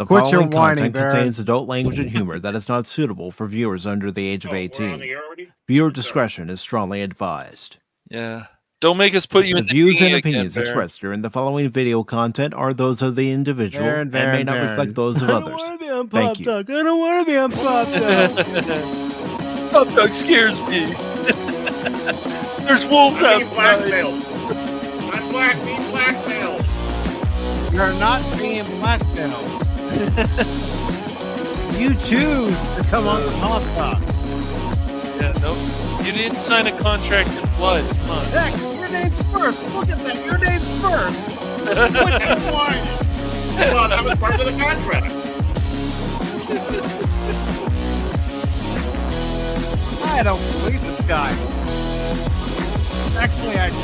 Quit your following whining, content Baron. contains adult language and humor that is not suitable for viewers under the age of We're on 18. the air already? Viewer discretion is strongly advised. Yeah. Don't make us put you The in the views and dinghy opinions again, Baron. expressed during the following video content are those of the individual and may not reflect those of others. Thank you. I don't want to be on Pop Talk. Pop Talk scares me. There's wolves I'm being outside. blackmailed. I'm being blackmailed. You're not being blackmailed. You choose to come on the Pop Talk. Yeah, no. You didn't sign a contract in blood. Come on. Heck, your name's first. Look at that. Your name's first. Quit your whining. Well, that was part of the contract. I don't believe this guy. Actually, I do.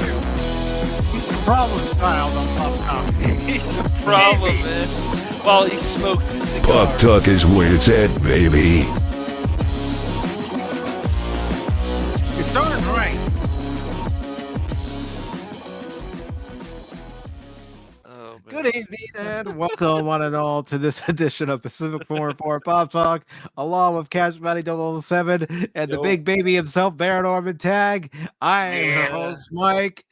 He's the problem child on Pop Talk. He's a problem, man. While he smokes his cigar. Pop Talk is where it's at, baby. You're darn right. Oh, man. Good evening and welcome one and all to this edition of PACIFIC414 Pop Talk, along with Cash Money 007 and the big baby himself, Baron Orman Tagge. I am your host, Mike.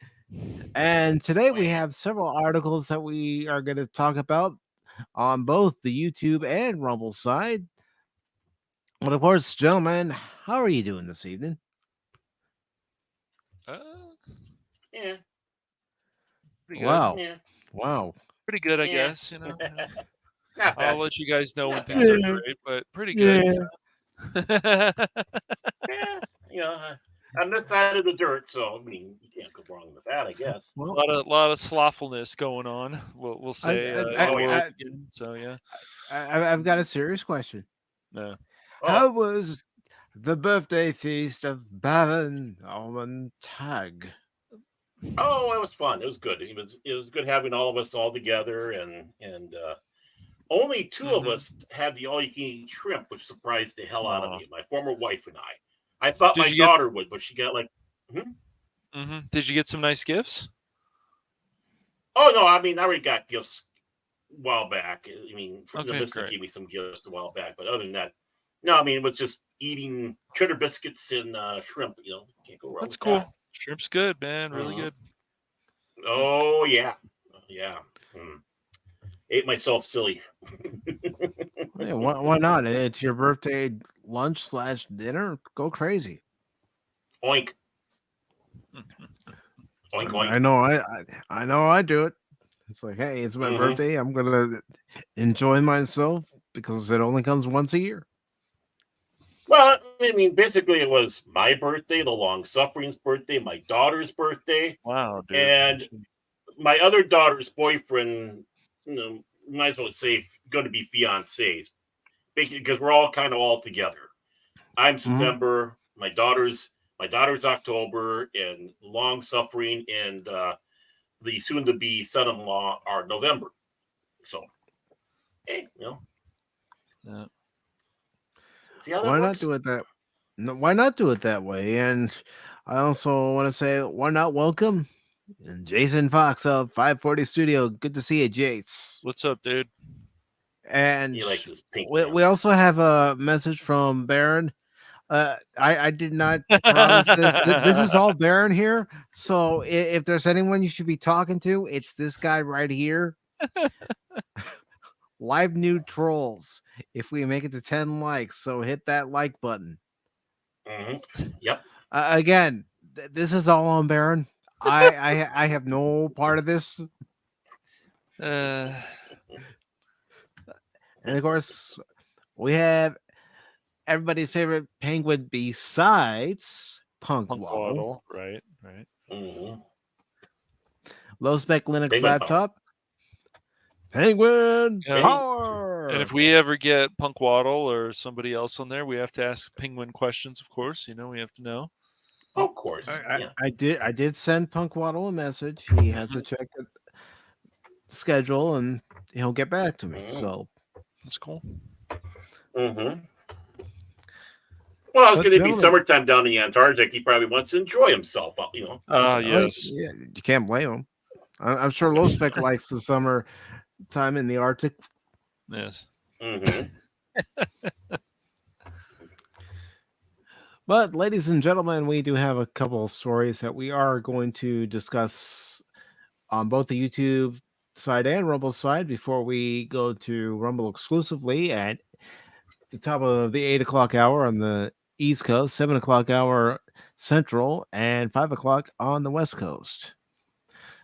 And today we have several articles that we are going to talk about on both the YouTube and Rumble side. But of course, gentlemen, how are you doing this evening? Yeah. Pretty good. Wow. Yeah. Wow. Pretty good, I Yeah. guess. You know. Not bad. I'll let you guys know when Not things are bad. great, but pretty good. Yeah. You know, on this side of the dirt, so I mean, you can't go wrong with that, I guess. A Well, lot of slothfulness going on. We'll say. So yeah. I've got a serious question. No. How was the birthday feast of Baron Orman Tagge? Oh, it was fun. It was good. It was good having all of us all together, and only two of us had the all-you-can-eat shrimp, which surprised the hell out of me. My former wife and I. I thought my daughter would, but she got like. Did you get some nice gifts? Oh no! I mean, I already got gifts a while back. I mean, the missus gave me some gifts a while back, but other than that, no. I mean, it was just eating cheddar biscuits and shrimp. You know, can't go wrong. That's with cool. that. Shrimp's good, man. Really good. Oh yeah, yeah. Ate myself silly. Hey, why not? It's your birthday lunch / dinner. Go crazy. Oink. Oink oink. I know. I do it. It's like, hey, it's my birthday. I'm gonna enjoy myself because it only comes once a year. Well, I mean, basically, it was my birthday, the long suffering's birthday, my daughter's birthday. Wow, dude. And my other daughter's boyfriend, you know, might as well say going to be fiancés, because we're all kind of all together. I'm September, my daughter's October, and long suffering and the soon to be son-in-law are November. So, hey, you know. Yeah. Why not do it that? No, why not do it that way? And I also want to say, why not welcome Jason Fox of 540 Studio. Good to see you, Jace. What's up, dude? And He likes his pink. we also have a message from Baron. I did not promise this. This is all Baron here. So if there's anyone you should be talking to, it's this guy right here. Live new trolls. If we make it to 10 likes, so hit that like button. Yep. Again, this is all on Baron. I have no part of this. Uh, And of course, we have everybody's favorite penguin besides Punk Waddle. Right. Low spec Linux Penguin laptop. Penguin Yeah. power. And if we ever get Punk Waddle or somebody else on there, we have to ask Penguin questions, of course. You know, we have to know. Of course. I did send Punk Waddle a message. He has to check the schedule and he'll get back to me. So that's cool. Well, it's going to be summertime down in Antarctica. He probably wants to enjoy himself, you know. Yes. Yeah, you can't blame him. I'm sure Low Spec likes the summer time in the Arctic. Yes. Mm-hmm. But, ladies and gentlemen, we do have a couple of stories that we are going to discuss on both the YouTube side and Rumble side before we go to Rumble exclusively at the top of the 8 o'clock hour on the East Coast, 7 o'clock hour Central, and 5 o'clock on the West Coast.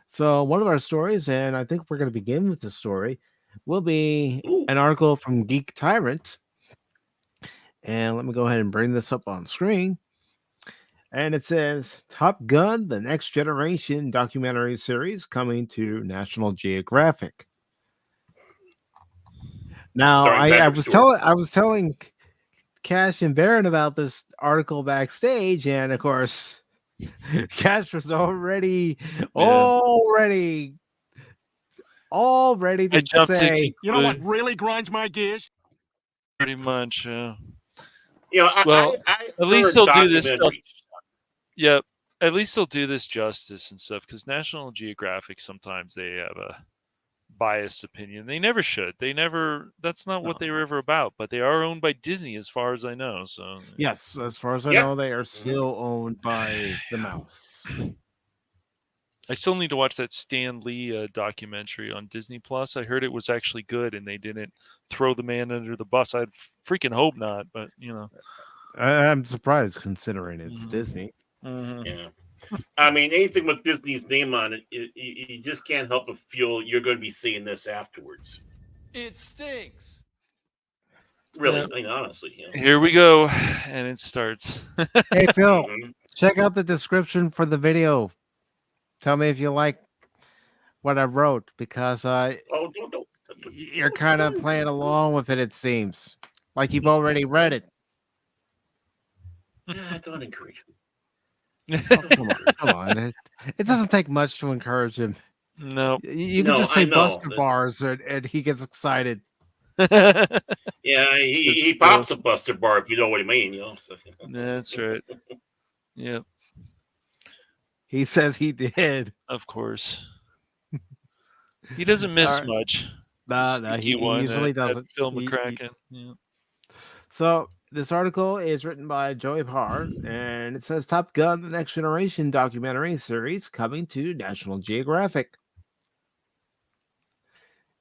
So, one of our stories, and I think we're going to begin with the story, will be an article from Geek Tyrant. And let me go ahead and bring this up on screen. And it says Top Gun, the Next Generation documentary series coming to National Geographic. Now, I was telling Cash and Baron about this article backstage, and of course, Cash was already to say, you know what really grinds my gears? Pretty much, yeah. You know, well, at least they'll do this stuff. documentary. Yep. At least they'll do this justice and stuff, because National Geographic, sometimes they have a biased opinion. They never should. That's not what they were ever about, but they are owned by Disney as far as I know. So yes, as far as I know, they are still owned by the mouse. I still need to watch that Stan Lee documentary on Disney Plus. I heard it was actually good, and they didn't throw the man under the bus. I'd freaking hope not, but you know, I'm surprised considering it's Disney. Mm-hmm. Yeah. I mean, anything with Disney's name on it, you just can't help but feel you're going to be seeing this afterwards. It stinks. Really, I mean, honestly. You know. Here we go, and it starts. Hey, Phil, check out the description for the video. Tell me if you like what I wrote, because you're kind of playing along with it, it seems. Like you've already read it. I don't encourage him. Come on. It doesn't take much to encourage him. No. You can just say Buster Bars and he gets excited. Yeah, he pops a Buster Bar, if you know what I mean. You know? That's right. Yep. He says he did. Of course. He doesn't miss much. No, he usually doesn't. Phil McCracken. Yeah. So this article is written by Joey Parr, and it says Top Gun, the Next Generation documentary series coming to National Geographic.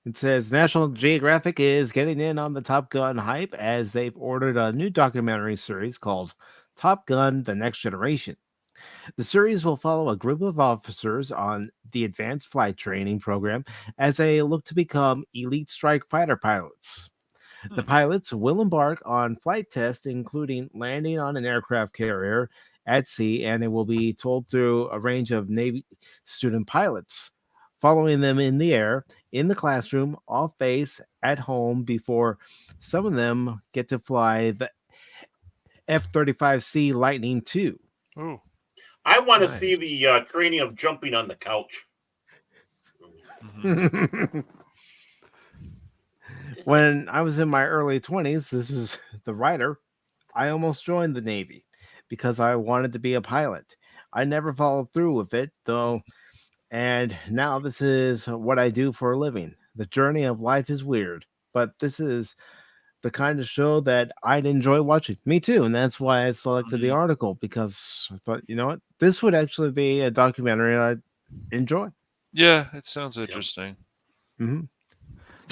It says National Geographic is getting in on the Top Gun hype as they've ordered a new documentary series called Top Gun, the Next Generation. The series will follow a group of officers on the Advanced Flight Training Program as they look to become elite strike fighter pilots. The pilots will embark on flight tests, including landing on an aircraft carrier at sea, and they will be told through a range of Navy student pilots, following them in the air, in the classroom, off base, at home, before some of them get to fly the F-35C Lightning II. Oh. I want to see the training of jumping on the couch. Mm-hmm. When I was in my early 20s, this is the writer, I almost joined the Navy because I wanted to be a pilot. I never followed through with it, though, and now this is what I do for a living. The journey of life is weird, but this is the kind of show that I'd enjoy watching. Me too, and that's why I selected the article, because I thought, you know what, this would actually be a documentary I'd enjoy. Yeah, it sounds interesting. Mm-hmm.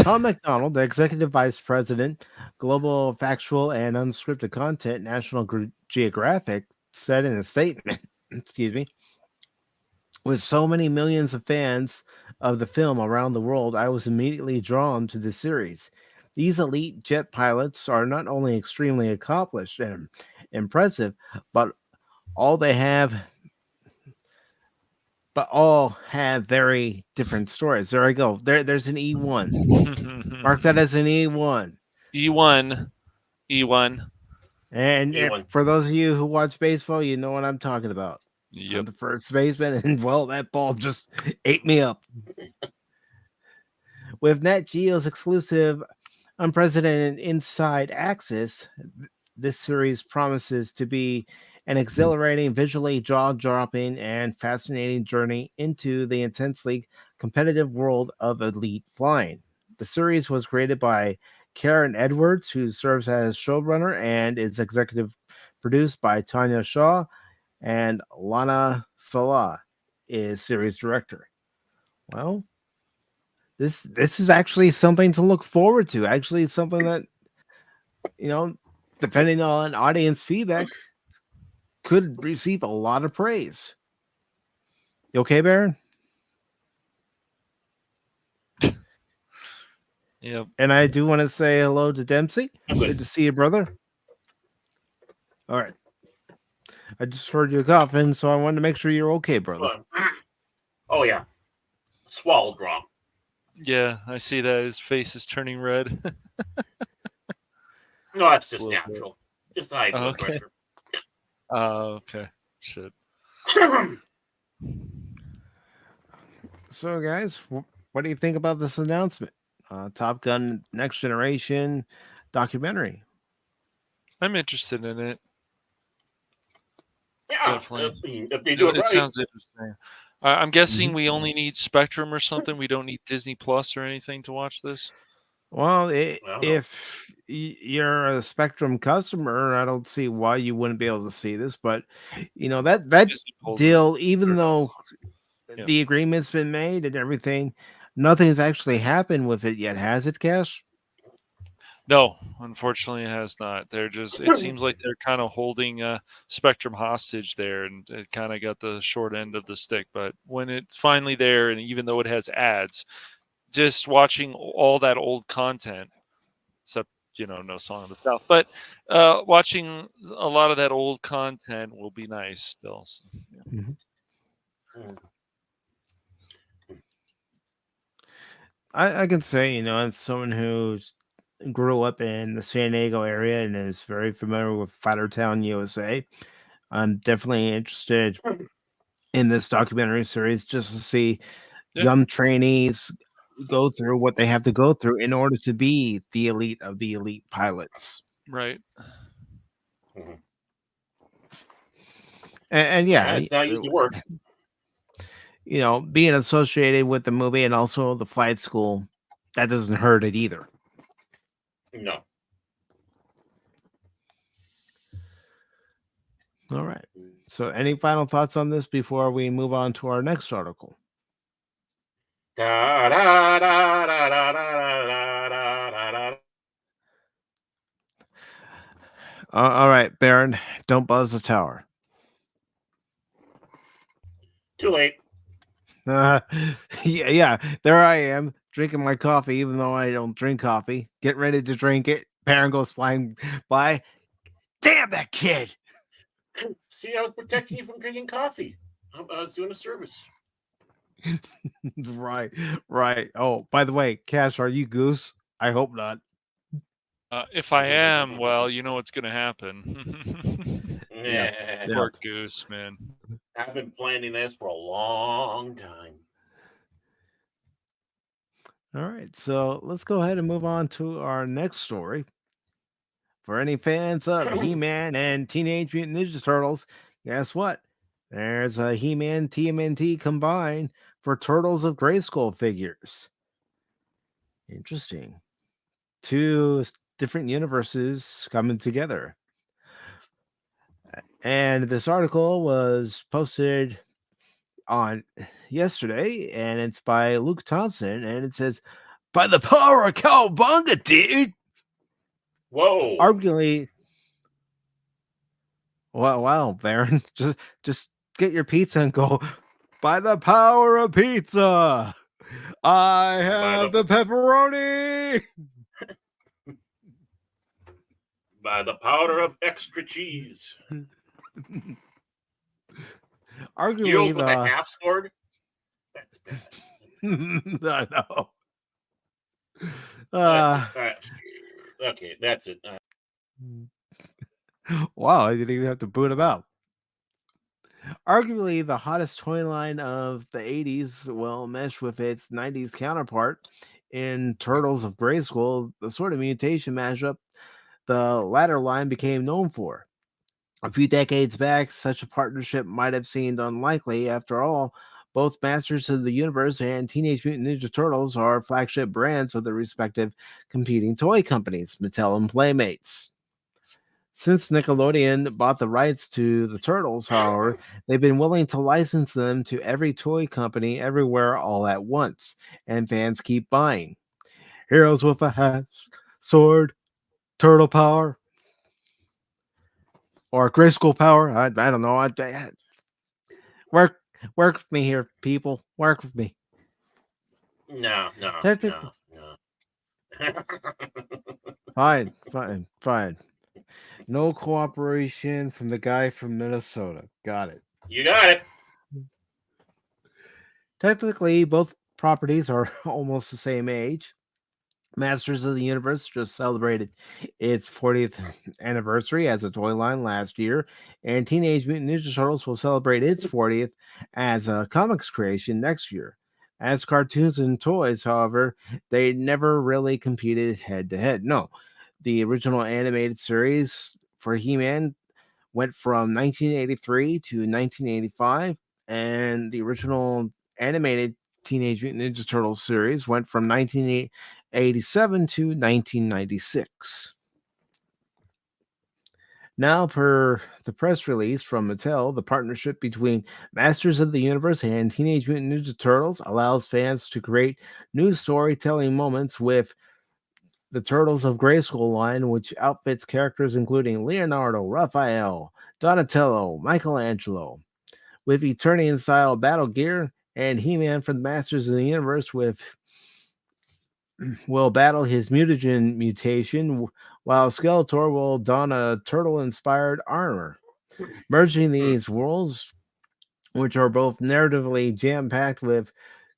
Tom McDonald, the Executive Vice President, Global Factual and Unscripted Content, National Geographic, said in a statement, excuse me, with so many millions of fans of the film around the world, I was immediately drawn to the series. These elite jet pilots are not only extremely accomplished and impressive, but all have very different stories. There I go. There's an E1. Mark that as an E1. E1. And for those of you who watch baseball, you know what I'm talking about. Yep. I'm the first baseman, and well, that ball just ate me up. With Nat Geo's exclusive Unprecedented Inside Access, this series promises to be an exhilarating, visually jaw-dropping, and fascinating journey into the intensely competitive world of elite flying. The series was created by Karen Edwards, who serves as showrunner and is executive produced by Tanya Shaw, and Lana Salah is series director. Well, this is actually something to look forward to. Actually, something that, depending on audience feedback, could receive a lot of praise. You okay, Baron? Yep. And I do want to say hello to Dempsey. Good to see you, brother. All right. I just heard you coughing, so I wanted to make sure you're okay, brother. Oh, yeah. Swallowed wrong. Yeah, I see that. His face is turning red. No, that's just natural. Just high blood pressure. Okay. Shit. So, guys, what do you think about this announcement? Top Gun Next Generation documentary. I'm interested in it. Yeah, definitely. If they do it right. Sounds interesting. I'm guessing we only need Spectrum or something. We don't need Disney Plus or anything to watch this. Well, if you're a Spectrum customer, I don't see why you wouldn't be able to see this. But that deal, even though the agreement's been made and everything, nothing's actually happened with it yet, has it, Cash? No, unfortunately, it has not. They're just. It seems like they're kind of holding Spectrum hostage there, and it kind of got the short end of the stick. But when it's finally there, and even though it has ads, just watching all that old content, except no Song of the South, but watching a lot of that old content will be nice still. So, I can say, as someone who grew up in the San Diego area and is very familiar with Fightertown, USA, I'm definitely interested in this documentary series just to see young trainees go through what they have to go through in order to be the elite of the elite pilots. Right. And yeah, it's not easy work. Being associated with the movie and also the flight school, that doesn't hurt it either. No. All right. So, any final thoughts on this before we move on to our next article? All right, Baron, don't buzz the tower. Too late. Yeah, there I am drinking my coffee, even though I don't drink coffee. Get ready to drink it. Baron goes flying by. Damn that kid! See, I was protecting you from drinking coffee. I was doing a service. Right. Oh, by the way, Cash, are you Goose? I hope not. If I am, well, you know what's going to happen. Poor Goose, man. I've been planning this for a long time. All right, so let's go ahead and move on to our next story. For any fans of He-Man and Teenage Mutant Ninja Turtles, guess what? There's a He-Man TMNT combined for Turtles of Grayskull figures. Interesting. Two different universes coming together. And this article was posted on yesterday, and it's by Luke Thompson, and it says, "By the power of Cowabunga, dude!" Whoa! Arguably, wow, Baron, just get your pizza and go. By the power of pizza, I have the pepperoni. By the power of extra cheese. Arguably, with a half sword. That's bad. I know. Okay, that's it. Wow, I didn't even have to boot him out. Arguably, the hottest toy line of the 80s will mesh with its 90s counterpart in Turtles of Grayskull, the sort of mutation mashup the latter line became known for. A few decades back, such a partnership might have seemed unlikely after all, Both Masters of the Universe and Teenage Mutant Ninja Turtles are flagship brands of their respective competing toy companies, Mattel and Playmates. Since Nickelodeon bought the rights to the Turtles, however, they've been willing to license them to every toy company everywhere all at once, and fans keep buying. Heroes with a hat, sword, turtle power, or Grayskull power. I don't know. Work with me here, people. Work with me. No. Fine. No cooperation from the guy from Minnesota. Got it. You got it. Technically, both properties are almost the same age. Masters of the Universe just celebrated its 40th anniversary as a toy line last year, and Teenage Mutant Ninja Turtles will celebrate its 40th as a comics creation next year. As cartoons and toys, however, they never really competed head to head. No, the original animated series for He-Man went from 1983 to 1985, and the original animated Teenage Mutant Ninja Turtles series went from 1987 to 1996. Now, per the press release from Mattel, the partnership between Masters of the Universe and Teenage Mutant Ninja Turtles allows fans to create new storytelling moments with the Turtles of Grayskull line, which outfits characters including Leonardo, Raphael, Donatello, Michelangelo, with Eternian-style battle gear, and He-Man from the Masters of the Universe will battle his mutagen mutation, while Skeletor will don a turtle-inspired armor. Merging these worlds, which are both narratively jam-packed with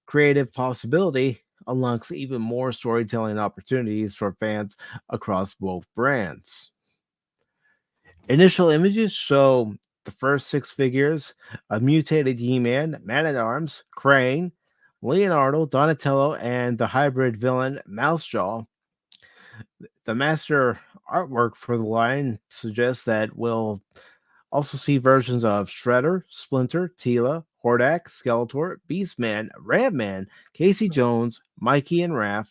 creative possibility, unlocks even more storytelling opportunities for fans across both brands. Initial images show the first 6 figures of mutated He-Man, Man-at-Arms, Crane, Leonardo, Donatello, and the hybrid villain Mousejaw. The master artwork for the line suggests that we'll also see versions of Shredder, Splinter, Teela, Hordak, Skeletor, Beastman, Ramman, Casey Jones, Mikey, and Raph.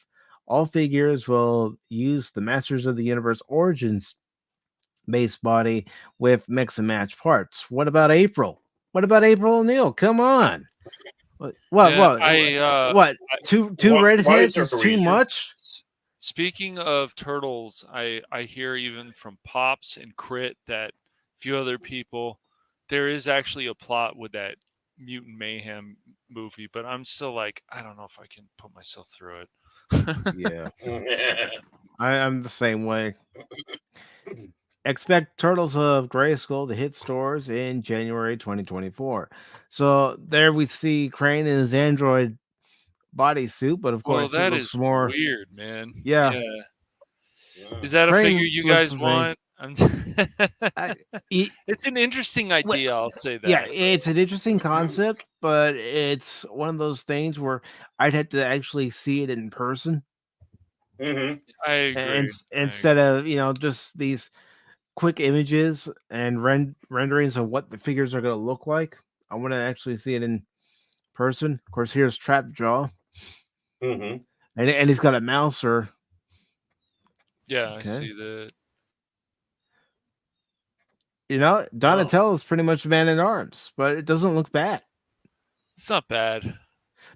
All figures will use the Masters of the Universe Origins base body with mix and match parts. What about April? What about April O'Neil? Come on. What? Two redheads is too much? Speaking of Turtles, I hear even from Pops and Crit that a few other people, there is actually a plot with that Mutant Mayhem movie, but I'm still like, I don't know if I can put myself through it. Yeah. I'm the same way. Expect Turtles of Grayskull to hit stores in January 2024. So there we see Crane in his android bodysuit, but of course that it looks is more weird, man. Yeah. Is that Crane a figure you guys want? It's an interesting idea, I'll say that. Yeah, it's an interesting concept, but it's one of those things where I'd have to actually see it in person. Mm-hmm. I agree. Instead of, just these quick images and renderings of what the figures are going to look like. I want to actually see it in person. Of course, here's Trapjaw. Mm-hmm. And he's got a mouser. Yeah, okay. I see that. Donatello is pretty much Man-at-Arms, but it doesn't look bad. It's not bad.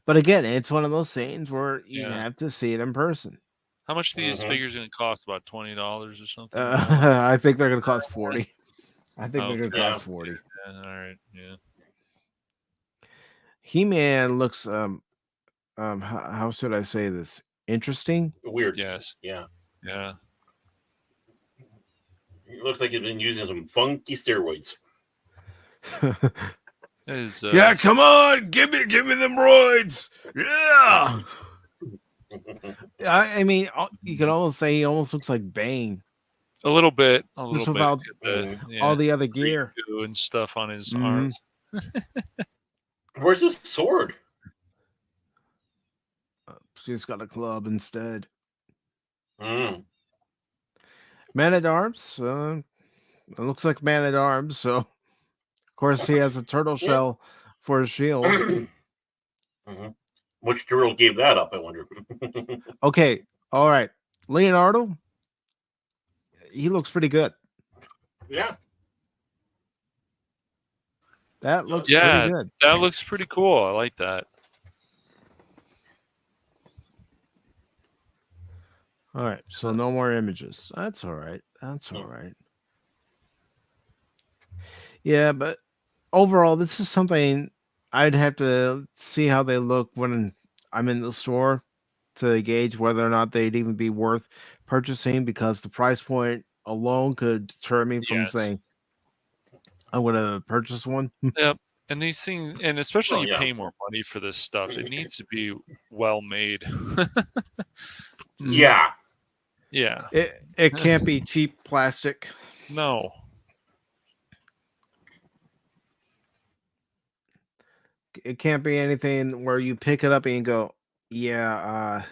But again, it's one of those things where you have to see it in person. How much are these figures going to cost? About $20 or something? I think they're going to cost $40. I think they're going to cost $40. Yeah, all right, yeah. He-Man looks, how should I say this? Interesting? Weird. Yes. Yeah. Yeah. It looks like he's been using some funky steroids. Yeah, come on, give me them roids. Yeah. I mean, you could almost say he almost looks like Bane. A little bit. Just without all the other gear and stuff on his arms. Where's his sword? She's got a club instead. Man-at-Arms. It looks like Man-at-Arms. So, of course, he has a turtle shell for a shield. Mm-hmm. Which turtle gave that up, I wonder. Okay, all right. Leonardo, he looks pretty good. Yeah. That looks pretty good. That looks pretty cool. I like that. All right, so no more images. That's all right. That's all right. Yeah, but overall, this is something I'd have to see how they look when I'm in the store to gauge whether or not they'd even be worth purchasing, because the price point alone could deter me from saying I'm going to purchase one. Yep. And these things, and especially Well, you yeah. pay more money for this stuff, it needs to be well made. Yeah. Yeah. It can't be cheap plastic. No. It can't be anything where you pick it up and you go, yeah,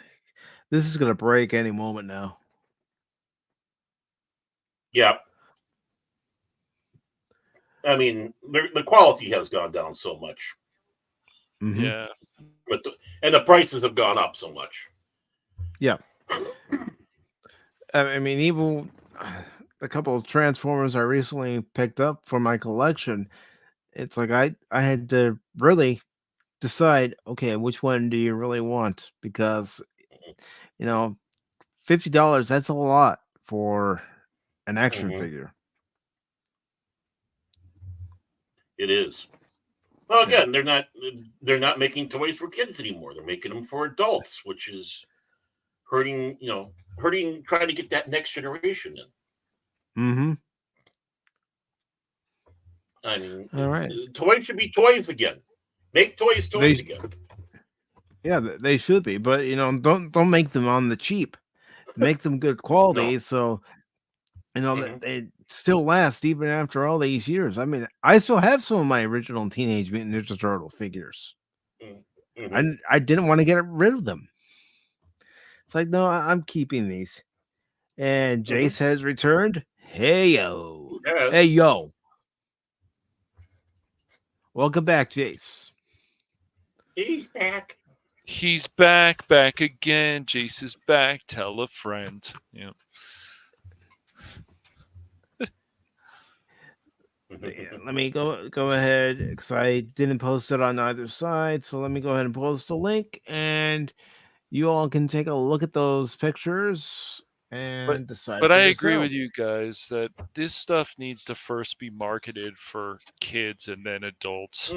this is going to break any moment now. Yeah. I mean, the quality has gone down so much. Mm-hmm. Yeah. And the prices have gone up so much. Yeah. I mean, even a couple of Transformers I recently picked up for my collection, it's like I had to really decide, okay, which one do you really want? Because, you know, $50, that's a lot for an action figure. It is. Well, again, they're not making toys for kids anymore. They're making them for adults, which is hurting trying to get that next generation in. Mm-hmm. I mean, all right, toys should be toys again. Make toys again. Yeah, they should be, but don't make them on the cheap. Make them good quality, so they still last even after all these years. I mean, I still have some of my original Teenage Mutant Ninja Turtle figures. Mm-hmm. I didn't want to get rid of them. It's like, no, I'm keeping these. And Jace has returned. Hey yo. Yes. Hey yo. Welcome back, Jace. He's back. He's back again. Jace is back. Tell a friend. Yeah. Let me go ahead, because I didn't post it on either side. So let me go ahead and post a link, and you all can take a look at those pictures and decide. But I agree with you guys that this stuff needs to first be marketed for kids and then adults.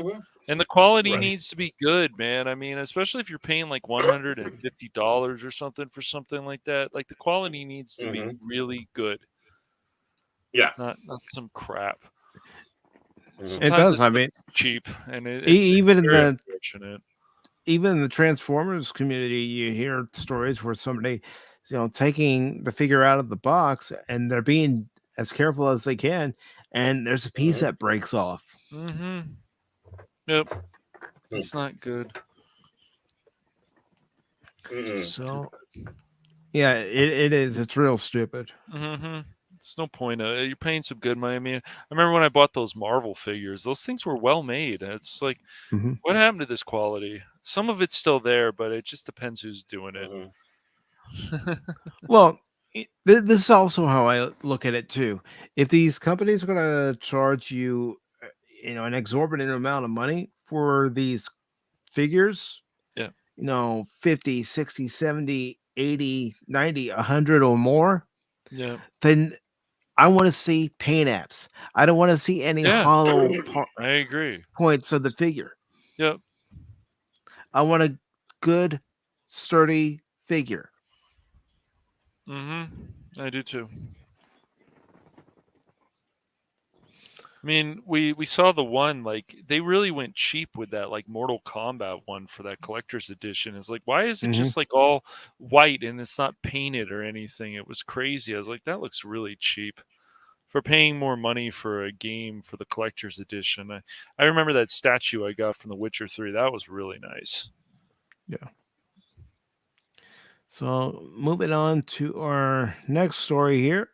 And the quality needs to be good, man. I mean, especially if you're paying like $150 or something for something like that. Like, the quality needs to be really good. Yeah. Not some crap. It does. I mean, cheap, and it's even in very unfortunate. Even in the Transformers community, you hear stories where somebody, taking the figure out of the box and they're being as careful as they can, and there's a piece that breaks off. Yep, it's not good. So, yeah, it is. It's real stupid. It's no point. You're paying some good money. I mean, I remember when I bought those Marvel figures; those things were well made. It's like, what happened to this quality? Some of it's still there, but it just depends who's doing it. Well, this is also how I look at it too. If these companies are going to charge you, an exorbitant amount of money for these figures, 50, 60, 70, 80, 90, 100 or more, then I want to see paint apps. I don't want to see any hollow I agree. points of the figure. Yep. I want a good, sturdy figure. I do too. I mean, we saw the one, like, they really went cheap with that, like, Mortal Kombat one for that collector's edition. It's like, why is it just like all white and it's not painted or anything? It was crazy. I was like, that looks really cheap for paying more money for a game for the collector's edition. I remember that statue I got from The Witcher 3. That was really nice. Yeah. So moving on to our next story here.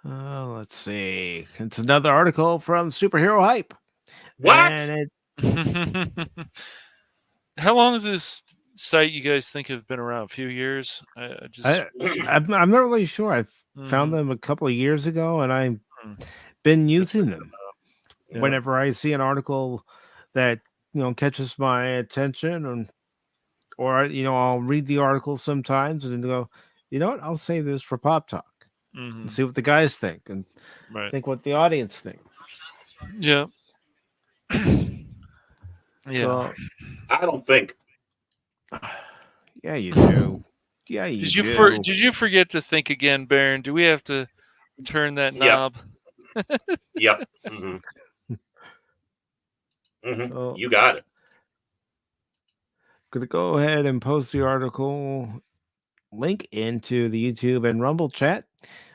Let's see. It's another article from Superhero Hype. What? And How long has this site you guys think have been around? A few years? I'm not really sure. I found them a couple of years ago, and I've been using them. Yeah. Whenever I see an article that catches my attention, or I'll read the article sometimes and go, you know what, I'll save this for Pop Talk and see what the guys think and think what the audience think. Yeah. Yeah. So, I don't think. Yeah, you do. Yeah, you do. Did you forget to think again, Baron? Do we have to turn that knob? Yep. Mm-hmm. Mm-hmm. So, you got it. Gonna go ahead and post the article link into the YouTube and Rumble chat.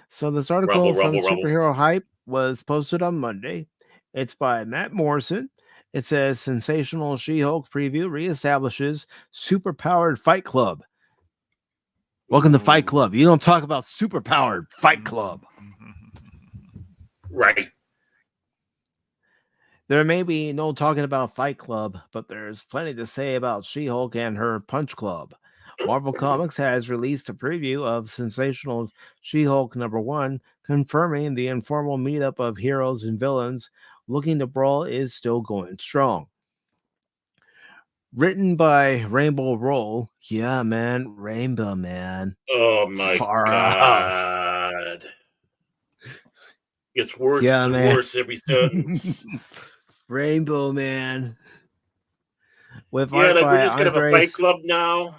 So this article from Superhero Hype was posted on Monday. It's by Matt Morrison. It says Sensational She-Hulk preview reestablishes superpowered Fight Club. Welcome to Fight Club. You don't talk about superpowered Fight Club. Right. There may be no talking about Fight Club, but there's plenty to say about She-Hulk and her Punch Club. Marvel Comics has released a preview of Sensational She-Hulk #1, confirming the informal meetup of heroes and villains looking to brawl is still going strong. Written by Rainbow Roll. Yeah, man. Rainbow Man. Oh, my God. Gets worse and worse every sentence. Rainbow Man. With we're just going to have a fight club now.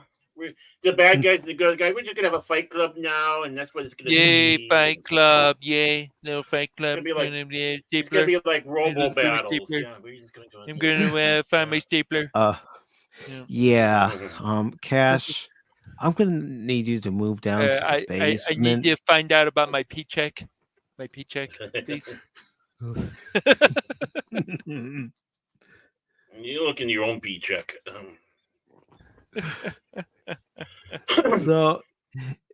The bad guys and the good guys, we're just going to have a fight club now, and that's what it's going to be. Yay, fight club. Yay, no fight club. It's going to be like Robo battles. Yeah, we're just going to go I'm going to find my stapler. Cash, I'm going to need you to move down to the basement. I need to find out about my paycheck. My paycheck, please. You look in your own paycheck. So,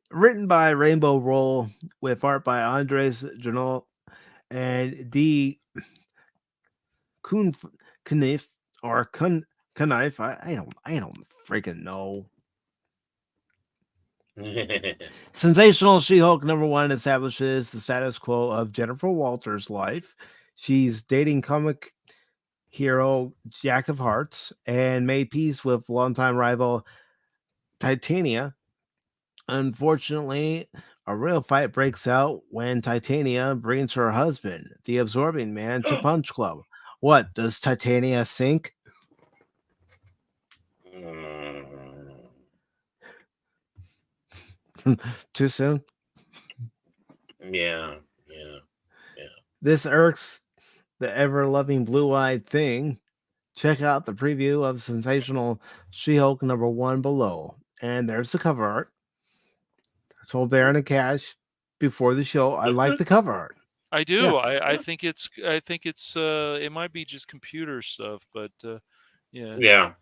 written by Rainbow Roll with art by Andres Janot and D. Knife or Knife. I don't freaking know. Sensational She-Hulk #1 establishes the status quo of Jennifer Walters' life. She's dating comic hero Jack of Hearts and made peace with longtime rival Titania. Unfortunately, a real fight breaks out when Titania brings her husband, the Absorbing Man, to Punch Club. What, does Titania sink? Too soon? Yeah. This irks the ever-loving blue-eyed thing. Check out the preview of Sensational She-Hulk #1 below. And there's the cover art. I told Baron and Cash before the show, I like the cover art. I do. Yeah. I think it's it might be just computer stuff, but yeah.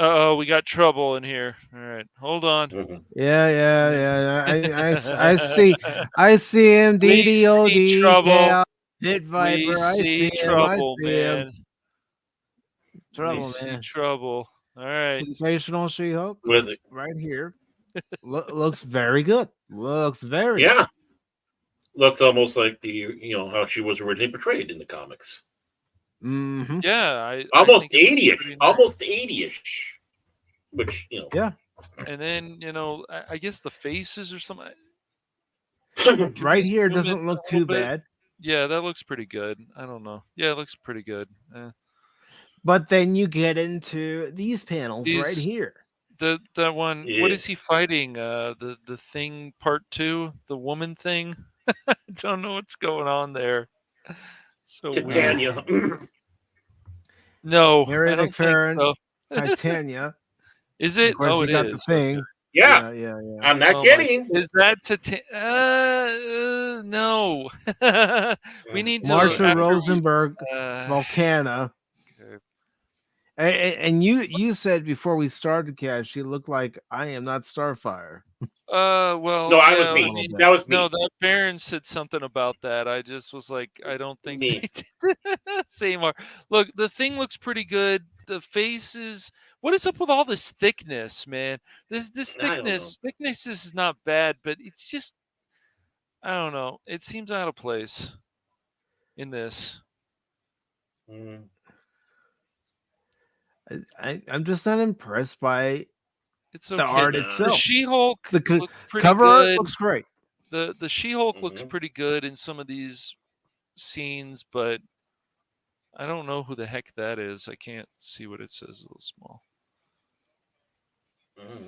Uh-oh, we got trouble in here. All right, hold on. Yeah. I see him. DDOD. Hit Viper. I see trouble, man. Trouble, man. Trouble. All right. Sensational She-Hulk right here. Looks very good. Looks very good. Looks almost like how she was originally portrayed in the comics. Mm-hmm. Yeah, almost 80ish. Almost 80ish. Which Yeah. And then I guess the faces or something. Right here doesn't look too bad. Yeah, that looks pretty good. I don't know. Yeah, it looks pretty good. But then you get into these panels right here. That one. Yeah. What is he fighting? The thing part 2, the woman thing. I don't know what's going on there. So Titania. No, Mary I don't think so. Titania. Is it? Oh, it is. The thing. Yeah. I'm not kidding. Is that no. We need to. Marsha Rosenberg, Volcana. Okay. And you said before we started, Cash, she looked like I am not Starfire. Well, No, I yeah, was I me. mean, That was me. no, that Baron said something about that. I just was like, I don't think Me. they did. Same. Look, the thing looks pretty good. The faces. What is up with all this thickness, man? This I don't know. thickness is not bad, but it's just, I don't know. It seems out of place in this. Mm. I'm just not impressed by It's the okay. art The itself. She-Hulk The looks pretty cover art good. looks great. The She-Hulk looks Mhm. pretty good in some of these scenes, but I don't know who the heck that is. I can't see what it says. A little small.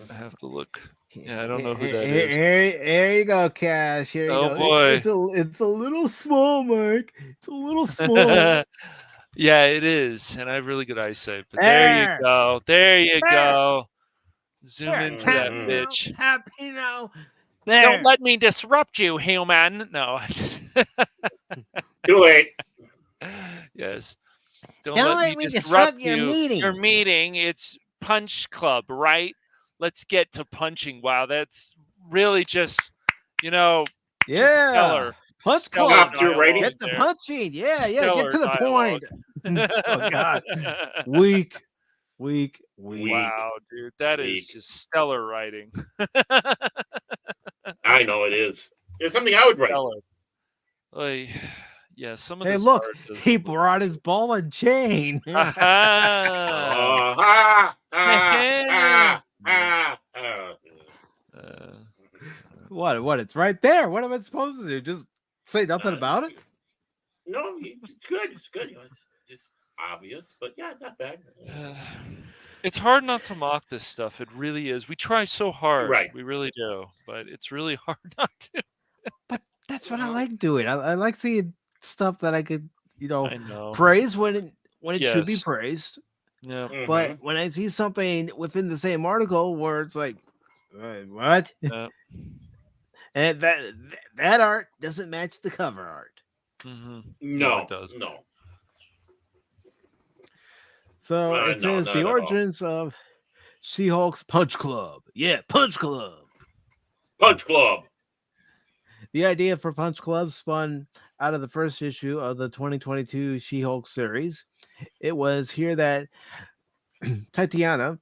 I have to look. Yeah, I don't know who that is. Here you go, Cash. Here you Oh go. boy. It's a little small, Mike. It's a little small. Yeah, it is, and I have really good eyesight. But there you go. There you go. Zoom into that Mhm. bitch. Happy now. There. Don't let me disrupt you, human. No. Too late. Yes. Don't Don't let let me me disrupt disrupt your you. meeting. Your meeting. It's Punch Club, right? Let's get to punching. Wow, that's really just, just stellar. Punch Stellar Club. Top tier rating. Get the there. punching. Yeah, Stellar get to the dialogue. point. Oh God. Weak. Weak. Wow, dude, that is Weak. just stellar writing. I know it is. It's something I would write. Stellar. Like, yeah, some of Hey, this look, art he doesn't look brought his ball and chain. Aha! Uh, What? It's right there. What am I supposed to do? Just say nothing about it? No, it's good. It's good. It's just obvious, but yeah, not bad. it's hard not to mock this stuff. It really is. We try so hard. Right. We really do. But it's really hard not to. But that's what I like doing. I like seeing stuff that I could, I know. praise when it should be Yes. praised. Yeah. But when I see something within the same article where it's like, what? Yeah. And that art doesn't match the cover art. Mm-hmm. No, it does. No. So it says not the at all. origins of She-Hulk's Punch Club. Yeah, Punch Club. Punch Club. The idea for Punch Club spun out of the first issue of the 2022 She-Hulk series. It was here that Tatiana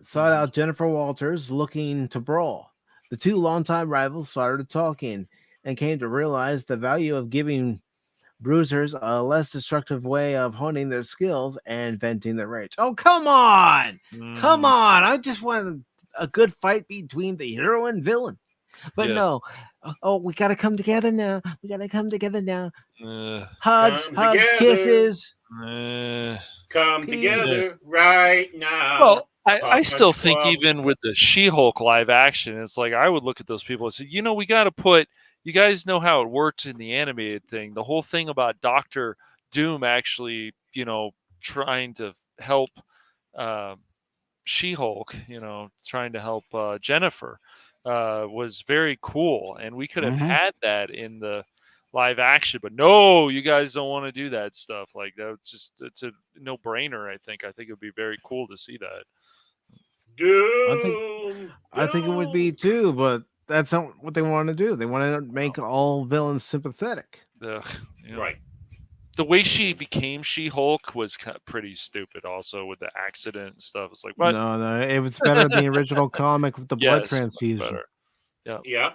sought out Jennifer Walters looking to brawl. The two longtime rivals started talking and came to realize the value of giving bruisers a less destructive way of honing their skills and venting their rage. Oh, come on! Come on! I just want a good fight between the hero and villain. But Yes. no. Oh, we gotta come together now. Hugs, Come hugs, together. kisses. Come Peace. together right now. Well, I still Punch think Club. even with the She-Hulk live action, it's like I would look at those people and say, we got to put. You guys know how it worked in the animated thing. The whole thing about Doctor Doom actually, trying to help She-Hulk, trying to help Jennifer, was very cool, and we could have had that in the live action, but no, you guys don't want to do that stuff. Like it's a no-brainer. I think it would be very cool to see that. I think it would be too, but that's not what they want to do. They want to make all villains sympathetic. Right. The way she became She-Hulk was pretty stupid. Also with the accident and stuff, it's like what? No, it was better than the original comic with the blood transfusion. Better. Yeah. Yeah.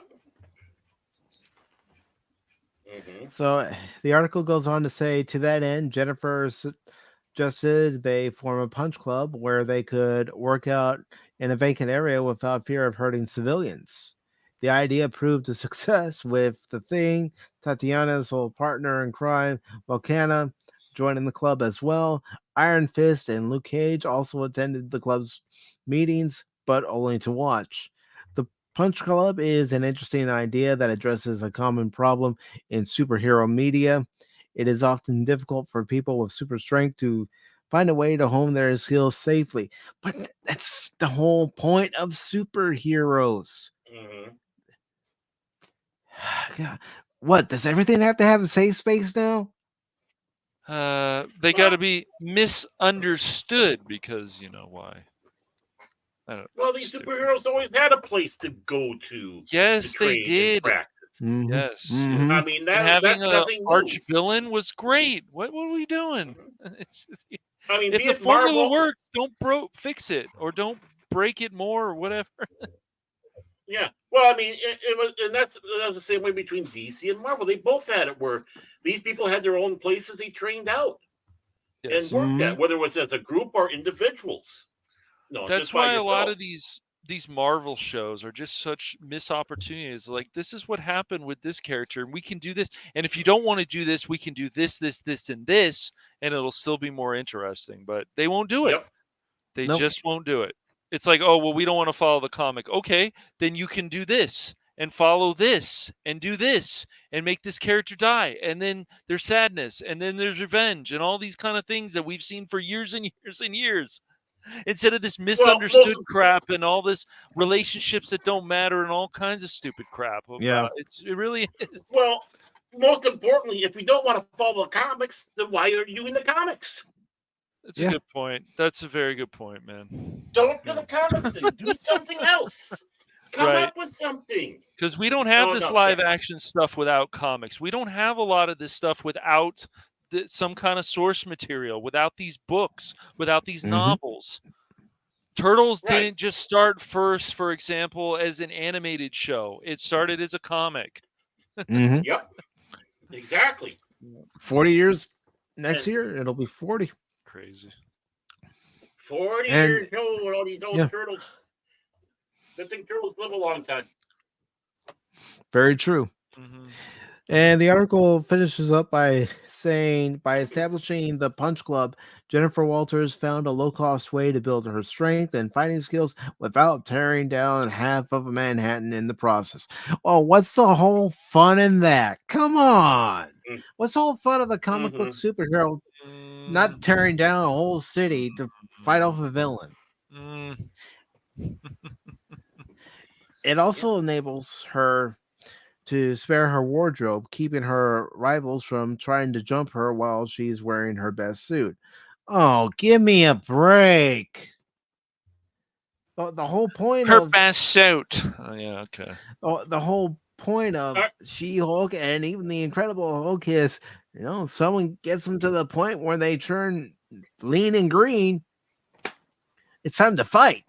So the article goes on to say, to that end, Jennifer suggested they form a punch club where they could work out in a vacant area without fear of hurting civilians. The idea proved a success, with the Thing, Tatiana's old partner in crime, Volcana, joining the club as well. Iron Fist and Luke Cage also attended the club's meetings, but only to watch. The Punch Club is an interesting idea that addresses a common problem in superhero media. It is often difficult for people with super strength to find a way to hone their skills safely. But that's the whole point of superheroes. God. What, does everything have to have a safe space now? They got to be misunderstood because you know why. Well, these superheroes always had a place to go to. Yes, to they train did. and practice. Mhm. Yes. Mhm. I mean, And having that's an nothing new. arch villain was great. What are we doing? I mean, if be the it formula Marvel, works, don't fix it or don't break it more or whatever. yeah. Well, I mean, it was, and that was the same way between DC and Marvel. They both had it where these people had their own places they trained out and worked at, whether it was as a group or individuals. No, That's just by why a lot yourself. of these Marvel shows are just such missed opportunities. Like, this is what happened with this character, and we can do this. And if you don't want to do this, we can do this, this, this, and this, and it'll still be more interesting. But they won't do it. Yep. They just won't do it. It's like, oh, well, we don't want to follow the comic. Okay, then you can do this and follow this and do this and make this character die. And then there's sadness, and then there's revenge, and all these kind of things that we've seen for years and years and years. Instead of this misunderstood crap and all this relationships that don't matter and all kinds of stupid crap. Yeah. It really is. Well, most importantly, if you don't want to follow the comics, then why are you in the comics? That's a good point. That's a very good point, man. Don't do the comics thing. Do something else. Come up with something. Because we don't have this live action stuff without comics. We don't have a lot of this stuff without some kind of source material, without these books, without these novels. Turtles didn't just start first, for example, as an animated show. It started as a comic. Yep. Exactly. 40 years next year, it'll be 40. Crazy. 40 years old with all these old turtles. Good thing turtles live a long time. Very true. And the article finishes up by saying, by establishing the Punch Club, Jennifer Walters found a low-cost way to build her strength and fighting skills without tearing down half of Manhattan in the process. Well, what's the whole fun in that? Come on. What's the whole fun of the comic book superhero not tearing down a whole city to fight off a villain? It also enables her to spare her wardrobe, keeping her rivals from trying to jump her while she's wearing her best suit. Oh, give me a break. The whole point her of best suit. Oh, yeah, okay. The whole point of She-Hulk and even the Incredible Hulk is, someone gets them to the point where they turn lean and green. It's time to fight.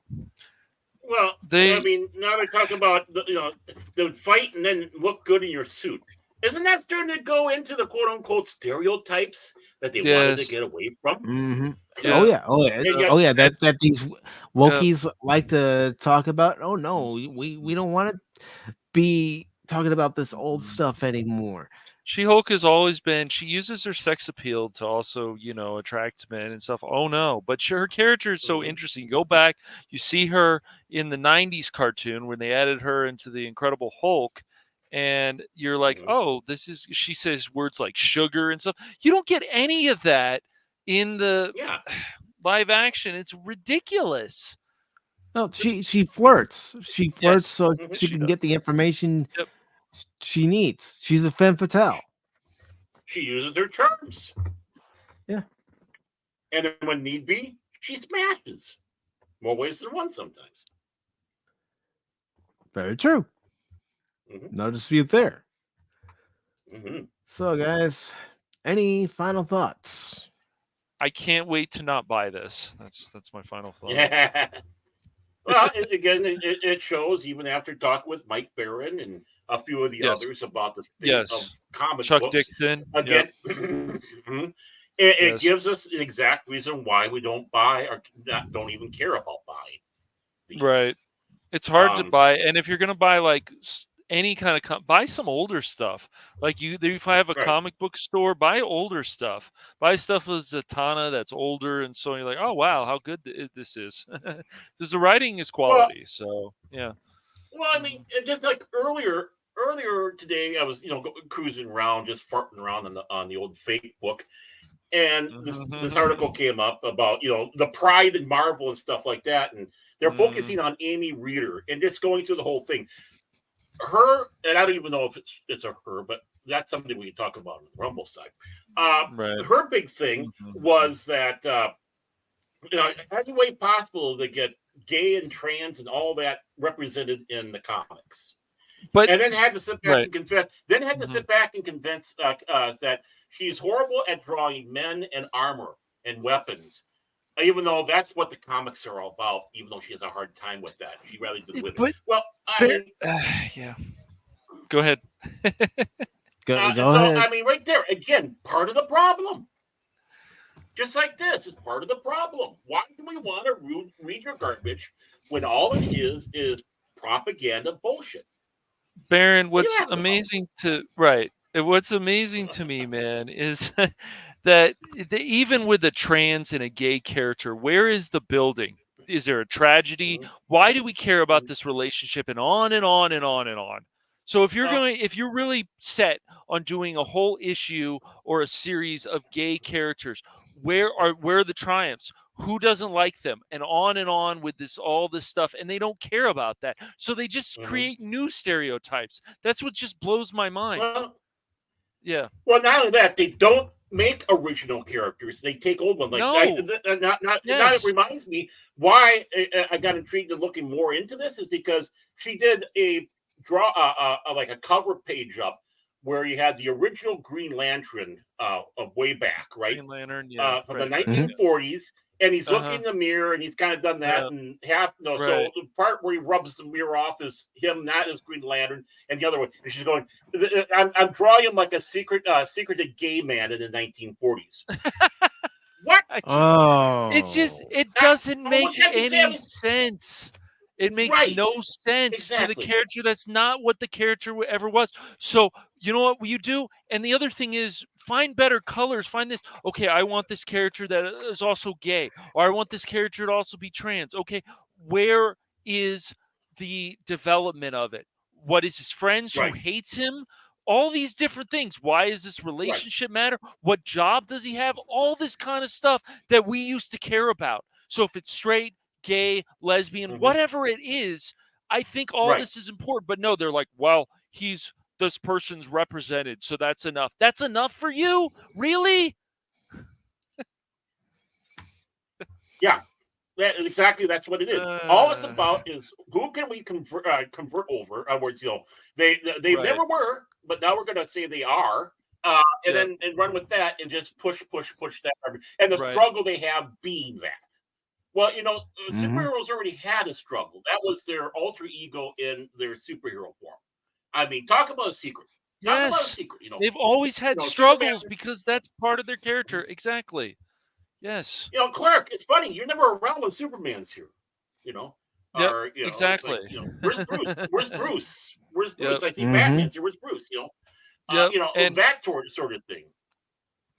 Well, I mean, now they talk about the fight and then look good in your suit. Isn't that starting to go into the quote unquote stereotypes that they wanted to get away from? Oh yeah. That these wokies like to talk about. Oh no, we don't want to be talking about this old stuff anymore. She-Hulk has always been, she uses her sex appeal to also, attract men and stuff. Oh, no. But her character is so interesting. You go back, you see her in the 90s cartoon when they added her into the Incredible Hulk, and you're like, oh, she says words like sugar and stuff. You don't get any of that in the live action. It's ridiculous. No, she flirts. She flirts so she can get the information she needs. She's a femme fatale. She uses her charms. Yeah. And then when need be, she smashes. More ways than one sometimes. Very true. No dispute there. Mm-hmm. So, guys, any final thoughts? I can't wait to not buy this. That's my final thought. Yeah. Well, it shows, even after talking with Mike Barron and a few of the others about the state of comic Chuck books. Dixon. Again, it gives us an exact reason why we don't buy or don't even care about buying these. Right. It's hard to buy. And if you're going to buy like any kind of buy some older stuff. Like if I have a comic book store, buy older stuff. Buy stuff with Zatanna that's older, and so you're like, oh wow, how good this is. Because the writing is quality. So yeah. Well, I mean, just like earlier today, I was cruising around, just farting around on the old fake book, and this article came up about the pride in Marvel and stuff like that, and they're focusing on Amy Reeder and just going through the whole thing. her, and I don't even know if it's a her, but that's something we can talk about on the Rumble side. Right. Her big thing was that any way possible to get gay and trans and all that represented in the comics. But and then had to sit back and confess. Then had to sit back and convince that she's horrible at drawing men and armor and weapons, even though that's what the comics are all about. Even though she has a hard time with that, she rather did with it. Well, yeah. Go ahead. Go so ahead. I mean, right there again, part of the problem. Just like this is part of the problem. Why do we want to read your garbage when all it is propaganda bullshit? Baron, what's amazing to me, man, is that even with a trans and a gay character, where is the building? Is there a tragedy? Why do we care about this relationship? And on and on and on and on. So if you're really set on doing a whole issue or a series of gay characters, where are the triumphs? Who doesn't like them? And on with all this stuff, and they don't care about that. So they just create new stereotypes. That's what just blows my mind. Well, yeah. Well, not only that, they don't make original characters. They take old ones. Like now it reminds me why I got intrigued in looking more into this is because she did a like a cover page up where you had the original Green Lantern of way back, right? Green Lantern, from the 1940s. And he's looking in the mirror, and he's kind of done that, and So the part where he rubs the mirror off is him, not as Green Lantern, and the other one. And she's going, "I'm drawing him like a secreted gay man in the 1940s." What? It doesn't make any sense. It makes no sense to the character. That's not what the character ever was. So you know what you do? And the other thing is find better colors. Find this. Okay, I want this character that is also gay. Or I want this character to also be trans. Okay, where is the development of it? What is his friends who hates him? All these different things. Why is this relationship matter? What job does he have? All this kind of stuff that we used to care about. So if it's straight, gay, lesbian, whatever it is, I think all this is important. But no, they're like, well, this person's represented, so that's enough. That's enough for you? Really? Yeah. That's what it is. All it's about is who can we convert over. In other words, they never were, but now we're going to say they are, and then run with that and just push that, and the struggle they have being that. Well, superheroes already had a struggle. That was their alter ego in their superhero form. I mean, talk about a secret. Talk about a secret. They've always had struggles because that's part of their character. Exactly. Yes. Clark, it's funny. You're never around when Superman's here. Exactly. Like, where's Bruce? Where's Bruce? Where's Bruce? I see Batman's here. Where's Bruce? And that sort of thing.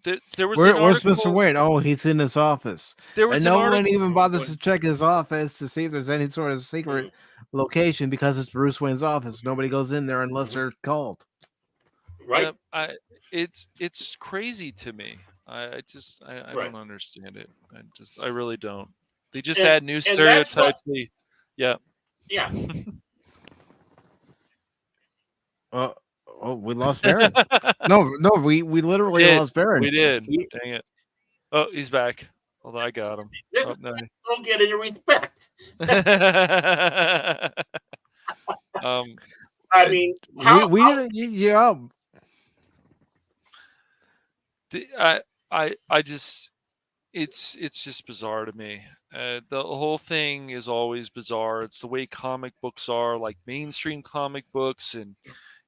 There was Where's Mr. Wayne? Oh, he's in his office. And no one even bothers to check his office to see if there's any sort of secret location because it's Bruce Wayne's office. Nobody goes in there unless they're called. Right. It's crazy to me. I don't understand it. I really don't. They just add new stereotypes. Yeah. Oh, we lost Baron. no, we literally lost Baron. We did. Dang it. Oh, he's back. Although I got him. No. Don't get any respect. I mean, we didn't. Yeah. I just it's just bizarre to me. The whole thing is always bizarre. It's the way comic books are, like mainstream comic books, and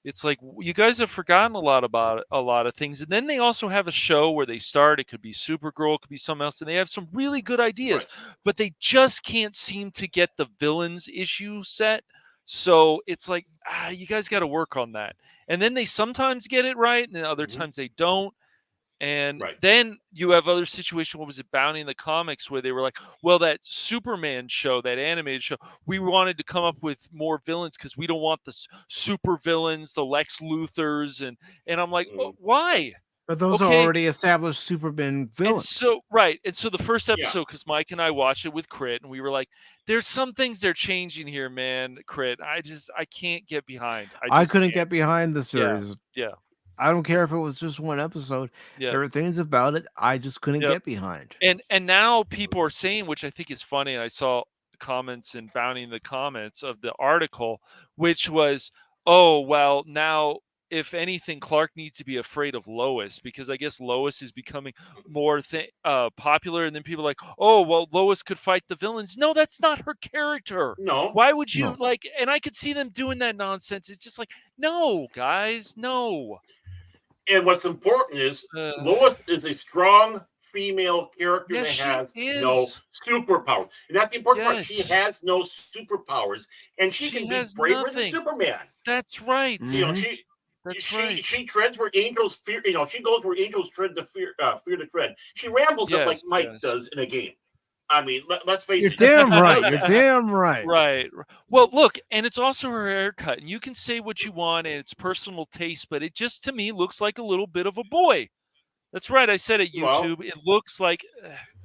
it's like you guys have forgotten a lot about a lot of things. And then they also have a show where they start. It could be Supergirl, it could be something else, and they have some really good ideas, but they just can't seem to get the villains issue set. So it's like you guys got to work on that. And then they sometimes get it right, and then other times they don't. And then you have other situations. What was it, Bounty in the Comics, where they were like, well, that Superman show, that animated show, we wanted to come up with more villains because we don't want the super villains, the Lex Luthors. And I'm like, well, why? But those are already established Superman villains. And so the first episode, because Mike and I watched it with Crit, and we were like, "There's some things they're changing here, man." Crit, I can't get behind. I couldn't get behind the series. Yeah. I don't care if it was just one episode. Yeah. There were things about it I just couldn't get behind. And now people are saying, which I think is funny, and I saw comments and bounding the comments of the article, which was, oh, well, now if anything, Clark needs to be afraid of Lois, because I guess Lois is becoming more popular, and then people are like, oh, well, Lois could fight the villains. No, that's not her character. No. Why would you and I could see them doing that nonsense. It's just like, no, guys, no. And what's important is Lois is a strong female character that has no superpowers. And that's the important part. She has no superpowers, and she can be braver than Superman. That's right. You know, she treads where angels fear. You know, she goes where angels tread to fear to tread. She rambles up like Mike does in a game. I mean, let's face it. You're damn right. You're damn right. Right. Well, look, and it's also her haircut, and you can say what you want, and it's personal taste, but it just to me looks like a little bit of a boy. That's right. I said it, YouTube. Well, it looks like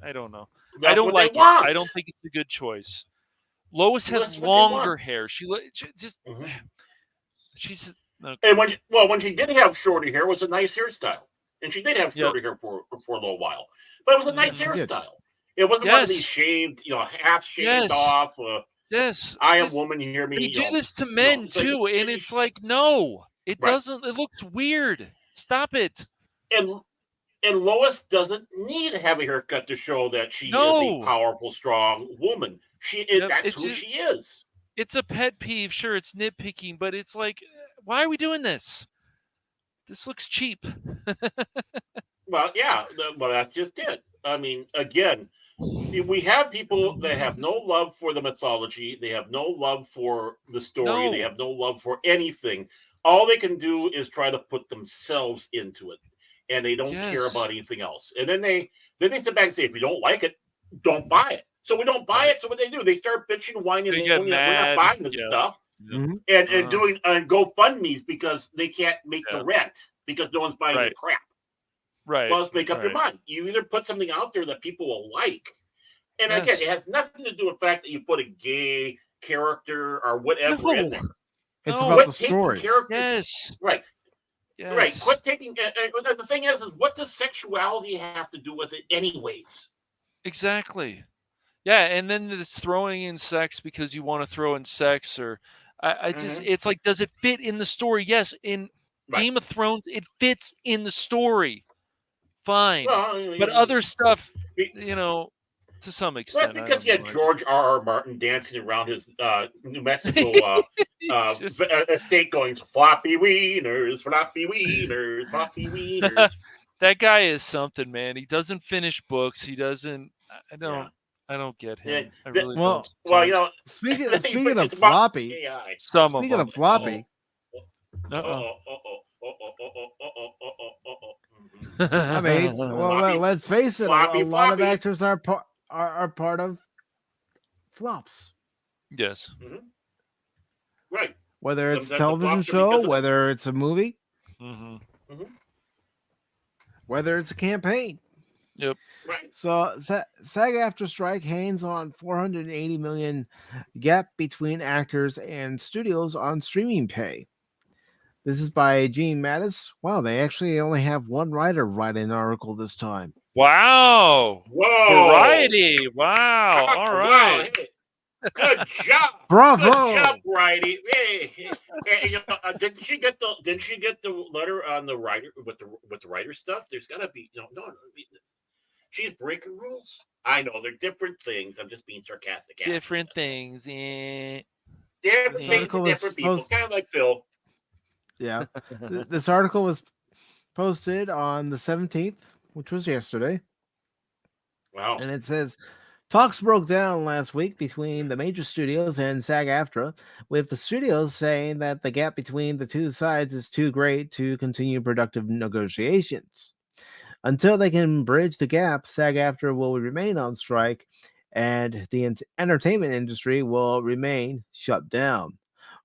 I don't know. I don't like it. I don't think it's a good choice. Lois has longer hair. She's okay. And when she did have shorter hair, it was a nice hairstyle, and she did have shorter hair for a little while, but it was a nice hairstyle. It wasn't one of these shaved, half shaved off. I am woman, you hear me. You do this to men too, and it's like, no, it doesn't. It looks weird. Stop it. And Lois doesn't need to have a haircut to show that she is a powerful, strong woman. That's who she is. It's a pet peeve. Sure, it's nitpicking, but it's like, why are we doing this? This looks cheap. Well, yeah, well, that's just it. I mean, again, we have people that have no love for the mythology. They have no love for the story. They have no love for anything. All they can do is try to put themselves into it, and they don't care about anything else. And then they sit back and say, if you don't like it, don't buy it. So we don't buy it. So what do? They start bitching, whining, and we're not buying the stuff. Mm-hmm. And doing GoFundMes because they can't make the rent because no one's buying the crap. Right. Well, let's make up your mind. You either put something out there that people will like, and again, it has nothing to do with the fact that you put a gay character or whatever in there. It's about the story. Right. Yes. Right. Quit taking. The thing is, what does sexuality have to do with it, anyways? Exactly. Yeah, and then it's throwing in sex because you want to throw in sex, or it's like, does it fit in the story? Yes, in Game of Thrones, it fits in the story. Fine, but other stuff, to some extent. Well, because you had George R.R. Martin dancing around his New Mexico estate, going floppy wieners, floppy wieners, floppy wieners. That guy is something, man. He doesn't finish books. He doesn't. I don't get him. I really don't. Well, speaking of floppy, speaking of floppy. I mean, let's face it. A lot of actors are part of flops. Yes. Mm-hmm. Right. Whether it's a television show, whether it's a movie, whether it's a campaign. Yep. Right. So SAG-AFTRA strike hangs on $480 million gap between actors and studios on streaming pay. This is by Gene Mattis. Wow, they actually only have one writer write an article this time. Whoa! Variety. Wow. All right. Hey. Good job. Bravo. Good job, Variety. Hey. Didn't she get the letter on the writer with the writer stuff? There's got to be no. She's breaking rules. I know they're different things. I'm just being sarcastic. Different things. Different things for different people. Kind of like Phil. Yeah. This article was posted on the 17th, which was yesterday. Wow. And it says, talks broke down last week between the major studios and SAG-AFTRA, with the studios saying that the gap between the two sides is too great to continue productive negotiations. Until they can bridge the gap, SAG-AFTRA will remain on strike, and the entertainment industry will remain shut down.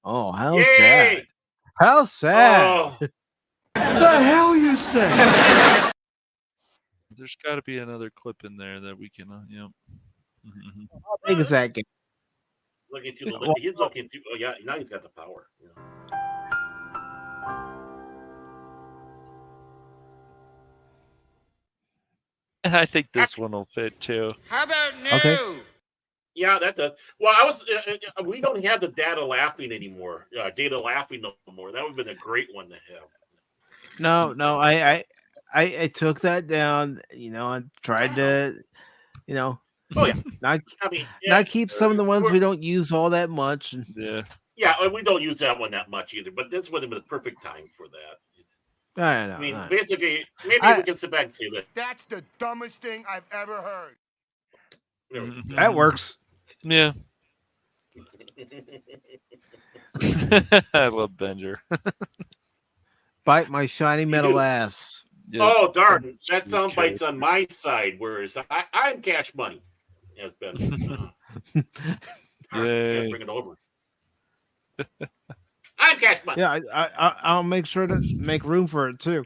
Oh, how sad. How sad. Oh. The hell you you say? There's got to be another clip in there that we can. Yep. Mhm. How big is that game? Looking through the he's looking through. Oh yeah, now he's got the power. Yeah. I think this one will fit too. How about no? Okay. Yeah, that does. Well, I was. We don't have the data laughing anymore. Data laughing no more. That would have been a great one to have. No, I took that down. I tried to, Oh yeah. not I mean, not keep some of the ones we don't use all that much. Yeah. Yeah, and we don't use that one that much either. But this would have been the perfect time for that. I know. I mean, basically, maybe we can sit back and say that. That's the dumbest thing I've ever heard. That works. Yeah. I love Bender. Bite my shiny metal ass. Yeah. Oh darn! That sound bites on my side, whereas I'm Cash Money. Has been. Yay. Bring it over. I'm Cash Money. Yeah, I'll make sure to make room for it too.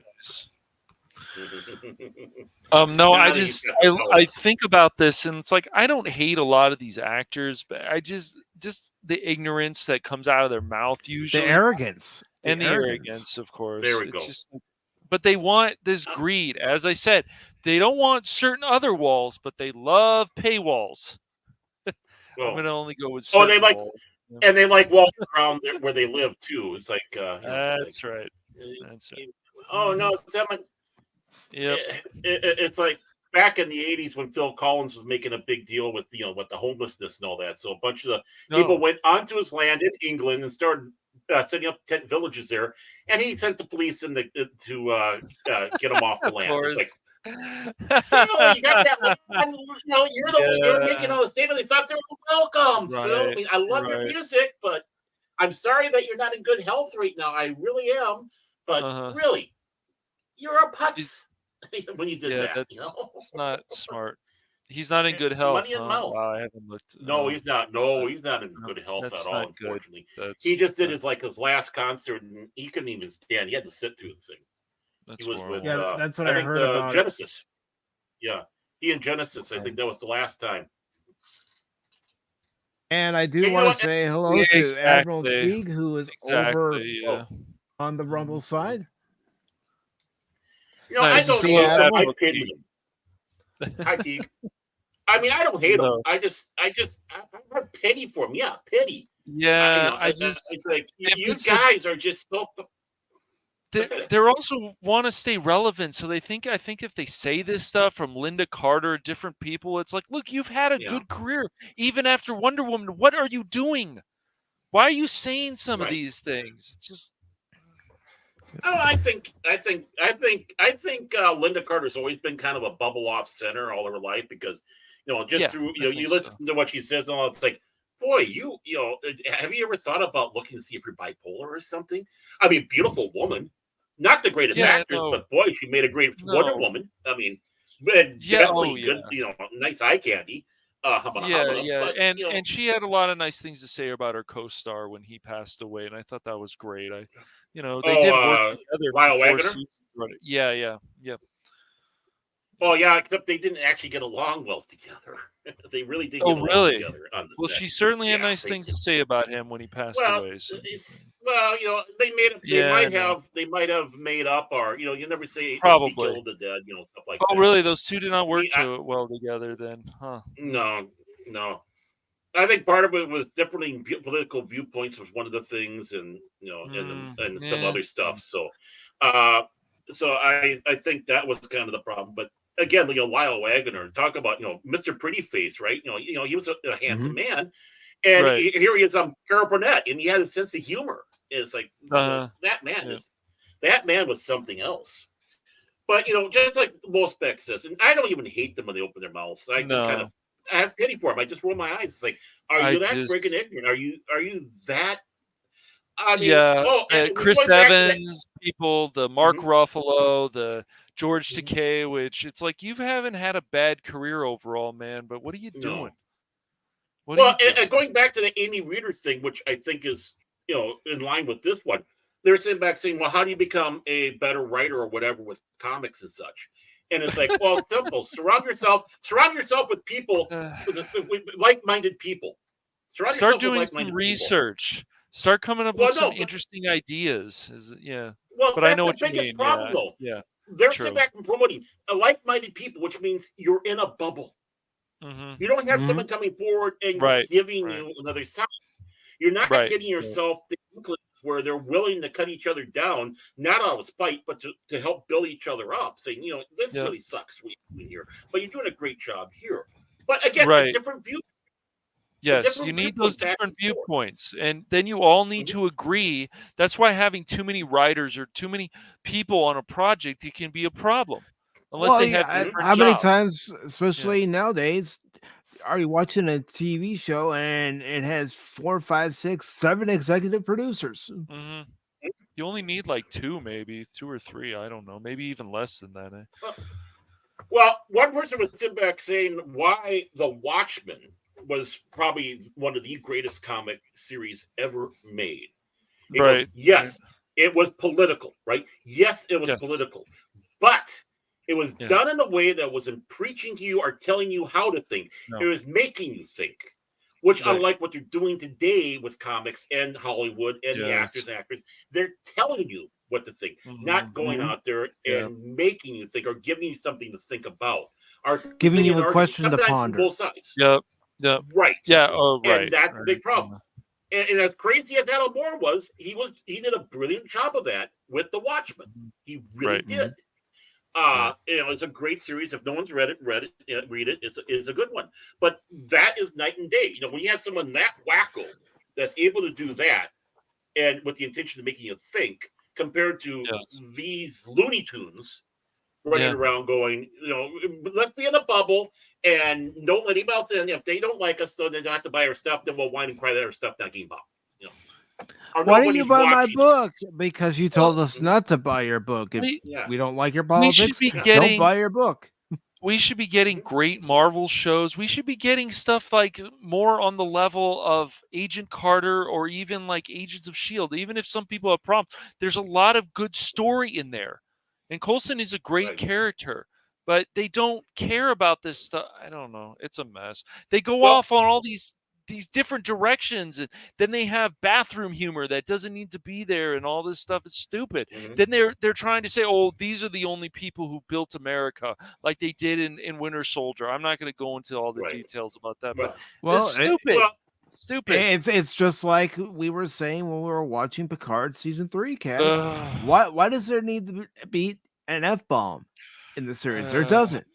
No, I think about this and it's like I don't hate a lot of these actors, but I just the ignorance that comes out of their mouth usually. The arrogance. And the arrogance, of course. There we go. But they want this greed. As I said, they don't want certain other walls, but they love paywalls. I'm going to only go with certain they like, walls. And they like walking around where they live too. It's like that's right. That's right. Oh no, Yep. It's like back in the 80s when Phil Collins was making a big deal with with the homelessness and all that. So a bunch of the people went onto his land in England and started setting up tent villages there, and he sent the police in to get them off the land. It's like, you got that land, you're making all the statement. They thought they were welcome. Right, Phil. I mean, I love your music, but I'm sorry that you're not in good health right now. I really am, but really, you're a putz when you did that. It's not smart. He's not in good health. Money in mouth. Wow, I haven't looked. No, he's not. No, he's not in good health at all. Unfortunately, he just did his last concert, and he couldn't even stand. He had to sit through the thing. That's he was with, that's what I heard about Genesis. Yeah, he and Genesis. I think that was the last time. And I do want to say hello to Admiral Teague, who is over on the Rumble side. I don't hate him. I pity him. Hi, Teague. I mean, I don't hate him. I have pity for him. Yeah, pity. Yeah, it's like you guys are just so. They also want to stay relevant, so I think if they say this stuff from Linda Carter, different people, it's like, look, you've had a good career even after Wonder Woman. What are you doing? Why are you saying some of these things? It's just. Oh, I think Linda Carter's always been kind of a bubble off center all her life because through you listen to what she says and all. It's like, boy, have you ever thought about looking to see if you're bipolar or something? I mean, beautiful woman, not the greatest actress, but boy, she made a great Wonder Woman. I mean, definitely good, nice eye candy. And she had a lot of nice things to say about her co-star when he passed away, and I thought that was great. They did work together. Lyle Wagner? Yeah. Oh yeah, except they didn't actually get along well together. They really did. Get along together on the set. She certainly had nice things to say about him when he passed away. So. They might have made up, or you never say probably he killed the dead, stuff like that. Oh, really? Those two did not work too well together, then, huh? No. I think part of it was differing political viewpoints was one of the things, and and some other stuff. So, I think that was kind of the problem, but. Again, Lyle Wagner, talk about Mr. Pretty Face, right? He was a handsome man, and here he is on Carol Burnett, and he had a sense of humor. It's like that man was something else. But just like Low Spec says, and I don't even hate them when they open their mouths. I just kind of I have pity for him. I just roll my eyes. It's like, are you that freaking ignorant? Are you that? I mean, Chris Evans, people, the Mark Ruffalo, the George Takei, which it's like you haven't had a bad career overall, man. But what are you doing? And going back to the Amy Reeder thing, which I think is in line with this one. they're sitting back saying, well, how do you become a better writer or whatever with comics and such? And it's like, well, it's simple. Surround yourself with people, with like-minded people. Start doing some research. Start coming up with some interesting ideas. Well, but that's I know the what you biggest mean. problem, though. Yeah. They're sitting back and promoting like-minded people, which means you're in a bubble. Mm-hmm. You don't have someone coming forward and giving you another side. You're not getting yourself the inclinations where they're willing to cut each other down, not out of spite, but to help build each other up, saying, this really sucks here, but you're doing a great job here. But again, a different view. Yes, you need those different viewpoints, and then you all need to agree. That's why having too many writers or too many people on a project, it can be a problem. Unless they have different how many jobs. times, especially nowadays, are you watching a TV show and it has 4, 5, 6, 7 executive producers? Mm-hmm. You only need like 2, maybe 2 or 3. I don't know, maybe even less than that. Well, one person was sitting back saying why The Watchmen was probably one of the greatest comic series ever made. It was political, right? Yes, it was political, but it was done in a way that wasn't preaching to you or telling you how to think. No. It was making you think, which unlike what you're doing today with comics and Hollywood and the actors, they're telling you what to think, not going out there and making you think or giving you something to think about, or giving you a question to ponder. Both sides. Yep. Right. Yeah. Oh, right. And that's the big problem. And as crazy as Alan Moore was, he did a brilliant job of that with The Watchmen. He really did. It's a great series. If no one's read it, read it. It's a good one. But that is night and day. When you have someone that wacko that's able to do that, and with the intention of making you think, compared to these Looney Tunes running around going, let's be in a bubble and don't let anybody else in. If they don't like us, so they don't have to buy our stuff, then we'll whine and cry that our stuff not getting bought. Why do you buy my book? Because you told us not to buy your book. If we don't like your politics, don't buy your book. We should be getting great Marvel shows. We should be getting stuff like more on the level of Agent Carter or even like Agents of S.H.I.E.L.D. Even if some people have problems, there's a lot of good story in there. And Coulson is a great character, but they don't care about this stuff. I don't know. It's a mess. They go off on all these different directions, and then they have bathroom humor that doesn't need to be there, and all this stuff is stupid. Then they're trying to say, oh, these are the only people who built America, like they did in Winter Soldier. I'm not going to go into all the details about that, but it's stupid. Stupid. It's just like we were saying when we were watching Picard season 3, Cash. Why does there need to be an F-bomb in the series? There doesn't.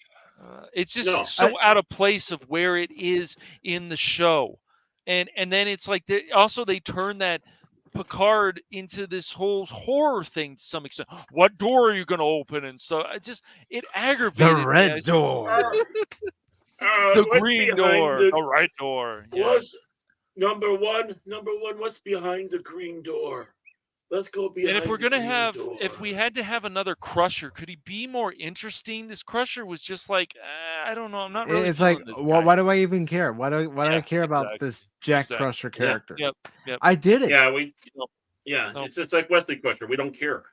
It's just so out of place of where it is in the show. And then it's like they turn that Picard into this whole horror thing to some extent. What door are you going to open? And so it aggravated the red door. The green door. The right door. What's number one, what's behind the green door? Let's go behind. And if we're gonna if we had to have another Crusher, could he be more interesting? This Crusher was just like, I don't know. I'm not really. It's like, why do I even care? Why do I care about this Jack Crusher character? Yep. I did it. Yeah, it's just like Wesley Crusher. We don't care.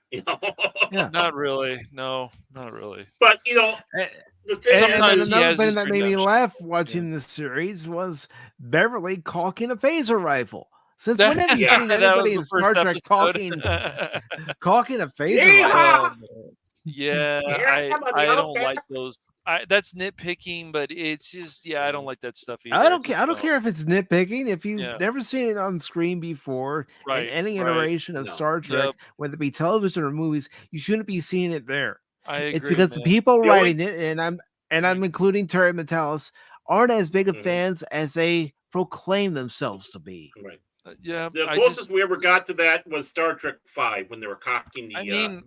Not really. No, not really. But the thing sometimes another thing that made me laugh watching this series was Beverly caulking a phaser rifle. Since when have you seen anybody in Star Trek caulking a phaser rifle? Yeah, I don't like those. That's nitpicking, but it's just I don't like that stuff either. I don't care if it's nitpicking. If you've never seen it on screen before in any iteration of Star Trek, whether it be television or movies, you shouldn't be seeing it there. I agree, it's because the people writing it, and I'm including Terry Metalis, aren't as big of fans as they proclaim themselves to be. Right. The closest we ever got to that was Star Trek V when they were cocking the,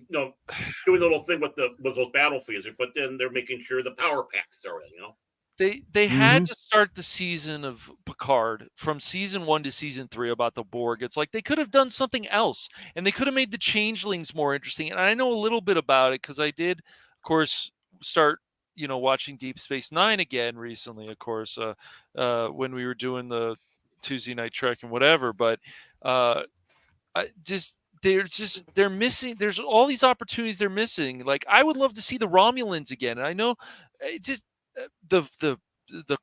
doing the little thing with those battle phasers, but then they're making sure the power packs are in, They had to start the season of Picard from season 1 to season 3 about the Borg. It's like they could have done something else, and they could have made the changelings more interesting. And I know a little bit about it because I did, of course, start watching Deep Space Nine again recently. Of course, when we were doing the Tuesday Night Trek and whatever, but they're missing. There's all these opportunities they're missing. Like I would love to see the Romulans again. And I know it just the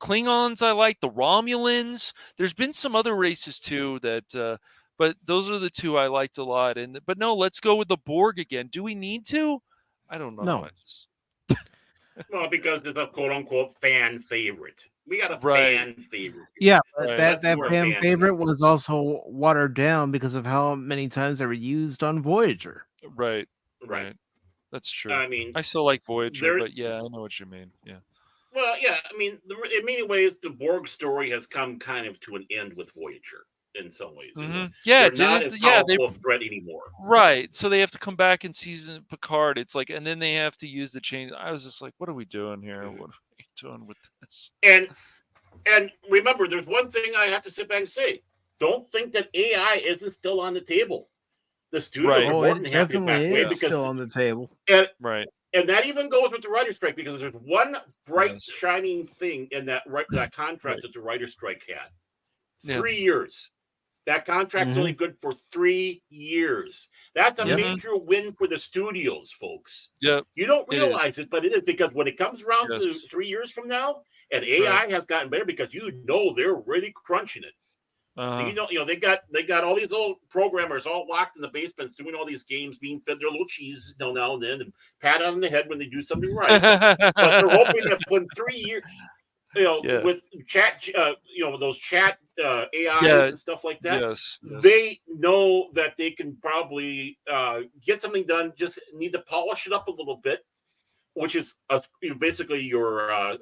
Klingons I like, the Romulans. There's been some other races too that but those are the two I liked a lot. But no, let's go with the Borg again. Do we need to? I don't know. No. Well, because it's a quote unquote fan favorite. We got a Right. fan favorite. Yeah, Right. that That's more fan fan favorite was also watered down because of how many times they were used on Voyager. Right. Right. That's true. I mean, I still like Voyager, there- but yeah, I know what you mean. Yeah. well, yeah. I mean, in many ways, the Borg story has come kind of to an end with Voyager. In some ways, you know? Yeah, they're not as powerful a threat anymore. Right. So they have to come back in season Picard. It's like, and then they have to use the change. I was just like, what are we doing here? What are we doing with this? And remember, there's one thing I have to sit back and say: don't think that AI isn't still on the table. The studios Right. are Oh, more it than happy to back definitely away is because still on the table. Right. And that even goes with the writer's strike because there's one bright, Yes. shining thing in that contract Right. that the writer's strike had. Yeah. 3 years. That contract's only good for 3 years. That's a major win for the studios, folks. Yep. You don't It is. realize it, but it is because when it comes around to Yes. 3 years from now, and AI has gotten better because you know they're really crunching it. You know they got all these old programmers all locked in the basements doing all these games, being fed their little cheese now and then, and pat on the head when they do something right. But they're hoping that when 3 years, with chat, with those chat AIs and stuff like that, Yes. they know that they can probably get something done. Just need to polish it up a little bit, which is basically your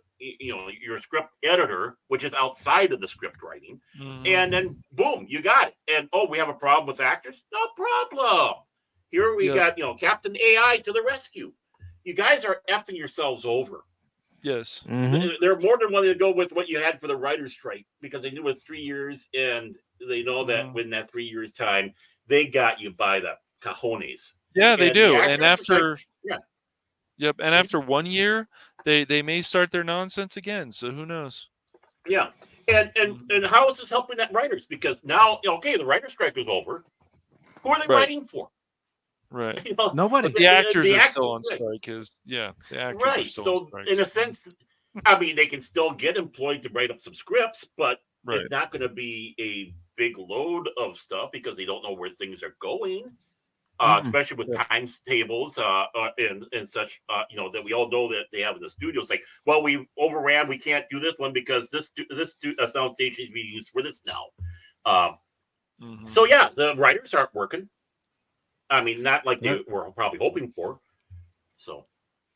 script editor, which is outside of the script writing, and then boom, you got it. And we have a problem with actors. No problem. Here we got Captain AI to the rescue. You guys are effing yourselves over. Yes. They're more than willing to go with what you had for the writer's strike because they knew it was 3 years, and they know that when that 3 years time, they got you by the cojones. Yeah, they do. And after Yep. And after 1 year, they may start their nonsense again. So who knows? Yeah. And how is this helping that writers? Because now, the writer's strike is over. Who are they writing for? Right. Nobody. The actors are still on strike. The actors are still on strike. In a sense, I mean, they can still get employed to write up some scripts, but it's not going to be a big load of stuff because they don't know where things are going. Especially with times tables and such, that we all know that they have in the studios. Like, well, we overran, we can't do this one because this sound station is being used for this now. So yeah, the writers aren't working. I mean, not like they were probably hoping for. So,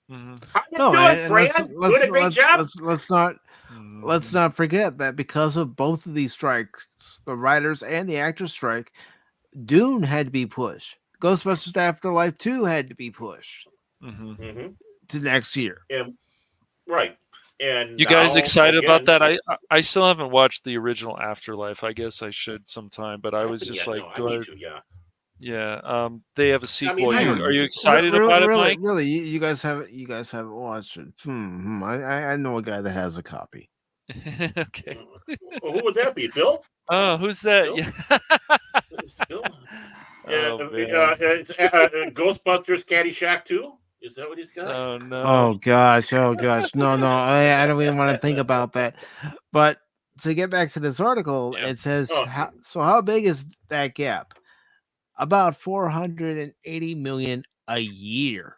how you doing, Fran? Doing a great job. Let's not forget that because of both of these strikes, the writers and the actors strike, Dune had to be pushed. Ghostbusters Afterlife 2 had to be pushed to next year. Right. And you guys excited about that? I still haven't watched the original Afterlife. I guess I should sometime, but I was just like, they have a sequel. I mean, are you excited about it, Mike? Really, you guys haven't watched it. I know a guy that has a copy. Okay. Well, who would that be, Phil? Oh, who's that? Phil? It's Ghostbusters Caddyshack 2? Is that what he's got? Oh no! Oh gosh! No! I don't even want to think about that. But to get back to this article, it says, how big is that gap? About 480 million a year.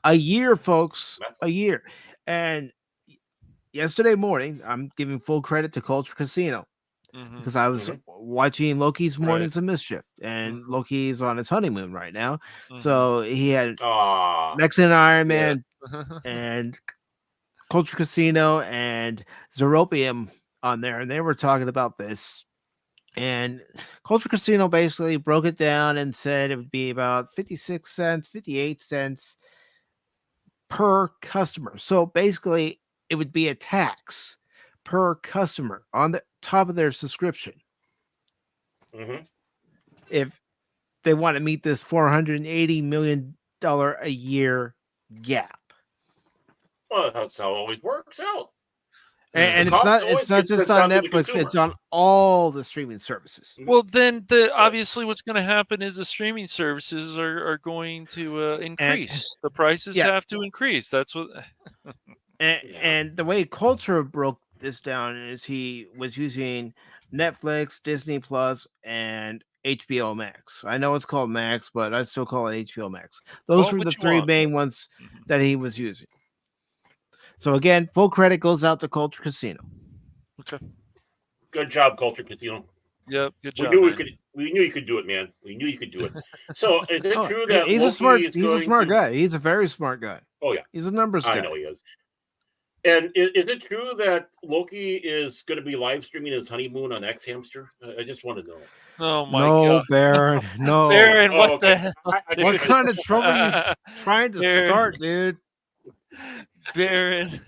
A year, folks. A year. And yesterday morning, I'm giving full credit to Culture Casino. Because I was watching Loki's Mornings of Mischief, and Loki's on his honeymoon right now. So he had Mexican Iron Man and Culture Casino and Zeropium on there, and they were talking about this. And Culture Casino basically broke it down and said it would be about 56 cents, 58 cents per customer. So basically, it would be a tax per customer on the top of their subscription. If they want to meet this $480 million a year gap. Well, that's how it always works out. And The cost always it's not gets just down on to the Netflix, consumer. it's on all the streaming services. Well, then obviously what's going to happen is the streaming services are going to increase. The prices yeah. have to increase. That's what. And the way Culture broke this down is he was using Netflix, Disney Plus, and HBO Max. I know it's called Max, but I still call it HBO Max. Those Call it were what the you three want, main ones that he was using. So again, full credit goes out to Culture Casino. Okay. Good job, Culture Casino. Yep. Good job. We knew man. we could. We knew you could do it, man. We knew you could do it. So, is it Oh, true that he's Loki a smart guy. He's a very smart guy. Oh yeah, He's a numbers guy. I know he is. And is it true that Loki is going to be live streaming his honeymoon on X Hamster? I just want to know. Oh my No, god, Baron. No. Baron, what the okay. hell? What kind of trouble are you trying to Baron. start, dude? Baron,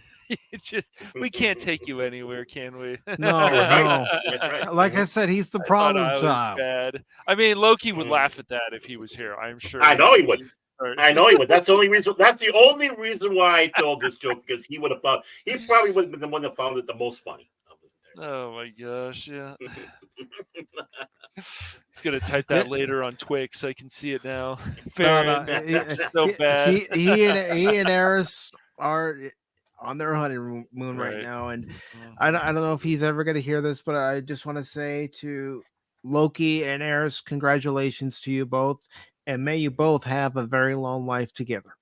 we can't take you anywhere, can we? No, no. That's right. Like I said, he's the I thought problem I was child. bad. I mean, Loki would laugh at that if he was here. I'm sure. I know he would. I know he would. That's the only reason. That's the only reason why I told this joke, because he would have found. He probably would have been the one that found it the most funny. Oh my gosh, yeah. He's gonna type that later on Twix. I can see it now. Baron, so bad. He and Eris are on their honeymoon right Right. now, and I don't know if he's ever going to hear this, but I just want to say to Loki and Eris, congratulations to you both, and may you both have a very long life together.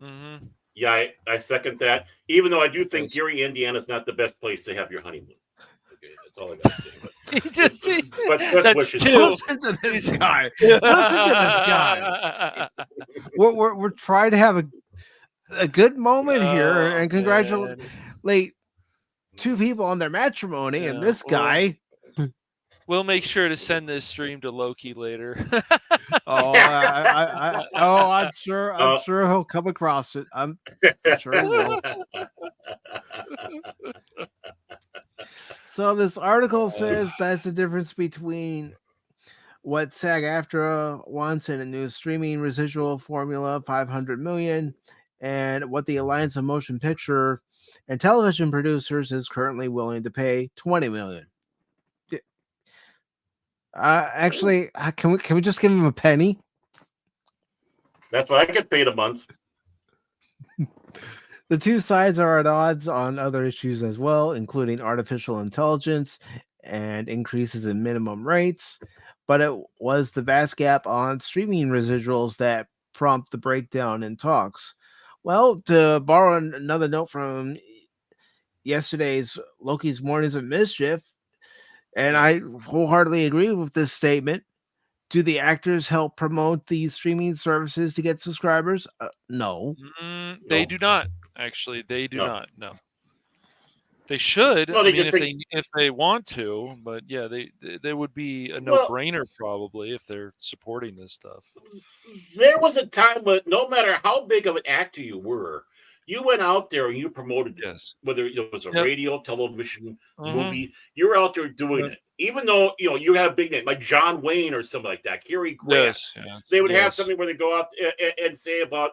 Mm-hmm. Yeah, I second that. Even though I do think Yes. Gary, Indiana is not the best place to have your honeymoon. Okay, that's all I got to say. But best That's wishes. two. Listen to this guy. Listen to this guy. We're trying to have a good moment here and congratulate two people on their matrimony, and this guy. We'll make sure to send this stream to Loki later. I'm sure he'll come across it. I'm sure he will. So this article says that's the difference between what SAG-AFTRA wants in a new streaming residual formula, $500 million, and what the Alliance of Motion Picture and Television Producers is currently willing to pay, $20 million. Actually, can we just give him a penny? That's what I get paid a month. The two sides are at odds on other issues as well, including artificial intelligence and increases in minimum rates. But it was the vast gap on streaming residuals that prompt the breakdown in talks. Well, to borrow another note from yesterday's Loki's Mornings of Mischief, and I wholeheartedly agree with this statement. Do the actors help promote these streaming services to get subscribers? No. They do not. Actually, they do not. No. They should. Well, I mean, if they want to, but yeah, they would be a no-brainer probably if they're supporting this stuff. There was a time when no matter how big of an actor you were, you went out there and you promoted it. Yes. Whether it was a radio, television, movie, you were out there doing it. Even though you have big names like John Wayne or something like that, Cary Grant, they would have something where they go out and say about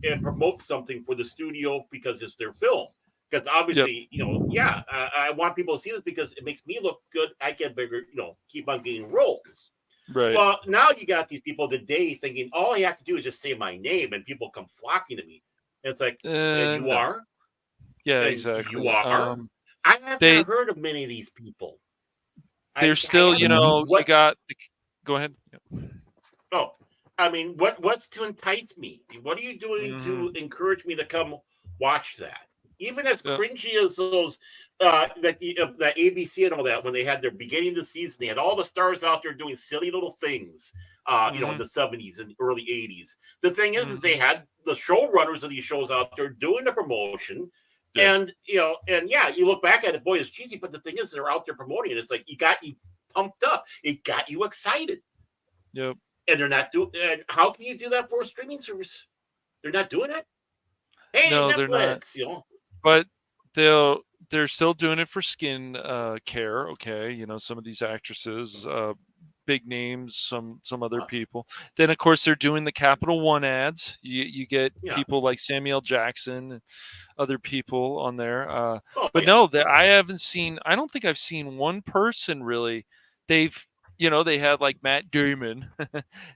and promote something for the studio because it's their film. Because obviously, I want people to see this because it makes me look good. I get bigger, keep on getting roles. Right. Well, now you got these people today thinking all I have to do is just say my name and people come flocking to me. And it's like, and you are? Yeah, and exactly. You are? I haven't heard of many of these people. They're still, you got... Go ahead. Oh, I mean, what's to entice me? What are you doing to encourage me to come watch that? Even as cringy as those, that ABC and all that, when they had their beginning of the season, they had all the stars out there doing silly little things, in the 70s and early 80s. The thing is they had the showrunners of these shows out there doing the promotion. Yes. And, you look back at it, boy, it's cheesy, but the thing is they're out there promoting it. It's like, it got you pumped up. It got you excited. Yep. And they're not doing, and how can you do that for a streaming service? They're not doing it? Hey, no, Netflix, they're not. But they're still doing it for skin care. Okay. Some of these actresses, big names, some other people. Then of course they're doing the Capital One ads. You get people like Samuel Jackson and other people on there. But no, I haven't seen. I don't think I've seen one person really. They've they had like Matt Damon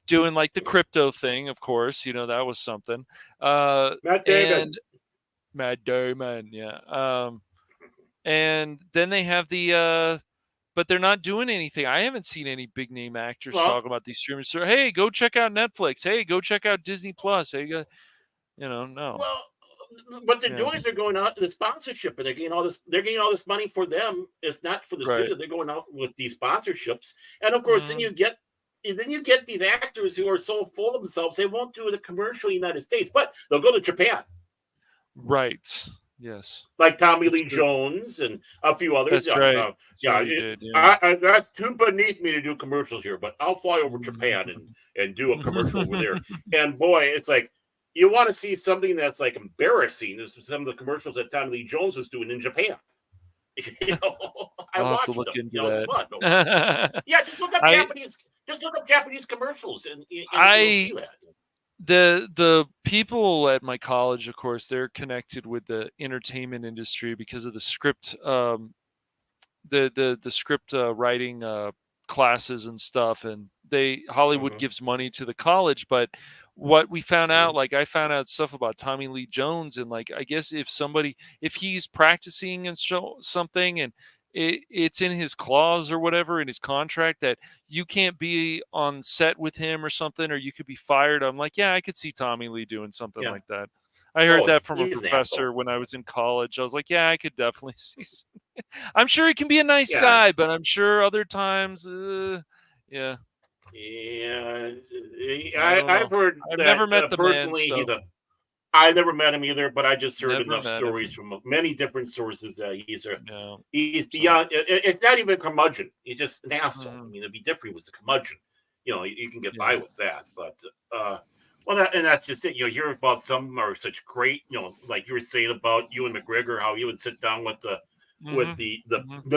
doing like the crypto thing. Of course, that was something. Matt Damon. Matt Damon, yeah. And then they have the. But they're not doing anything. I haven't seen any big name actors talk about these streamers. So, hey, go check out Netflix. Hey, go check out Disney Plus. Hey, no. Well, what they're doing is they're going out the sponsorship, and they're getting all this. They're getting all this money for them. It's not for the studio. They're going out with these sponsorships, and of course, then you get these actors who are so full of themselves they won't do the commercial in the United States, but they'll go to Japan. Right. Yes. Like Tommy Lee Jones and a few others. That's right. That's too beneath me to do commercials here, but I'll fly over Japan and do a commercial over there. And boy, it's like you want to see something that's like embarrassing. This is some of the commercials that Tommy Lee Jones was doing in Japan. I watched them. It's fun. Just look up Japanese. Just look up Japanese commercials, and you'll see that. The people at my college, of course, they're connected with the entertainment industry because of the script, the script writing classes and stuff. And Hollywood gives money to the college. But what we found out, like I found out stuff about Tommy Lee Jones, and like I guess if he's practicing and something and it's in his clause or whatever in his contract that you can't be on set with him or something, or you could be fired. I'm like, I could see Tommy Lee doing something like that. I heard that from a professor when I was in college. I was like, I could definitely see. I'm sure he can be a nice guy, but I'm sure other times, I've heard. I've never met the personally. Man, so. I never met him either, but I just heard enough stories from many different sources that he's beyond. It's not even a curmudgeon. He's just an asshole. I mean, it'd be different with a curmudgeon. You can get by with that, but that's just it. You hear about some are such great. Like you were saying about Ewan McGregor, how he would sit down with the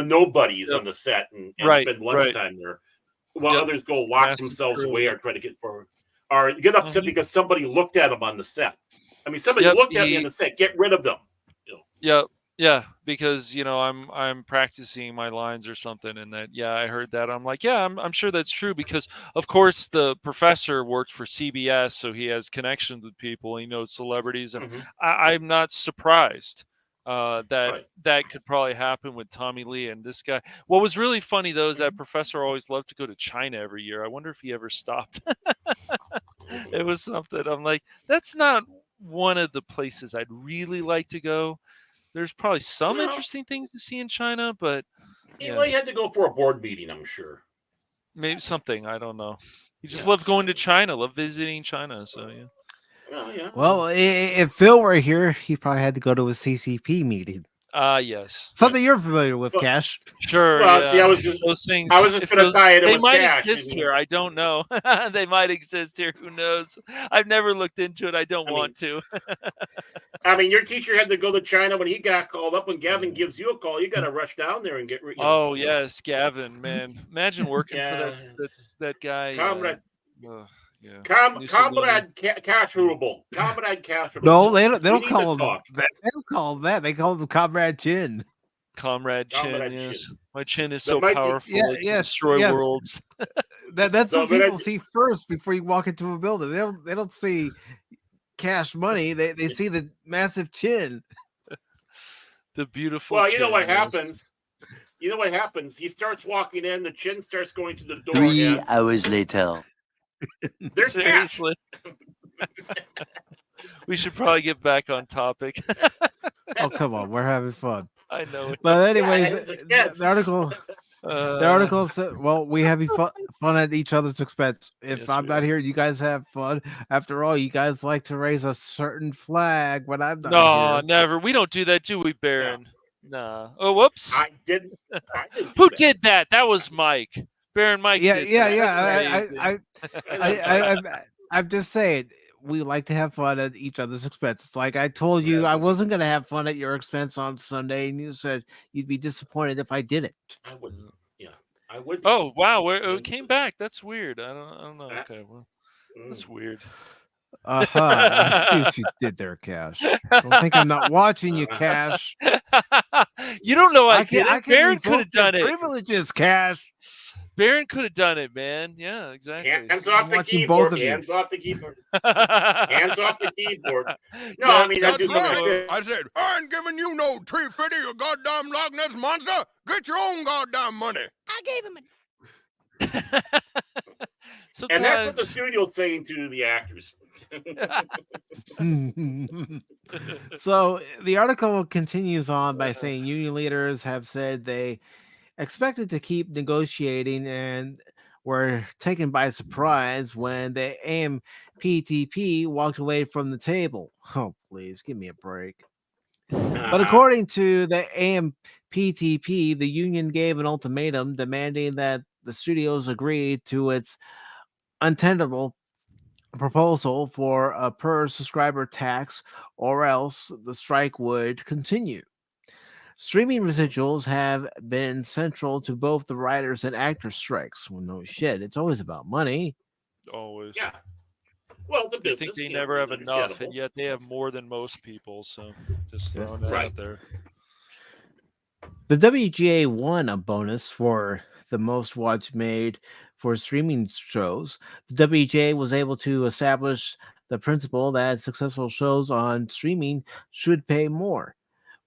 nobodies on the set and spend lunchtime there, while others go lock themselves away or try to get forward or get upset because somebody looked at them on the set. I mean, somebody looked at me on the set. Get rid of them. Yeah, because I'm practicing my lines or something, and that I heard that. I'm like, I'm sure that's true because of course the professor worked for CBS, so he has connections with people. He knows celebrities, and I'm not surprised that could probably happen with Tommy Lee and this guy. What was really funny though is that professor always loved to go to China every year. I wonder if he ever stopped. It was something. I'm like, that's not one of the places I'd really like to go. There's probably some interesting things to see in China, but he had to go for a board meeting, I'm sure. Maybe something, I don't know. He just loved going to China, loved visiting China. So Well, if Phil were here, he probably had to go to a CCP meeting. Yes. Something you're familiar with, Cash. Sure. Well, see, I was just those things. I was just going to tie it in with might Cash. exist here. I don't know. They might exist here. Who knows? I've never looked into it. I don't want to. I mean, your teacher had to go to China when he got called up. When Gavin gives you a call, you got to rush down there and get rid. Oh yes, Gavin, man! Imagine working for that guy. Comrade. Yeah. Comrade Cashable. Comrade Cashable. No, they don't call him that. They don't call him that. They call him Comrade Chin. Comrade Chin. Yes. Chin. My chin is so powerful. It can destroy worlds. That's what people see first before you walk into a building. They don't see cash money. They see the massive chin. The beautiful. Well, you know what happens. You know what happens. He starts walking in. The chin starts going to the door. 3 hours later. There's seriously. We should probably get back on topic. Oh, come on, we're having fun. I know. But anyways, the article said, well, we having fun at each other's expense. If I'm not here, you guys have fun. After all, you guys like to raise a certain flag when I'm not here. No, never. We don't do that, do we, Baron? No. Oh, woops. I didn't. Who did that? That was Mike. Baron Mike. I'm just saying, we like to have fun at each other's expense. It's like I told you I wasn't going to have fun at your expense on Sunday, and you said you'd be disappointed if I did it. I wouldn't. Yeah, I would. Be. Oh wow, it came back. That's weird. I don't know. Okay, well, that's weird. I see what you did there, Cash. Don't think I'm not watching you, Cash. You don't know I can didn't. Baron could have done it. Privileges, Cash. Baron could have done it, man. Yeah, exactly. Hands off the keyboard. Hands off the keyboard. Hands off the keyboard. No, I mean, I do something like this. I said, I ain't giving you no 350, you goddamn Loch Ness monster. Get your own goddamn money. I gave him a... And that's what the studio's saying to the actors. So the article continues on by saying union leaders have said they expected to keep negotiating and were taken by surprise when the AMPTP walked away from the table. Oh, please give me a break. But according to the AMPTP, the union gave an ultimatum demanding that the studios agree to its untenable proposal for a per subscriber tax, or else the strike would continue. Streaming residuals have been central to both the writers and actors strikes. Well, no shit, it's always about money. Always. Yeah. Well, the business, I think they never have enough, and yet they have more than most people. So just throwing that out there. The WGA won a bonus for the most watch made for streaming shows. The WGA was able to establish the principle that successful shows on streaming should pay more.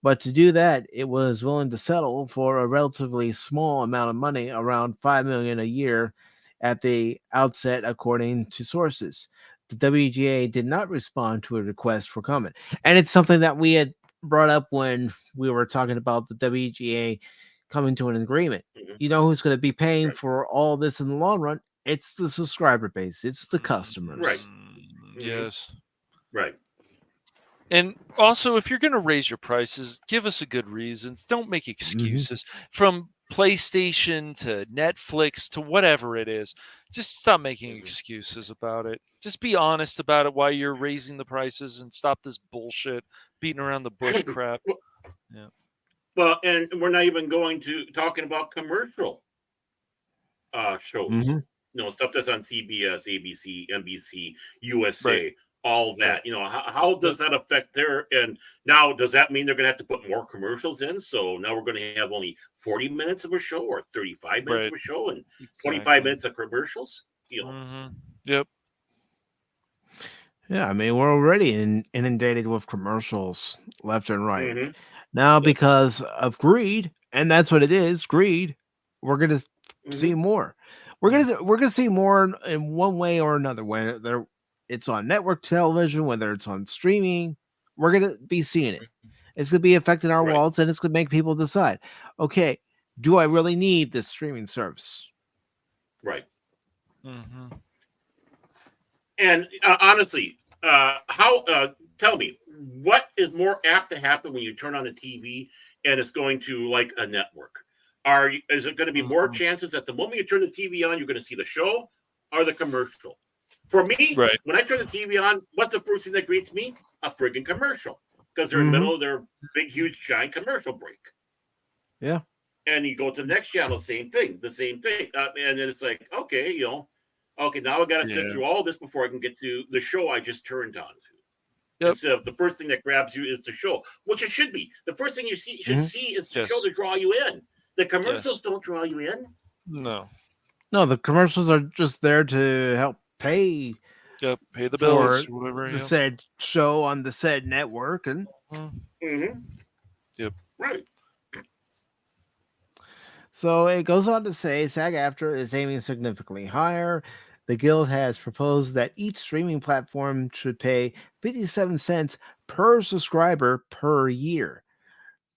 But to do that, it was willing to settle for a relatively small amount of money, around $5 million a year at the outset, according to sources. The WGA did not respond to a request for comment. And it's something that we had brought up when we were talking about the WGA coming to an agreement. You know who's going to be paying for all this in the long run? It's the subscriber base. It's the customers. Right. Yes. Right. And also, if you're going to raise your prices, give us a good reasons. Don't make excuses. From PlayStation to Netflix to whatever it is. Just stop making excuses about it. Just be honest about it while you're raising the prices, and stop this bullshit beating around the bush crap. Yeah. Well, and we're not even going to talking about commercial shows. You know, stuff that's on CBS, ABC, NBC, USA, all that. You know, how does that affect their? And now, does that mean they're going to have to put more commercials in? So now we're going to have only 40 minutes of a show, or 35 minutes of a show, and 25 minutes of commercials. You know. Yep. Yeah, I mean, we're already inundated with commercials left and right. Now, because of greed, and that's what it is, greed, we're gonna see more. We're gonna see more in one way or another. Whether it's on network television, whether it's on streaming, we're gonna be seeing it. It's gonna be affecting our wallets, and it's gonna make people decide, okay, do I really need this streaming service? Right. And honestly, tell me, what is more apt to happen when you turn on a TV and it's going to like a network? Is it going to be more chances that the moment you turn the TV on, you're going to see the show or the commercial? For me, when I turn the TV on, what's the first thing that greets me? A friggin' commercial, because they're in the middle of their big, huge, giant commercial break. Yeah. And you go to the next channel, the same thing. And then it's like, okay, you know, okay, now I got to sit through all this before I can get to the show I just turned on to. Instead of the first thing that grabs you is the show, which it should be. The first thing you should see is the show to draw you in. The commercials don't draw you in. No, the commercials are just there to help pay. Pay the bills, or whatever. The said show on the said network, and right. So it goes on to say SAG-AFTRA is aiming significantly higher. The Guild has proposed that each streaming platform should pay 57 cents per subscriber per year.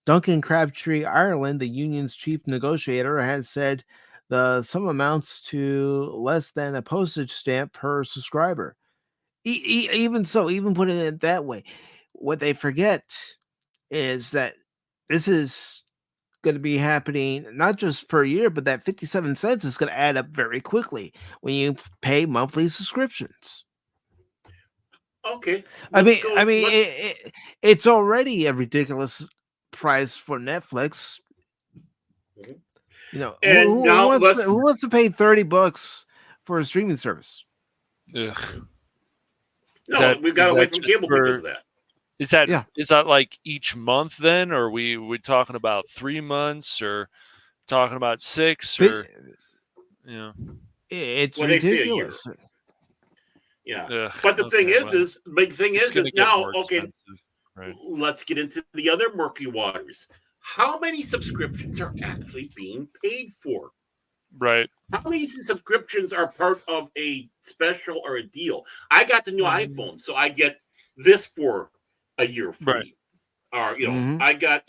Duncan Crabtree Ireland, the union's chief negotiator, has said the sum amounts to less than a postage stamp per subscriber. Even so, even putting it that way, what they forget is that this is going to be happening not just per year, but that 57 cents is going to add up very quickly when you pay monthly subscriptions. Okay. It's already a ridiculous price for Netflix. You know, And who now wants to pay $30 for a streaming service? Ugh. No, we've got away from just cable because of that. Is that Yeah. is that like each month then, or we talking about 3 months, or talking about 6, or It's Well, they say a year. ridiculous. Yeah. Ugh, But the thing okay, is, well, is big thing it's is gonna get now, more okay, expensive, right? let's get into the other murky waters. How many subscriptions are actually being paid for? Right. How many subscriptions are part of a special or a deal? I got the new iPhone, so I get this for a year free. Right. Or, I got,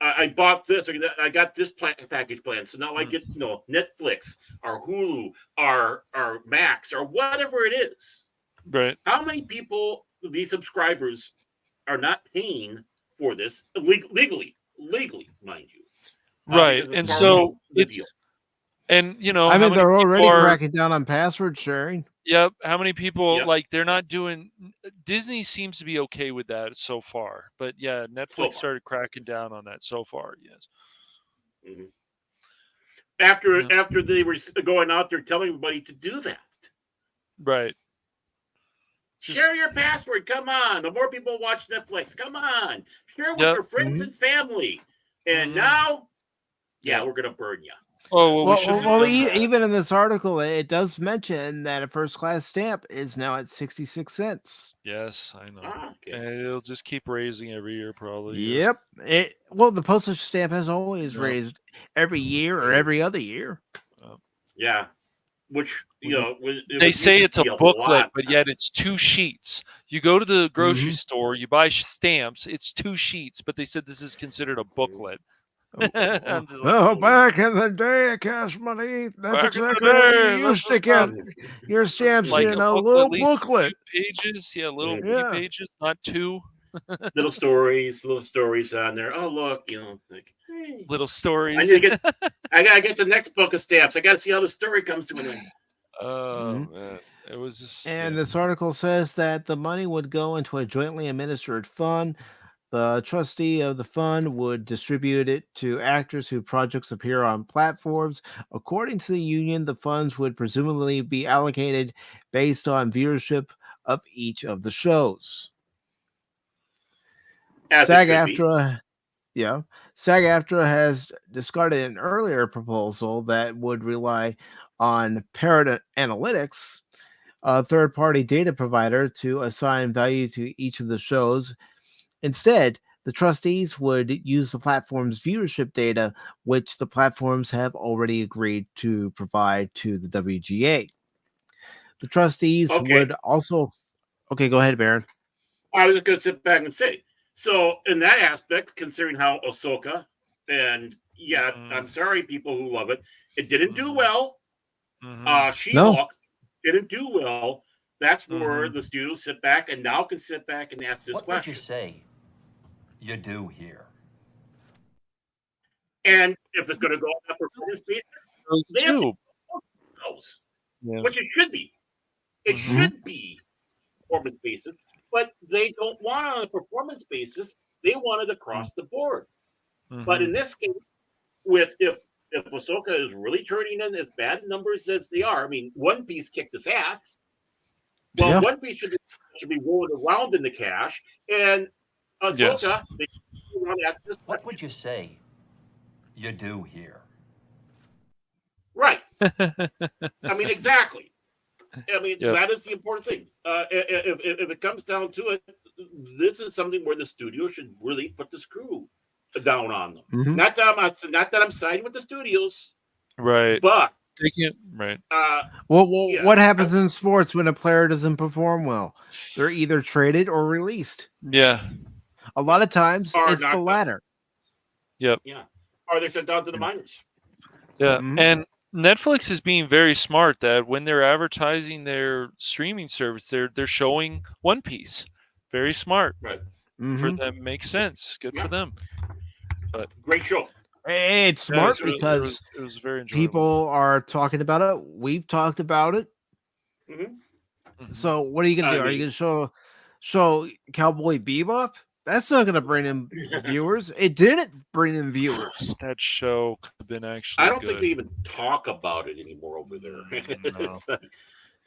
I bought this, or I got this package plan. So now I get, Netflix or Hulu or Max or whatever it is. Right. How many people, these subscribers, are not paying for this legally, mind you? Right. And so it's, deal. and I mean, they're already cracking down on password sharing. Yep. How many people Yep. like they're not doing? Disney seems to be okay with that so far, but yeah, Netflix started cracking down on that so far. Yes. Mm-hmm. After they were going out there telling everybody to do that, right? Share your password. Come on, the more people watch Netflix. Come on, share with your friends and family. And now, we're gonna burn you. Oh, well, even in this article, it does mention that a first-class stamp is now at 66 cents. Yes, I know. And it'll just keep raising every year, probably. Yep. Well, the postage stamp has always raised every year or every other year. Yeah. Which, they say it's a booklet, but yet it's 2 sheets. You go to the grocery store, you buy stamps, it's 2 sheets, but they said this is considered a booklet. Back in the day, cash money, that's exactly what you used to get your stamps like in a little booklet. Pages, little few pages, not 2. little stories on there. Oh, look, like, hey. Little stories. I gotta get the next book of stamps. I gotta see how the story comes to an end. Oh man, it was just. And this article says that the money would go into a jointly administered fund. The trustee of the fund would distribute it to actors whose projects appear on platforms. According to the union, the funds would presumably be allocated based on viewership of each of the shows. SAG-AFTRA has discarded an earlier proposal that would rely on Parrot Analytics, a third-party data provider, to assign value to each of the shows. Instead, the trustees would use the platform's viewership data, which the platforms have already agreed to provide to the WGA. The trustees would also... Okay, go ahead, Baron. I was going to sit back and say, so in that aspect, considering how Ahsoka, and I'm sorry, people who love it, it didn't do well. She-Hulk didn't do well. That's where the studios sit back and now can sit back and ask this question. What would you say you do here? And if it's going to go on a performance basis, they have to which it should be. It should be performance basis, but they don't want it on a performance basis. They want it across the board. But in this case, if Ahsoka is really turning in as bad numbers as they are, I mean, One Piece kicked his ass. Well, One Piece should be rolling around in the cash, and Ahsoka, what would you say you do here? Right. I mean, exactly. I mean, that is the important thing. If it comes down to it, this is something where the studio should really put the screw down on them. Not that I'm siding with the studios, right? But right. What happens in sports when a player doesn't perform well? They're either traded or released. Yeah. A lot of times it's the latter. Yep. Yeah. Or they're sent down to the minors. Yeah. And Netflix is being very smart that when they're advertising their streaming service, they're showing One Piece. Very smart. Right. For them, makes sense. Good for them. But great show. It's smart because it was very enjoyable. People are talking about it. We've talked about it. So what are you gonna do? Are you gonna show Cowboy Bebop? That's not going to bring in viewers. It didn't bring in viewers. That show could have been actually. I don't good. think they even talk about it anymore over there. No.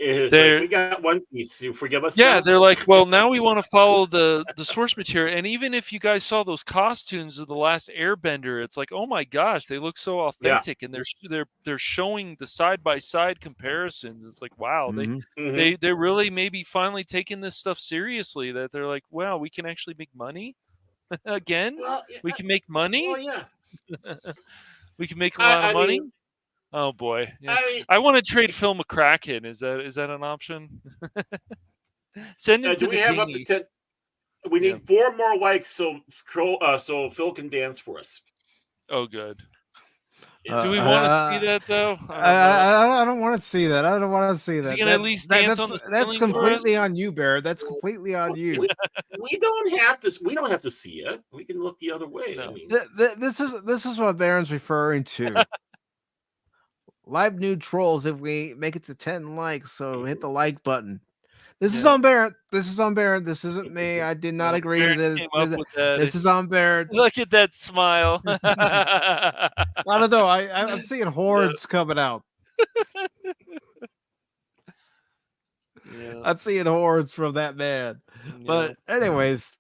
It's like, we got One Piece. You forgive us? Yeah, now? they're like, well, now we want to follow the source material. And even if you guys saw those costumes of the last Airbender, it's like, oh my gosh, they look so authentic, and they're showing the side by side comparisons. It's like, wow, they really maybe finally taking this stuff seriously. That they're like, wow, we can actually make money again. Well, We can make money. Oh yeah, we can make a lot of money. mean, oh boy, yeah. I mean, I want to trade Phil McCracken. Is that an option? Send him to do we the have dinghy. up to 10? We need 4 more likes so Phil can dance for us. Oh, good. Do we want to see that though? I don't want to see that. I don't want to see that. Is he gonna at least dance on the That's ceiling for completely us? on you, Bear. That's completely on you. We don't have to. We don't have to see it. We can look the other way. No. I mean, This is what Baron's referring to. Live nude trolls. If we make it to 10 likes, so hit the like button. This is on Barrett. This is on Barrett. This isn't me. I did not agree to this. This is on Barrett. Look at that smile. I don't know. I'm seeing hordes coming out. I'm seeing hordes from that man. But anyways,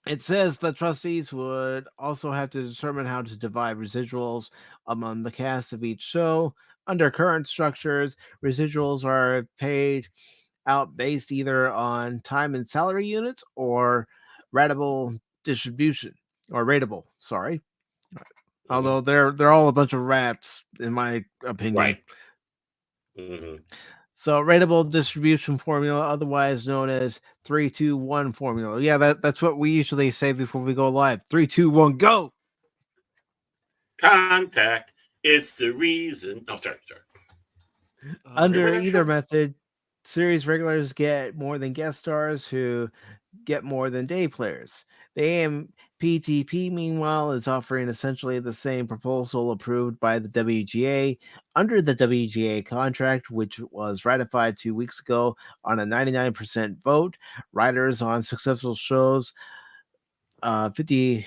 it says the trustees would also have to determine how to divide residuals among the cast of each show. Under current structures, residuals are paid out based either on time and salary units or ratable distribution or rateable. Sorry, although they're all a bunch of rats in my opinion. Right. So rateable distribution formula, otherwise known as 3-2-1 formula. Yeah, that's what we usually say before we go live. 3, 2, 1, go. Contact. It's the reason. Oh, sorry. Under either method, series regulars get more than guest stars who get more than day players. The AMPTP, meanwhile, is offering essentially the same proposal approved by the WGA. Under the WGA contract, which was ratified 2 weeks ago on a 99% vote, writers on successful shows 50%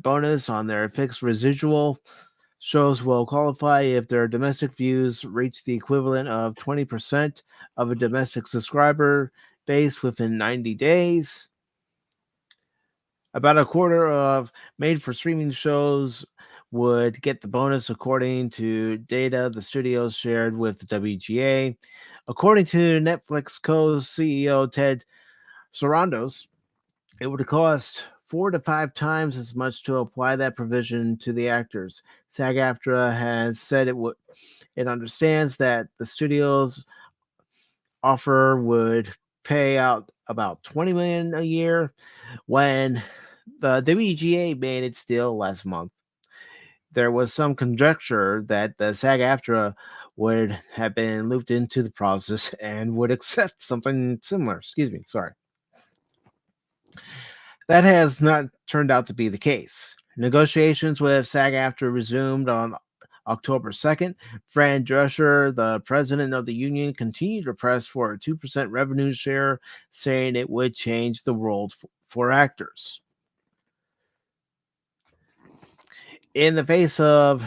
bonus on their fixed residual. Shows will qualify if their domestic views reach the equivalent of 20% of a domestic subscriber base within 90 days. About a quarter of made-for-streaming shows would get the bonus according to data the studios shared with the WGA. According to Netflix co-CEO Ted Sarandos, it would cost 4 to 5 times as much to apply that provision to the actors. SAG-AFTRA has said it understands that the studio's offer would pay out about $20 million a year when the WGA made its deal last month. There was some conjecture that the SAG-AFTRA would have been looped into the process and would accept something similar. That has not turned out to be the case. Negotiations with SAG-AFTRA resumed on October 2nd. Fran Drescher, the president of the union, continued to press for a 2% revenue share, saying it would change the world for actors. In the face of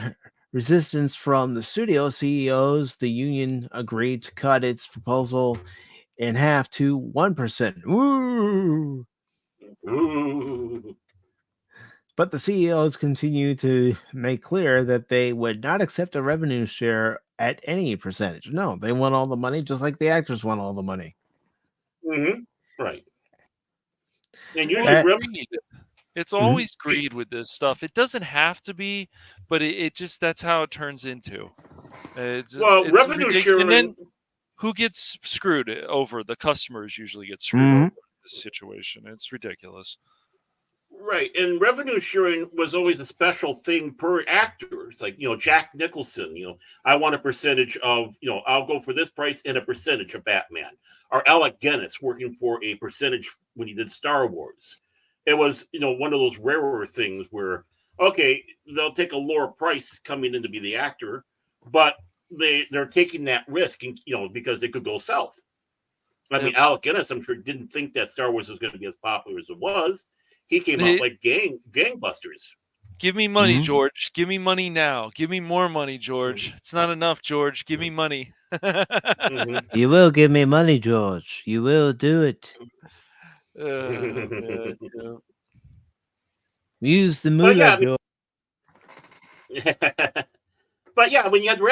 resistance from the studio CEOs, the union agreed to cut its proposal in half to 1%. Woo! Ooh. But the CEOs continue to make clear that they would not accept a revenue share at any percentage. No, they want all the money, just like the actors want all the money. Right. And usually, it's always greed with this stuff. It doesn't have to be, but it just that's how it turns into. It's revenue sharing. And then who gets screwed over? The customers usually get screwed over in this situation. It's ridiculous. Right, and revenue sharing was always a special thing per actor. It's like, Jack Nicholson, I want a percentage of, I'll go for this price and a percentage of Batman. Or Alec Guinness working for a percentage when he did Star Wars. It was, one of those rarer things where, okay, they'll take a lower price coming in to be the actor, but they're taking that risk, and, because they could go south. I mean, Alec Guinness, I'm sure, didn't think that Star Wars was going to be as popular as it was. He came out like gangbusters. Give me money, George. Give me money now. Give me more money, George. It's not enough, George. Give me money. You will give me money, George. You will do it. Man, yeah. Use the moolah, George. But yeah, when you had the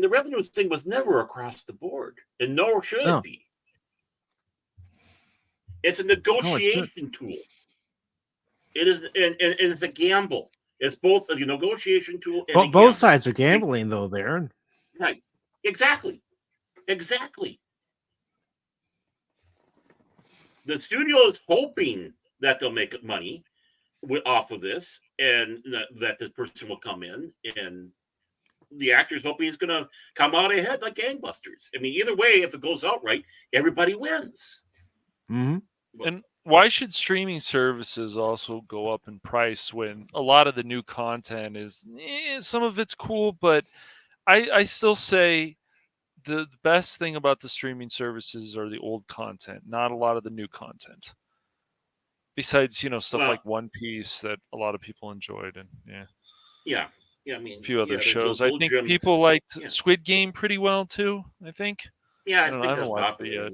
revenue thing was never across the board, and nor should it be. It's a negotiation tool. It is, and it's a gamble. It's both a negotiation tool and a gamble. Both sides are gambling, though, there. Right. Exactly. The studio is hoping that they'll make money off of this, and that this person will come in, and the actor's hoping he's going to come out ahead like gangbusters. I mean, either way, if it goes out right, everybody wins. And why should streaming services also go up in price when a lot of the new content is some of it's cool, but I still say the best thing about the streaming services are the old content, not a lot of the new content. Besides, stuff like One Piece that a lot of people enjoyed, and yeah, I mean, a few other shows. I think people liked Squid Game pretty well too. I think. Yeah, I haven't watched it yet.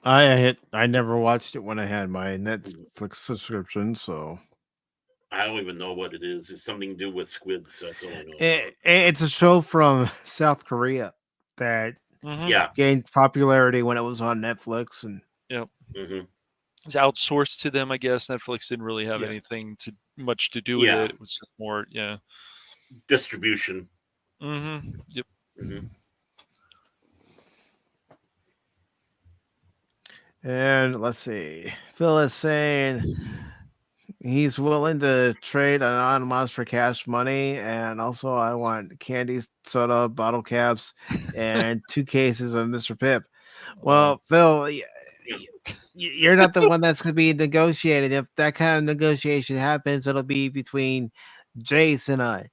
I never watched it when I had my Netflix subscription, so I don't even know what it is. It's something to do with squids. That's all I know. It's a show from South Korea that gained popularity when it was on Netflix, and it's outsourced to them. I guess Netflix didn't really have anything much to do with it. It was just more distribution. Yep. And let's see. Phil is saying he's willing to trade Anonymous for cash money, and also I want candy soda bottle caps and 2 cases of Mr. Pip. Well, Phil, you're not the one that's going to be negotiating. If that kind of negotiation happens, it'll be between Jace and I,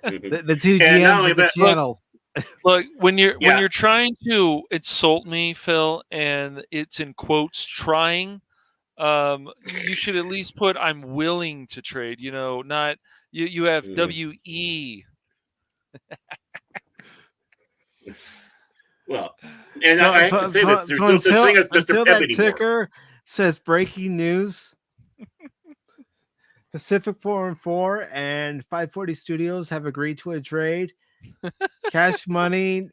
the 2 GMs of the channels. Look, when you're trying to insult me, Phil, and it's in quotes trying, you should at least put I'm willing to trade, not you have WE. Well, and I have to say this, there's no such thing as Mr. Pip anymore. Ticker says breaking news. PACIFIC414 and 540 Studios have agreed to a trade. Cash money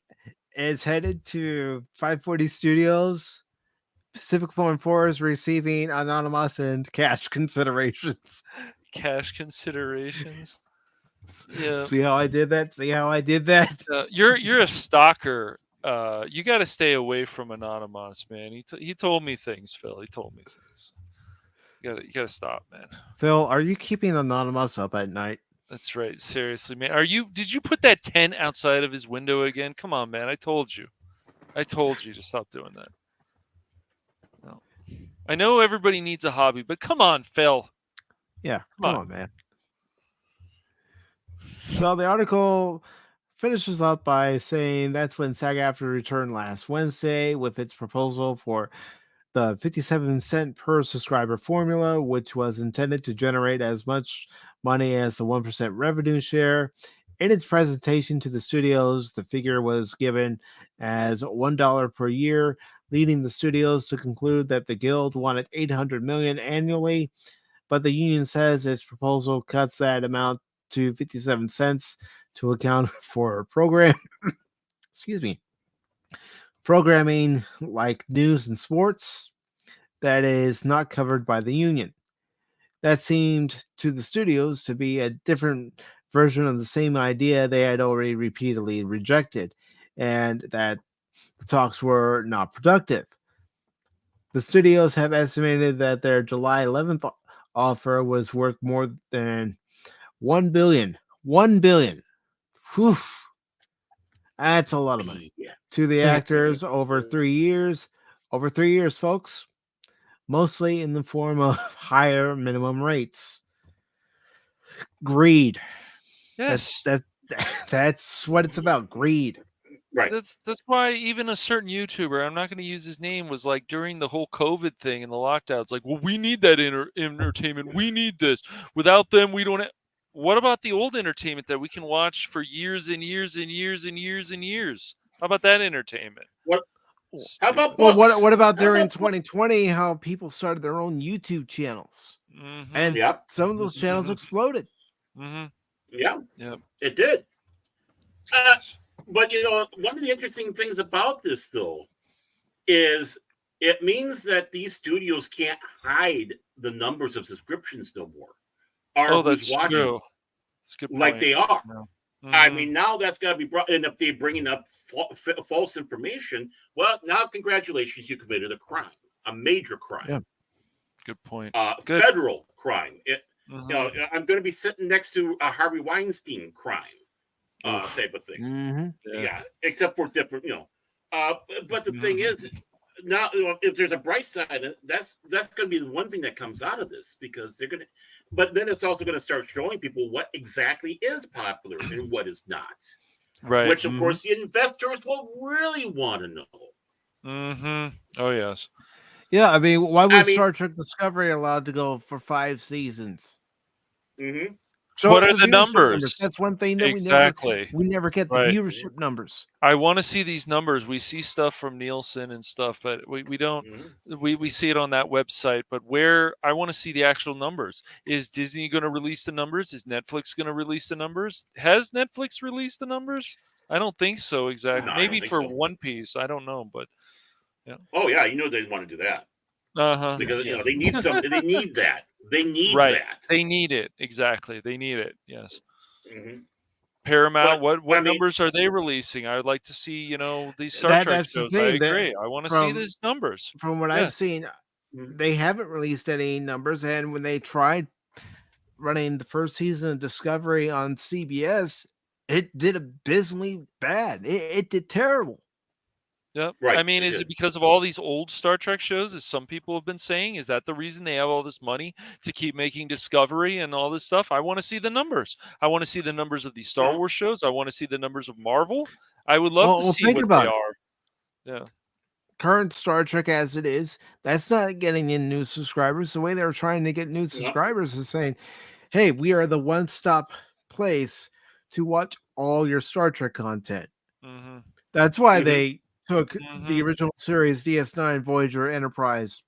is headed to 540 Studios. PACIFIC414 is receiving Anonymous and cash considerations. Cash considerations. Yeah. See how I did that? You're a stalker. You got to stay away from Anonymous, man. He told me things, Phil. He told me things. You gotta stop, man. Phil, are you keeping Anonymous up at night? That's right. Seriously, man. Did you put that tent outside of his window again? Come on, man. I told you to stop doing that. No. I know everybody needs a hobby, but come on, Phil. Yeah, come on, man. So the article finishes up by saying that's when SAG-AFTRA returned last Wednesday with its proposal for the 57-cent per subscriber formula, which was intended to generate as much money as the 1% revenue share. In its presentation to the studios, the figure was given as $1 per year, leading the studios to conclude that the guild wanted $800 million annually, but the union says its proposal cuts that amount to 57 cents to account for programming like news and sports that is not covered by the union. That seemed to the studios to be a different version of the same idea they had already repeatedly rejected, and that the talks were not productive. The studios have estimated that their July 11th offer was worth more than $1 billion. $1 billion. Whew. That's a lot of money to the actors over 3 years. Over 3 years, folks. Mostly in the form of higher minimum rates. Greed. Yes. That's what it's about. Greed. Right. That's why even a certain YouTuber, I'm not going to use his name, was like during the whole COVID thing and the lockdowns, like, well, we need that entertainment. We need this. Without them, we don't. What about the old entertainment that we can watch for years and years and years and years and years? How about that entertainment? What? How about Well, books? what about during 2020? How people started their own YouTube channels, and Yep. some of those channels exploded. Yeah. Yep. It did. But one of the interesting things about this, though, is it means that these studios can't hide the numbers of subscriptions no more. Oh, that's true. That's a good point. Like they are. Yeah. I mean, now that's got to be brought. And if they're bringing up false information, well, now congratulations, you committed a crime, a major crime. Yeah. Good point. Federal crime. I'm going to be sitting next to a Harvey Weinstein crime type of thing. Yeah, except for different, But the thing is, now if there's a bright side, that's going to be the one thing that comes out of this, because they're going to. But then it's also going to start showing people what exactly is popular and what is not. Right. Which, of course, the investors will really want to know. Oh, yes. Yeah, I mean, why was Star Trek Discovery allowed to go for 5 seasons? What are the numbers? That's one thing that we never get the viewership numbers. I want to see these numbers. We see stuff from Nielsen and stuff, but we don't. We see it on that website, but where I want to see the actual numbers. Is Disney going to release the numbers? Is Netflix going to release the numbers? Has Netflix released the numbers? I don't think so exactly. No, maybe for One Piece. I don't know, but yeah. Oh yeah, they want to do that. Because they need something. They need that. They need that. They need it. Exactly. They need it. Yes. Paramount. What numbers are they releasing? I would like to see. These Star Trek shows. I agree. I want to see these numbers. From what I've seen, they haven't released any numbers, and when they tried running the first season of Discovery on CBS, it did abysmally bad. It did terrible. Yep. Right. I mean, is it because of all these old Star Trek shows, as some people have been saying? Is that the reason they have all this money to keep making Discovery and all this stuff? I want to see the numbers. I want to see the numbers of these Star Wars shows. I want to see the numbers of Marvel. I would love to see what they are. Yeah. Current Star Trek as it is, that's not getting in new subscribers. The way they're trying to get new subscribers is saying, hey, we are the one-stop place to watch all your Star Trek content. That's why they took the original series DS9, Voyager, Enterprise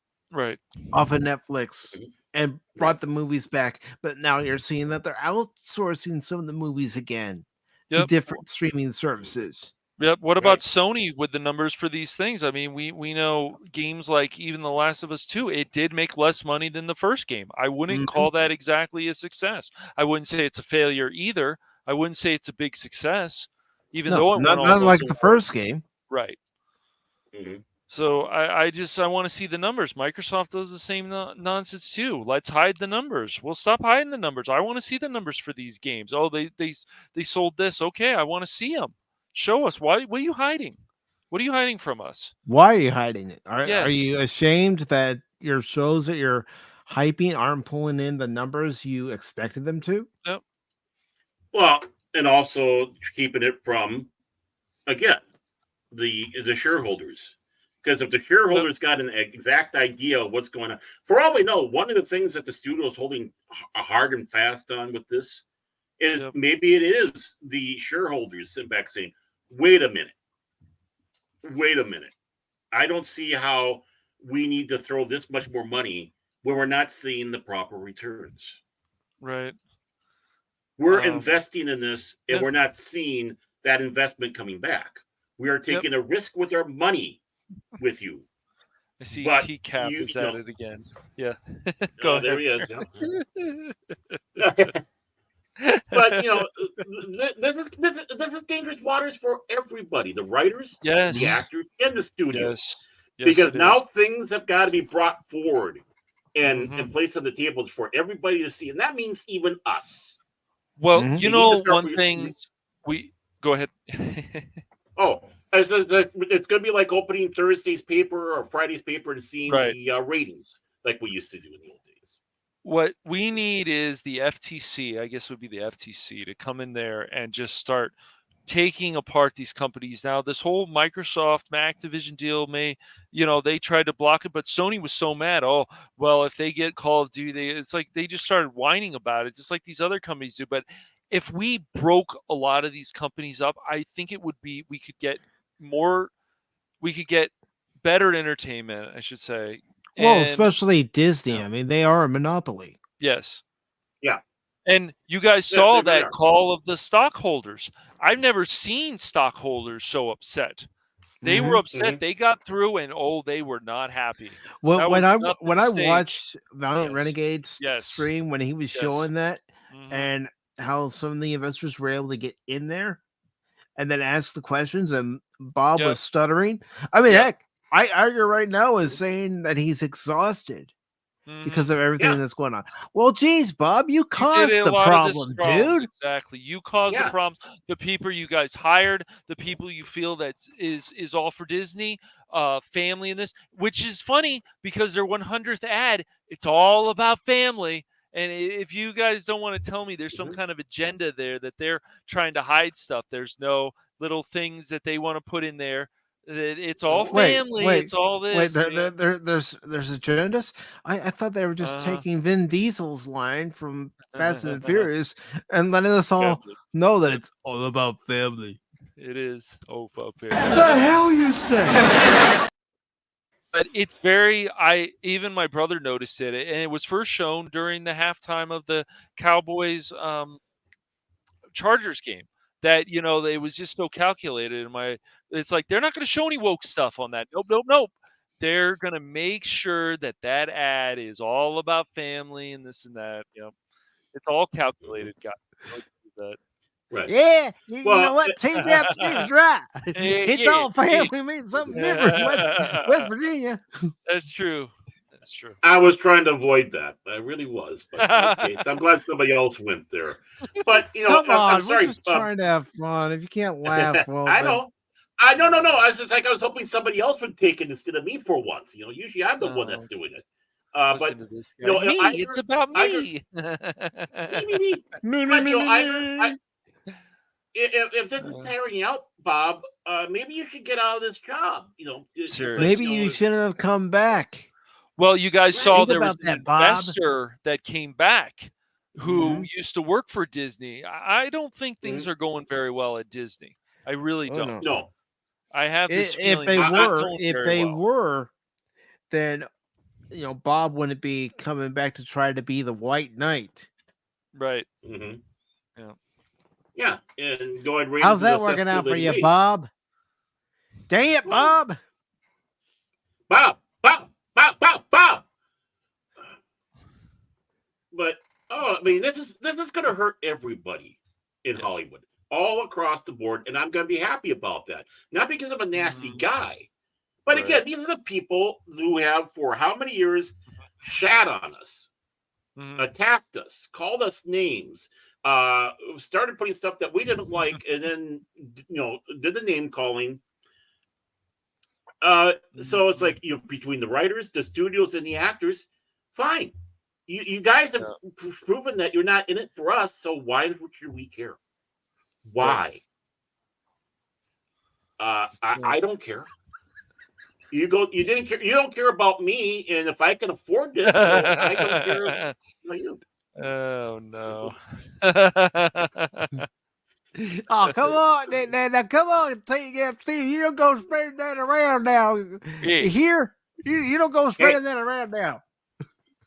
off of Netflix and brought the movies back. But now you're seeing that they're outsourcing some of the movies again to different streaming services. Yep. What about Sony with the numbers for these things? I mean, we know games like even The Last of Us 2, it did make less money than the first game. I wouldn't call that exactly a success. I wouldn't say it's a failure either. I wouldn't say it's a big success, even though it not like the first game. Right. So I want to see the numbers. Microsoft does the same nonsense too. Let's hide the numbers. We'll stop hiding the numbers. I want to see the numbers for these games. Oh, they sold this. Okay, I want to see them. Show us. What are you hiding? What are you hiding from us? Why are you hiding it? Are you ashamed that your shows that you're hyping aren't pulling in the numbers you expected them to? Yep. Well, and also keeping it from, again, the shareholders. Because if the shareholders got an exact idea of what's going on, for all we know, one of the things that the studio is holding hard and fast on with this is maybe it is the shareholders sitting back saying, wait a minute. I don't see how we need to throw this much more money when we're not seeing the proper returns. Right. We're investing in this and we're not seeing that investment coming back. We are taking a risk with our money with you. I see TCAP is at it again. Yeah. Go ahead. There he is. But this is dangerous waters for everybody: the writers, the actors, and the studios. Yes, because now things have got to be brought forward and placed on the table for everybody to see, and that means even us. Well, one thing we go ahead. It's going to be like opening Thursday's paper or Friday's paper and seeing the ratings like we used to do in the old days. What we need is the FTC, I guess it would be the FTC, to come in there and just start taking apart these companies. Now, this whole Microsoft Activision deal they tried to block it, but Sony was so mad. Oh, well, if they get Call of Duty, it's like they just started whining about it, just like these other companies do. But if we broke a lot of these companies up, I think we could get better entertainment, I should say. Well, especially Disney. Yeah. I mean, they are a monopoly. Yes. Yeah. And you guys saw they that are. call of the stockholders. I've never seen stockholders so upset. They were upset. They got through, and they were not happy. When I staged. watched Valiant Yes. Renegade's Yes. stream when he was Yes. showing that, Mhm. and how some of the investors were able to get in there and then ask the questions, and Bob Yeah. was stuttering. I mean, Yeah. heck, I argue right now is saying that he's exhausted because of everything Yeah. that's going on. Well, geez, Bob, you You caused did a the lot of this problem, problems, dude. Exactly. You caused the Yeah. problems. The people you guys hired, the people you feel that is all for Disney, family in this, which is funny because their 100th ad, it's all about family. And if you guys don't want to tell me there's some kind of agenda there that they're trying to hide stuff, there's no little things that they want to put in there. It's all family. It's all this. There's agendas. I thought they were just Uh-huh. taking Vin Diesel's line from Fast and the Furious and letting us all Family. know that it's all about family. It is. Oh, fuck The hell you say? But it's even my brother noticed it, and it was first shown during the halftime of the Cowboys Chargers game. That it was just so calculated. It's like they're not going to show any woke stuff on that. Nope. They're going to make sure that ad is all about family and this and that. It's all calculated, guys. That. Right. Yeah, you Well, know what? TFC is right. It's all family means something different in West Virginia. That's true. I was trying to avoid that. I really was. But okay, so I'm glad somebody else went there. But Come on, I'm sorry. we're just trying to have fun. If you can't laugh, well, I know. No. I was hoping somebody else would take it instead of me for once. Usually I'm the one that's doing it. But it's about me. Me. If this is tiring you out, Bob, maybe you should get out of this job. Sure. Maybe you shouldn't have come back. Well, you guys saw Think there about was an that, Bob. investor that came back who used to work for Disney. I don't think things are going very well at Disney. I really don't. No. I have this feeling. If they were, then Bob wouldn't be coming back to try to be the White Knight. Right. Mm-hmm. Yeah. And going right. How's that working out for you, Bob? Dang it, Bob! Bob. But I mean, this is going to hurt everybody in Hollywood, all across the board, and I'm going to be happy about that. Not because I'm a nasty guy, but again, these are the people who have for how many years shat on us, attacked us, called us names, started putting stuff that we didn't like, and then did the name calling. So it's like between the writers, the studios, and the actors, fine. You guys have proven that you're not in it for us, so why should we care? Why? I don't care. You didn't care. You don't care about me, and if I can afford this, so I don't care about you. Oh no. Oh, come on, now come on, TFC. You don't go spreading that around now. You hear? You don't go spreading that around now.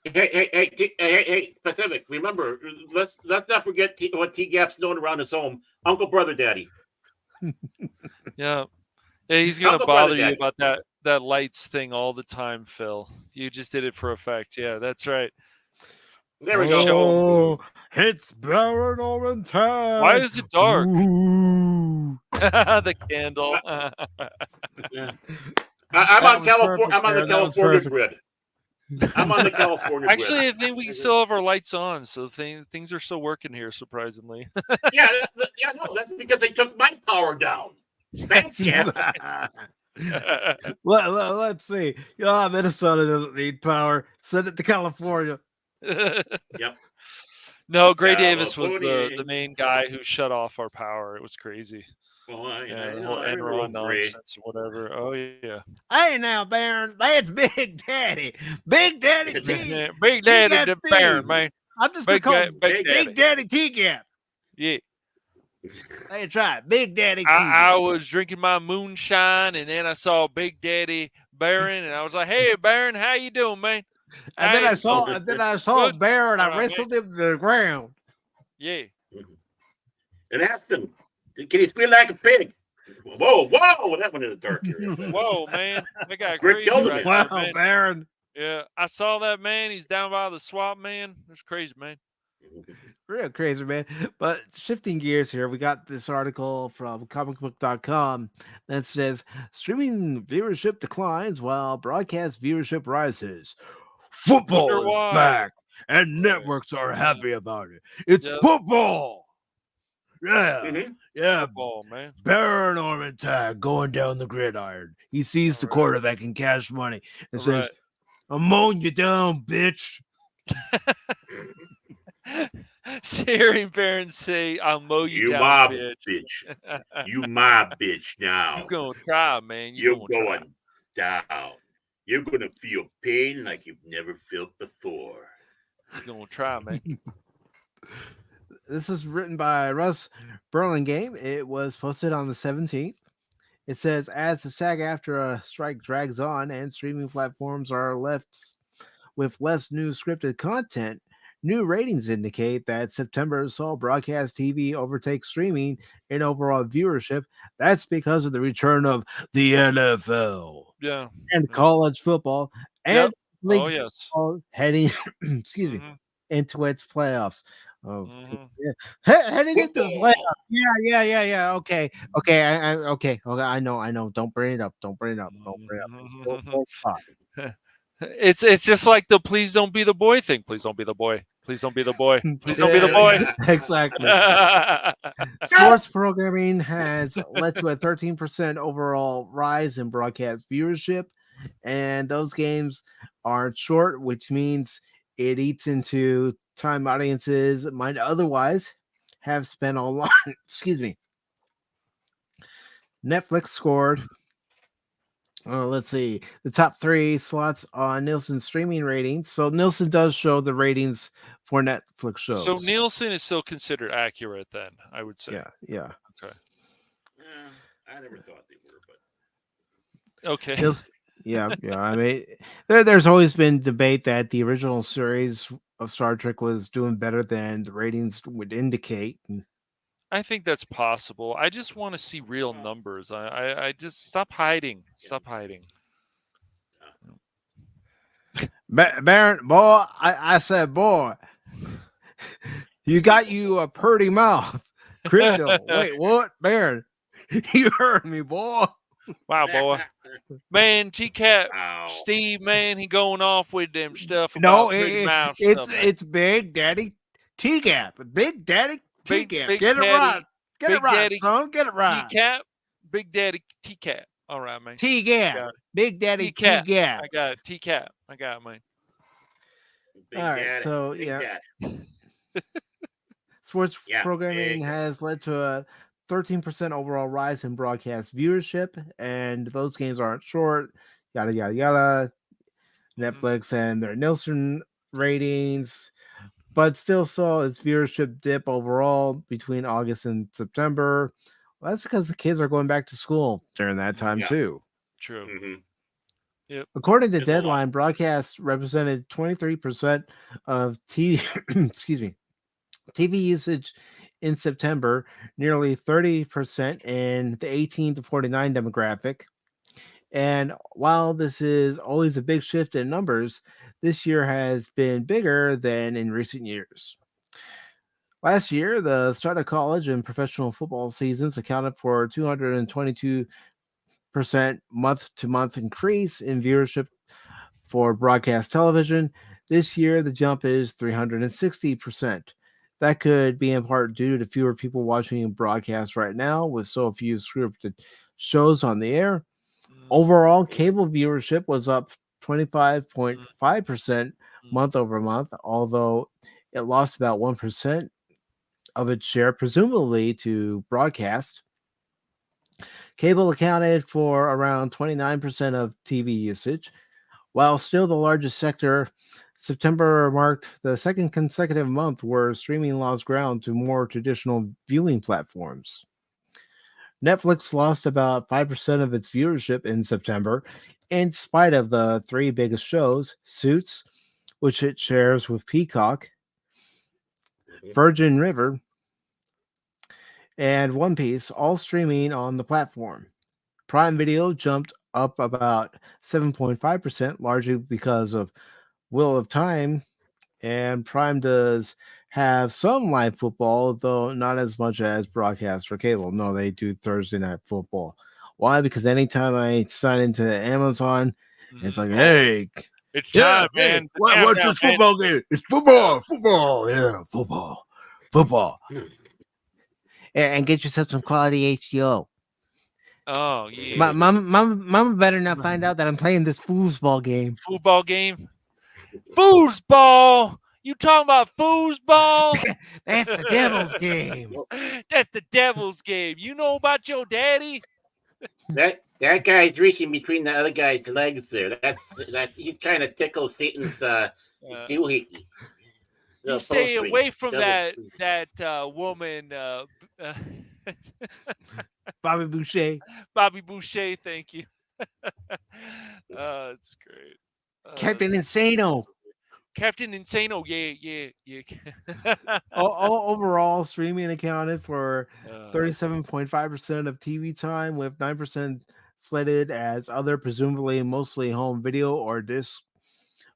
Hey, Pacific. Remember, let's not forget what T-Gap's known around his home. Uncle Brother Daddy. Yeah, he's gonna bother you about that lights thing all the time, Phil. You just did it for effect. Yeah, that's right. There we go. Oh, it's Baron Orman Tagge. Why is it dark? Ooh. The candle. Yeah. I'm on California. I'm on the California grid. I'm on the California grid. Actually, I think we still have our lights on, so things are still working here, surprisingly. Yeah, no, that's because they took my power down. Thanks, Jeff. Let's see. Minnesota doesn't need power. Send it to California. Yep. No, Gray Davis was the main guy who shut off our power. It was crazy. Well, The whole Enron nonsense or whatever. Oh yeah. Hey now, Baron, that's Big Daddy. Big Daddy T. Big Daddy T-Gap the B. Baron, man. I'm just gonna call him Big Big Daddy T-Gap. Yeah. That's right, Big Daddy I T-Gap. was drinking my moonshine, and then I saw Big Daddy Baron, and I was like, "Hey, Baron, how you doing, man?" And then I saw Good. Baron. I All right, wrestled him to the ground. Yeah. And asked him, "Can he squeal like a pig?" Whoa, that went in the dark area. Whoa, man, that guy Rick crazy killed right him. now, Wow, man. Baron. Yeah, I saw that man. He's down by the swap, man. That's crazy, man. Real crazy, man. But shifting gears here, we got this article from comicbook.com that says streaming viewership declines while broadcast viewership rises. Football Wonder is why. back, and Right. networks are happy about it. It's Yep. football. Yeah, Mhm. yeah. Football, man. Baron Orman Tagge going down the gridiron. He sees the All right. quarterback in cash money and All says, right. "I'm mowing you down, bitch." Hearing Baron say, "I'll mow you, You down, my bitch." bitch. You my bitch now. You gonna try, man. You're gonna try. going down. You're gonna feel pain like you've never felt before. You gonna try, man. This is written by Russ Burlingame. It was posted on the 17th. It says, as the SAG-AFTRA strike drags on and streaming platforms are left with less new scripted content, new ratings indicate that September saw broadcast TV overtake streaming in overall viewership. That's because of the return of the NFL Yeah. and college football and Yep. league Oh yes. football heading, excuse me, Mhm. into its playoffs. Oh, Mhm. yeah. Heading into the playoffs. Yeah. Okay. Okay. I know. Don't bring it up. Don't bring it up. Don't stop. It's just like the "please don't be the boy" thing. Please don't be the boy. Please don't be the boy. Please don't be the boy. Exactly. Sports programming has led to a 13% overall rise in broadcast viewership, and those games aren't short, which means it eats into time audiences might otherwise have spent a lot. Excuse me. Netflix scored. Let's see the top 3 slots on Nielsen streaming ratings. So Nielsen does show the ratings for Netflix shows. So Nielsen is still considered accurate, then I would say. Yeah. Okay. I never thought they were, but Okay. Yeah. I mean, there's always been debate that the original series of Star Trek was doing better than the ratings would indicate. I think that's possible. I just want to see real numbers. I just stop hiding. Stop hiding. Baron, boy, I said, boy, you got you a pretty mouth. Crypto. Wait, what? Baron, you heard me, boy. Wow, boy. Man, T-Cat, Ow. Steve, man, he going off with them stuff No, about pretty mouth it's stuff, man. it's Big Daddy T-Gap. Big Daddy T-Gap. Big Get it Daddy- right. Get Big it right, Daddy son. Get it right. T-Cat, Big Daddy T-Cat. All right, man. T-Gap. Got it. Big Daddy T-Cat. T-Gap. I got it. T-Cat. I got it, man. Big All right, Daddy, so, Big yeah. Daddy. Sports Yeah, programming big. has led to a 13% overall rise in broadcast viewership, and those games aren't short. Yada yada yada. Netflix and their Nielsen ratings, but still saw its viewership dip overall between August and September. Well, that's because the kids are going back to school during that time Yeah. too. True. Mhm. According to It's a lot. Deadline, broadcast represented 23% of TV excuse me, TV usage in September, nearly 30% in the 18 to 49 demographic. And while this is always a big shift in numbers, this year has been bigger than in recent years. Last year, the start of college and professional football seasons accounted for 222% month-to-month increase in viewership for broadcast television. This year, the jump is 360%. That could be in part due to fewer people watching broadcasts right now, with so few scripted shows on the air. Overall, cable viewership was up 25.5% month over month, although it lost about 1% of its share, presumably to broadcast. Cable accounted for around 29% of TV usage. While still the largest sector, September marked the second consecutive month where streaming lost ground to more traditional viewing platforms. Netflix lost about 5% of its viewership in September, in spite of the three biggest shows: Suits, which it shares with Peacock, Virgin River, and One Piece, all streaming on the platform. Prime Video jumped up about 7.5%, largely because of Wheel of Time, and Prime does have some live football, though not as much as broadcast or cable. No, they do Thursday night football. Why? Because anytime I sign into Amazon, it's like, hey, it's time, man. What's this football game? It's football, football. And get yourself some quality HBO. Oh yeah. Mama better not find out that I'm playing this foosball game. Football game. Foosball. You talking about foosball? That's the devil's game. That's the devil's game. You know about your daddy? That guy's reaching between the other guy's legs there. That's he's trying to tickle Satan's doohickey. You stay away from that woman. Bobby Boucher. Bobby Boucher, thank you. It's great. Captain Insano. Captain Insano, yeah. Overall, streaming accounted for 37.5% of TV time, with 9% slated as other, presumably mostly home video or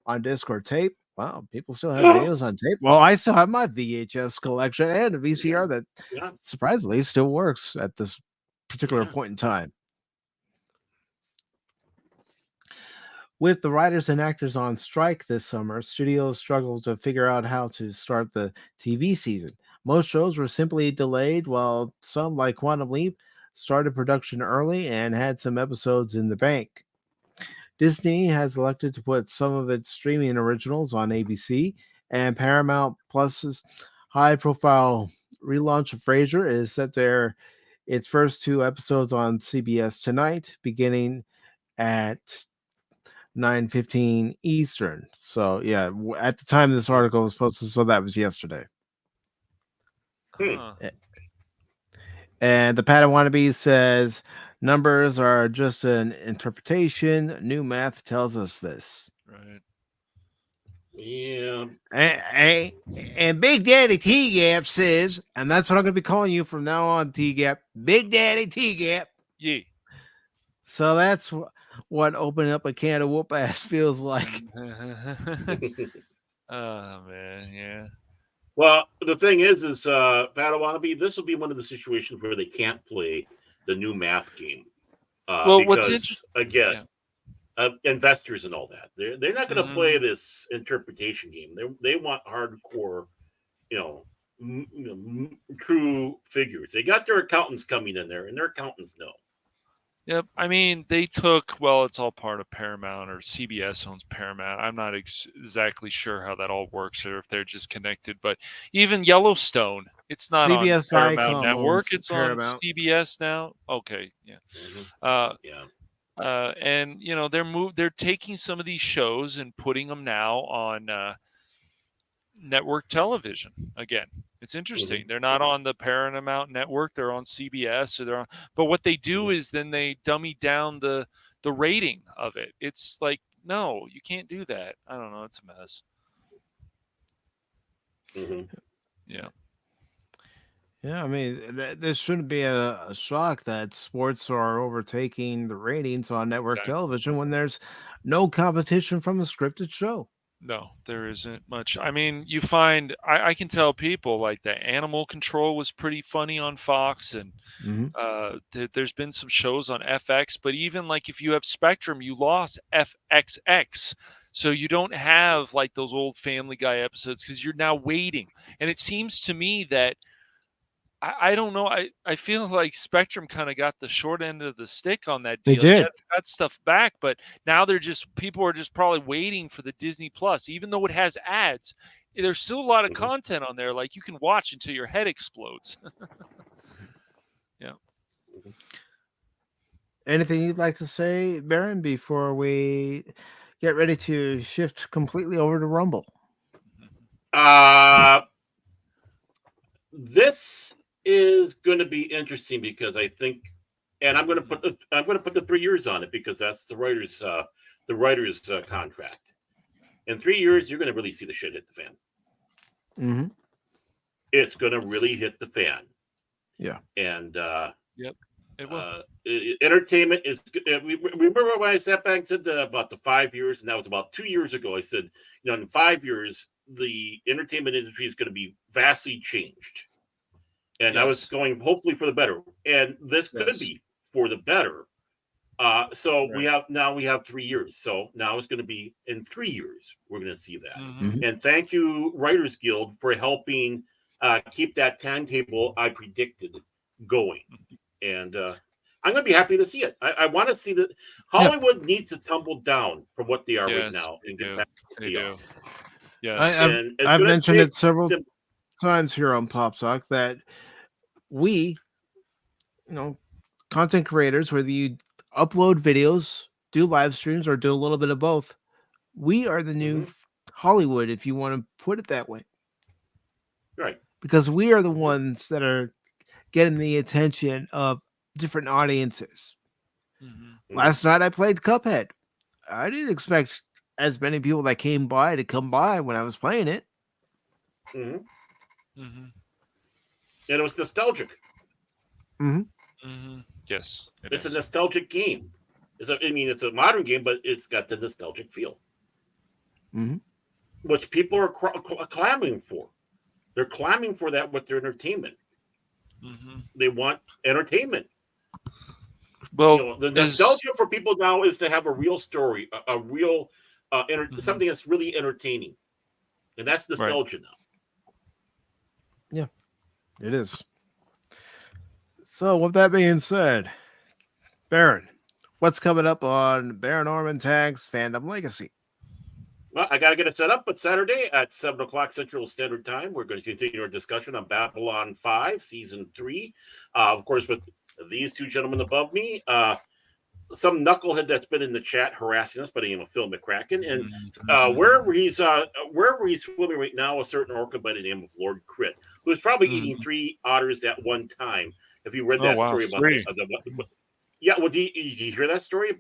on disc or tape. Wow, people still have videos on tape. Well, I still have my VHS collection and a VCR that surprisingly still works at this particular point in time. With the writers and actors on strike this summer, studios struggled to figure out how to start the TV season. Most shows were simply delayed, while some, like Quantum Leap, started production early and had some episodes in the bank. Disney has elected to put some of its streaming originals on ABC, and Paramount Plus's high-profile relaunch of Frasier is set to air its first two episodes on CBS tonight, beginning at 9:15 Eastern. So yeah, at the time this article was posted, so that was yesterday. And the Padawannabe says numbers are just an interpretation. New math tells us this. Right. Yeah. And Big Daddy T-Gap says, and that's what I'm going to be calling you from now on, T-Gap. Big Daddy T-Gap. Yeah. So that's what opening up a can of whoop ass feels like. Oh man, yeah. Well, the thing is Padawannabe, this will be one of the situations where they can't play the new math game. Well, what's again, investors and all that, they're not going to play this interpretation game. They want hardcore, true figures. They got their accountants coming in there, and their accountants know. Yep. I mean, it's all part of Paramount, or CBS owns Paramount. I'm not exactly sure how that all works, or if they're just connected. But even Yellowstone, it's not CBS on Paramount Viacom Network. It's Paramount. on CBS now. Okay. Yeah. And they're taking some of these shows and putting them now on network television again. It's interesting. They're not on the Paramount Network. They're on CBS. But what they do is then they dummy down the rating of it. It's like, no, you can't do that. I don't know. It's a mess. Yeah. Yeah, I mean, there shouldn't be a shock that sports are overtaking the ratings on network television when there's no competition from a scripted show. No, there isn't much. I mean, you find, I can tell people like the Animal Control was pretty funny on Fox, and there's been some shows on FX, but even like if you have Spectrum, you lost FXX. So you don't have like those old Family Guy episodes because you're now waiting. And it seems to me that I don't know. I feel like Spectrum kind of got the short end of the stick on that deal. They did. Yeah, they got stuff back, but now people are just probably waiting for the Disney Plus, even though it has ads. There's still a lot of content on there, like you can watch until your head explodes. Yeah. Anything you'd like to say, Baron, before we get ready to shift completely over to Rumble? This is going to be interesting because I think, and I'm going to put the 3 years on it because that's the writer's contract. In 3 years, you're going to really see the shit hit the fan. Mm-hmm. It's going to really hit the fan. Yeah. And yep, it will. Entertainment is. Remember when I sat back and said about the 5 years, and that was about 2 years ago. I said, in 5 years, the entertainment industry is going to be vastly changed. And I was going hopefully for the better, and this could be for the better. So we have 3 years. So now it's going to be in 3 years. We're going to see that. Mm-hmm. And thank you, Writers Guild, for helping keep that timetable I predicted going. And I'm going to be happy to see it. I want to see that Hollywood needs to tumble down from what they are right now and get back to what they are. Yes. I've mentioned it several times here on Pop Talk that we, content creators, whether you upload videos, do live streams, or do a little bit of both, we are the new Hollywood, if you want to put it that way. Right. Because we are the ones that are getting the attention of different audiences. Mm-hmm. Last night I played Cuphead. I didn't expect as many people that came by to come by when I was playing it. Mm-hmm. Mm-hmm. And it was nostalgic. Mm-hmm. Mm-hmm. Yes, it's a nostalgic game. It's a modern game, but it's got the nostalgic feel, which people are clamoring for. They're clamoring for that with their entertainment. Mm-hmm. They want entertainment. Well, the nostalgia for people now is to have a real story, a real something that's really entertaining, and that's nostalgia now. Yeah, it is. So, with that being said, Baron, what's coming up on Baron Orman Tagge's Fandom Legacy? Well, I got to get it set up, but Saturday at 7 o'clock Central Standard Time, we're going to continue our discussion on Babylon 5, Season 3. Of course, with these two gentlemen above me, some knucklehead that's been in the chat harassing us by the name of Phil McCracken. And wherever he's swimming right now, a certain orca by the name of Lord Crit, who's probably eating 3 otters at one time. If you read that story about that. Yeah, well, did you hear that story?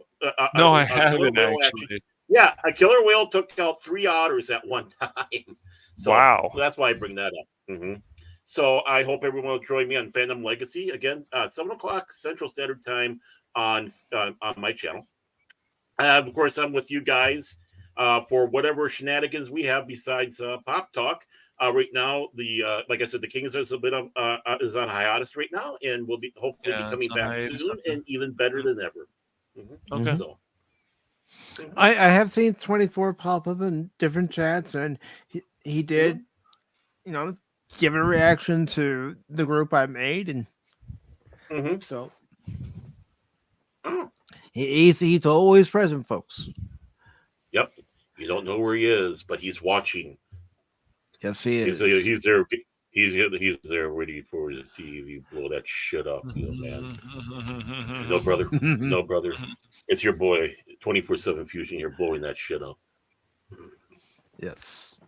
No, I haven't actually. Yeah, a killer whale took out 3 otters at one time. So wow. That's why I bring that up. Mm-hmm. So I hope everyone will join me on Fandom Legacy again, 7 o'clock Central Standard Time on my channel. Of course, I'm with you guys for whatever shenanigans we have besides Pop Talk. Right now, like I said, the King is a bit is on hiatus right now, and will be hopefully be coming back soon and even better than ever. Mm-hmm. Okay. So. I have seen 24 pop up in different chats, and he did, give a reaction to the group I made, and so he's always present, folks. Yep, you don't know where he is, but he's watching. Yes, he is. He's there. He's there ready for to see if you blow that shit up, man. No, brother. No, brother. It's your boy, 24/7 Fusion. You're blowing that shit up. Yes.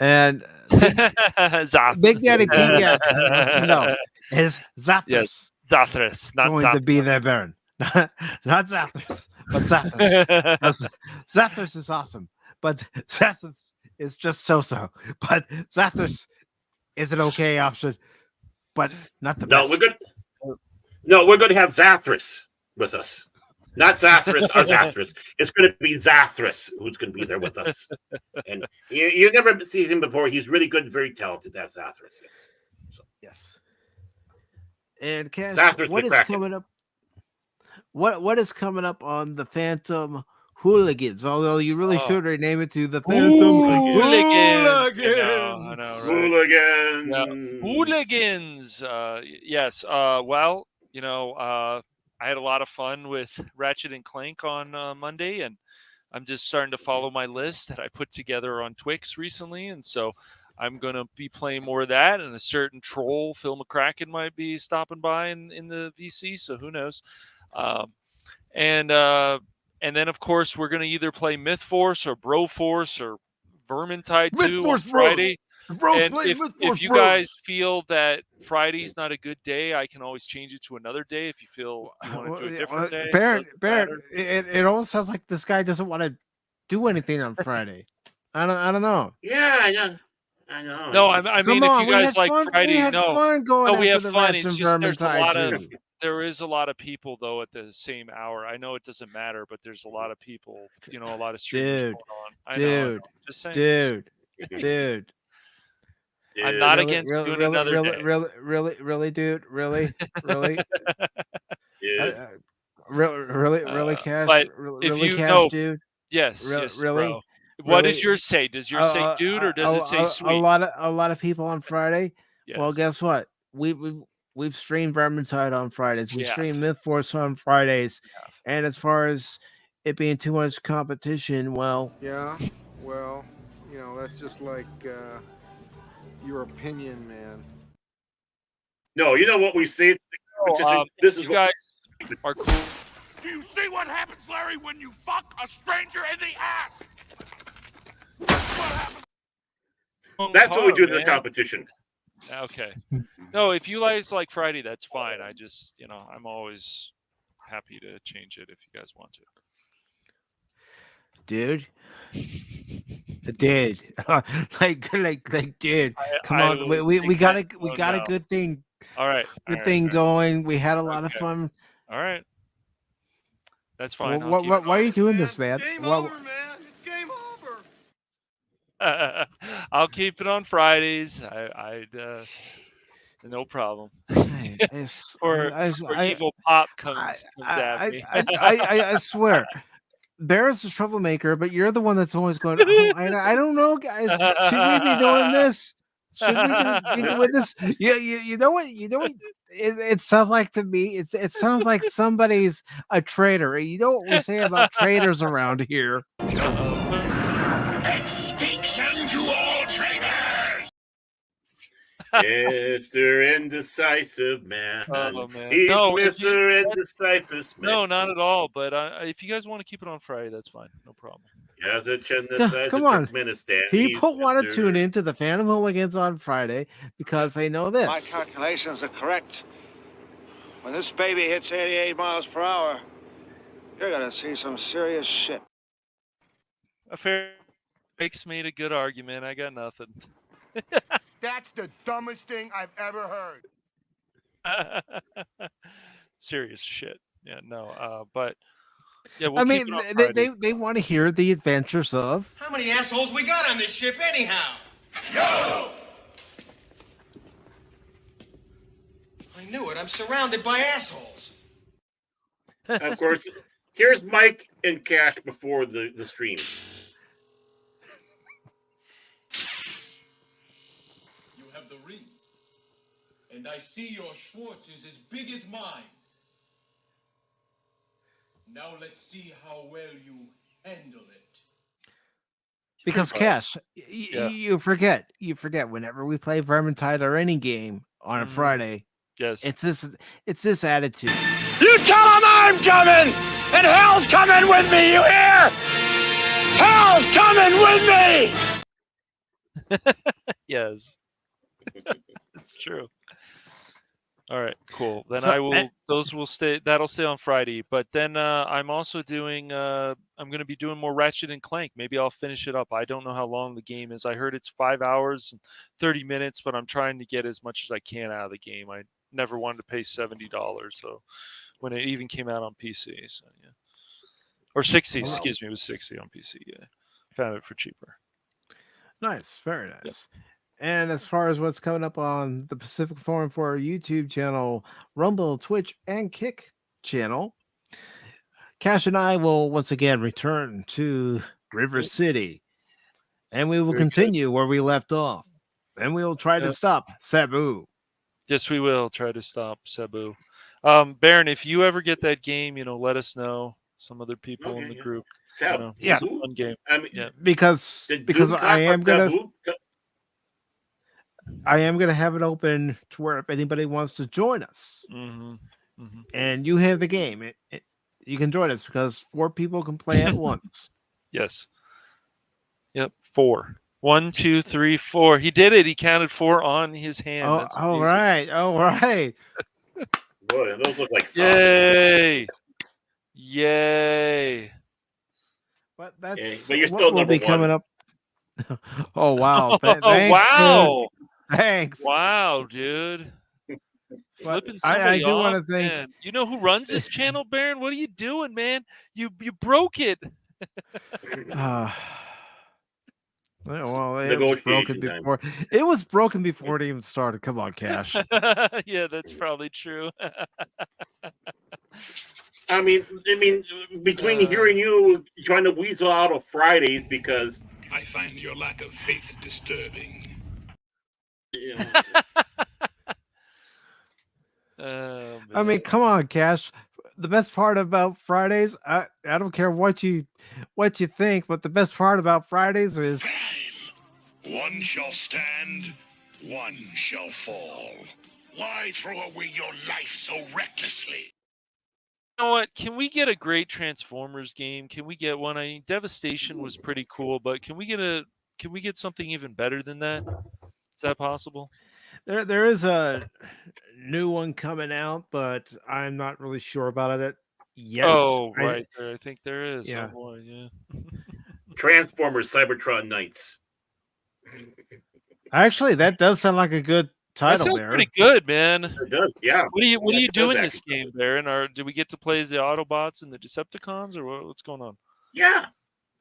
And Big Daddy King wants to know, is Zathras? Yes, Zathras, not going Zathras. to be there, Baron? Not Zathras, but Zathras. Zathras is awesome, but Zathras is just so-so. But Zathras is an okay option, but not the best. We're good to have Zathras with us. Not Zathras or Zathras. It's going to be Zathras who's going to be there with us. And you've never seen him before. He's really good and very talented. That's Zathras. So. Yes. And Cass, Zathras what is coming up? What is coming up on the Phantom Hooligans? Although you really should rename it to the Phantom Hooligans. I know, right? Hooligans. Yes. Well, I had a lot of fun with Ratchet and Clank on Monday, and I'm just starting to follow my list that I put together on Twix recently. And so I'm going to be playing more of that, and a certain troll, Phil McCracken, might be stopping by in the VC, so who knows. And then, of course, we're going to either play Myth Force or Bro Force or Vermintide 2 on Friday. And if you guys feel that Friday's not a good day, I can always change it to another day if you feel you want to do a different day. Barrett, it almost sounds like this guy doesn't want to do anything on Friday. I don't know. Yeah, I know. No, I mean, if you guys like Friday, we had fun going we after have the fun. Rats It's and just Vermintide 2. there is a lot of people though at the same hour. I know it doesn't matter, but there's a lot of people. A lot of streamers going on. I know. Just saying. Dude. I'm not against doing another day. Really, dude, really, Yeah. really, Cash. But Really, if you Cash, know, dude. yes, Really. Bro. What does yours say? Does yours say dude or does it say sweet? A lot of people on Friday. Yes. Well, guess what? We've streamed Vermintide on Fridays. We stream Myth Force on Fridays, and as far as it being too much competition, well, Yeah, well, that's just like your opinion, man. No, you know what we say? This is you guys are cool. Do you see what happens, Larry, when you fuck a stranger in the ass? That's what we do in the competition. Okay. No, if you guys like Friday, that's fine. I just, I'm always happy to change it if you guys want to. Dude, dude, come on, we got a good thing. All right, going. We had a lot of fun. All right, that's fine. Why are you doing this, man? Game over, man. It's game over. I'll keep it on Fridays. No problem. or evil pop comes at me. I swear. Barrett's a troublemaker, but you're the one that's always going, I don't know, guys. Should we be doing this? Should we be doing this? You know what? It sounds like to me, it sounds like somebody's a traitor. You know what we say about traitors around here? Extinction to all traitors! Mr. Indecisive Man. Oh, man. He's No, Mr. Indecisive Man. No, not at all. But if you guys want to keep it on Friday, that's fine. No problem. Come on. People want to tune into the Phantom Hooligans on Friday because they know this. My calculations are correct. When this baby hits 88 miles per hour, you're going to see some serious shit. A fair makes made a good argument. I got nothing. That's the dumbest thing I've ever heard. Serious shit. Yeah, no. But yeah, they want to hear the adventures of. How many assholes we got on this ship, anyhow? Yo! I knew it. I'm surrounded by assholes. Of course, here's Mike and Cash before the stream. And I see your Schwartz is as big as mine. Now let's see how well you handle it. Because Cash, you forget whenever we play Vermintide or any game on a Friday. Yes, it's this attitude. You tell him I'm coming, and hell's coming with me. You hear? Hell's coming with me. Yes, it's true. All right, cool. Then those will stay. That'll stay on Friday. But then I'm also doing. I'm going to be doing more Ratchet and Clank. Maybe I'll finish it up. I don't know how long the game is. I heard it's 5 hours and 30 minutes, but I'm trying to get as much as I can out of the game. I never wanted to pay $70, so when it even came out on PC, so yeah, or 60. Excuse me, it was 60 on PC. Yeah, found it for cheaper. Nice, very nice. Yep. And as far as what's coming up on the PACIFIC414 YouTube channel, Rumble, Twitch, and Kick channel, Cash and I will once again return to River City, and we will continue where we left off, and we will try to stop Sabu. Yes, we will try to stop Sabu. Baron, if you ever get that game, let us know. Some other people in the group. It's a fun game. I mean, because I am gonna. I am going to have it open to where if anybody wants to join us, and you have the game, you can join us because 4 people can play at once. Yes. Yep. 4. 1, 2, 3, 4. He did it. He counted 4 on his hand. That's all amazing. right. All right. Boy, those look like Yay! Yay! But that's but you're what still will be number coming 1. up. Oh wow! Thanks, wow! Dude. Thanks. Wow, dude. Flipping somebody I do off, want to think. man. You know who runs this channel, Baron? What are you doing, man? You broke it. Well, it was broken before. It was broken before it even started. Come on, Cash. Yeah, that's probably true. I mean, between hearing you trying to weasel out of Fridays because I find your lack of faith disturbing. I mean, come on, Cash. The best part about Fridays, I don't care what you think, but the best part about Fridays is one shall stand, one shall fall. Why throw away your life so recklessly? You know what? Can we get a great Transformers game? Can we get one? I mean, Devastation was pretty cool, but can we get something even better than that? Is that possible? There is a new one coming out, but I'm not really sure about it yet. Oh, right. I think there is. Yeah. Oh boy, yeah. Transformers Cybertron Knights. Actually, that does sound like a good title. That sounds there. pretty good, man. It does, yeah. What are you doing this game, Baron? Or do we get to play as the Autobots and the Decepticons, or what's going on? Yeah.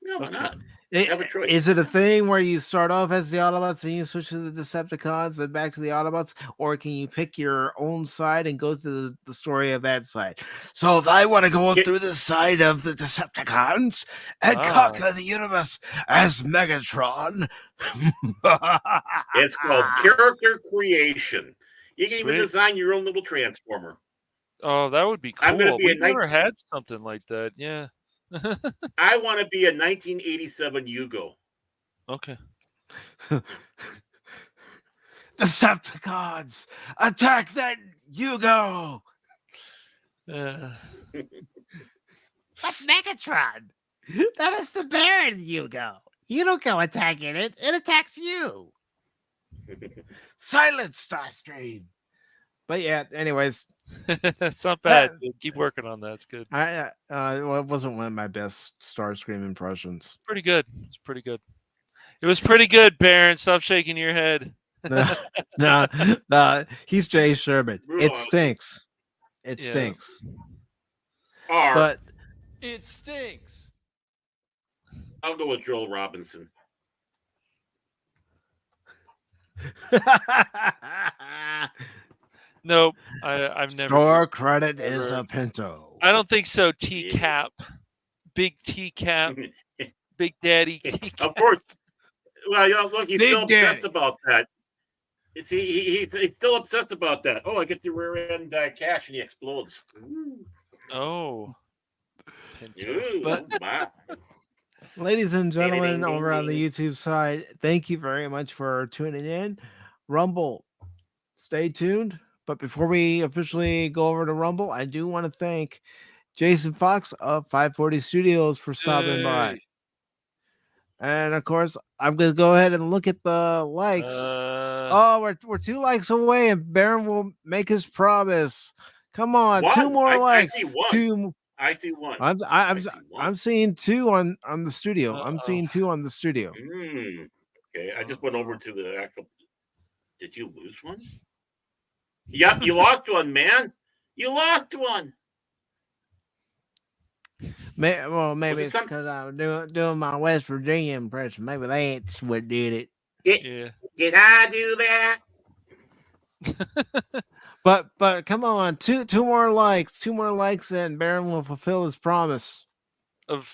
No, why not? Have a choice. Is it a thing where you start off as the Autobots and you switch to the Decepticons and back to the Autobots, or can you pick your own side and go to the story of that side? So if I want to go through the side of the Decepticons and conquer the universe as Megatron, it's called character creation. You can even design your own little Transformer. Oh, that would be cool. I'm going to be We've never had something like that. Yeah. I want to be a 1987 Yugo. Okay. Decepticons, attack that Yugo! But Megatron, that is the Baron Yugo. You don't go attacking it; it attacks you. Silence, Starstream. But yeah, anyways. It's not bad. Keep working on that. It's good. Well, it wasn't one of my best Starscream impressions. Pretty good. It's pretty good. It was pretty good, Baron. Stop shaking your head. No. He's Jay Sherman. It stinks. It stinks. But it stinks. I'll go with Joel Robinson. Nope, I've never. Store credit is a Pinto. I don't think so. T-cap, big T-cap, Big Daddy. T-cap. Of course. Well, look, he's still obsessed about that. He's still obsessed about that. Oh, I get the rear end cash and he explodes. Ooh. Oh. Ooh, but, wow. Ladies and gentlemen, over on the YouTube side, thank you very much for tuning in. Rumble, stay tuned. But before we officially go over to Rumble, I do want to thank Jason Fox of 540 Studios for stopping by. And of course, I'm going to go ahead and look at the likes. We're 2 likes away, and Baron will make his promise. Come on, 2 more likes. I see one. I'm seeing 2 on the studio. I'm seeing 2 on the studio. Okay, I just went over to the actual. Did you lose one? Yep, you lost one, man. You lost one. Maybe it's because I was doing my West Virginia impression. Maybe that's what did it. Did I do that? But come on, 2 more likes, 2 more likes, and Baron will fulfill his promise of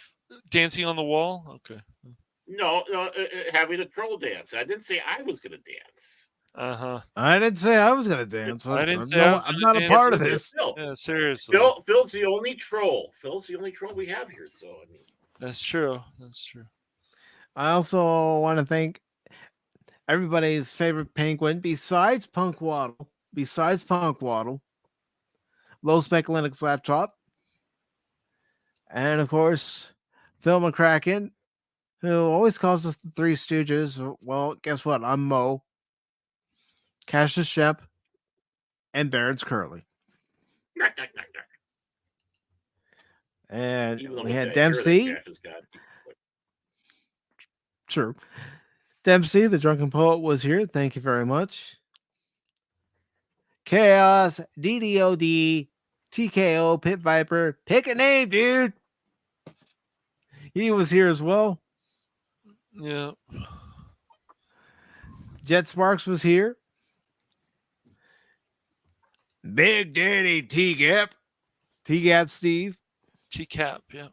dancing on the wall. Okay. No, having a troll dance. I didn't say I was going to dance. I didn't say I was going to dance. I didn't say I'm not a part of this. Yeah, seriously. Phil's the only troll. Phil's the only troll we have here. So I mean, that's true. That's true. I also want to thank everybody's favorite penguin, besides Punk Waddle, Low Spec Linux Laptop, and of course, Phil McCracken, who always calls us the Three Stooges. Well, guess what? I'm Mo, Cassius Shemp, and Barrett's Curly. And we had Dempsey. True. Dempsey, the drunken poet, was here. Thank you very much. Chaos, DDOD, TKO, Pit Viper. Pick a name, dude. He was here as well. Yeah. Jet Sparks was here. Big Daddy T-Gap. T-Gap Steve. T-Cap, yeah.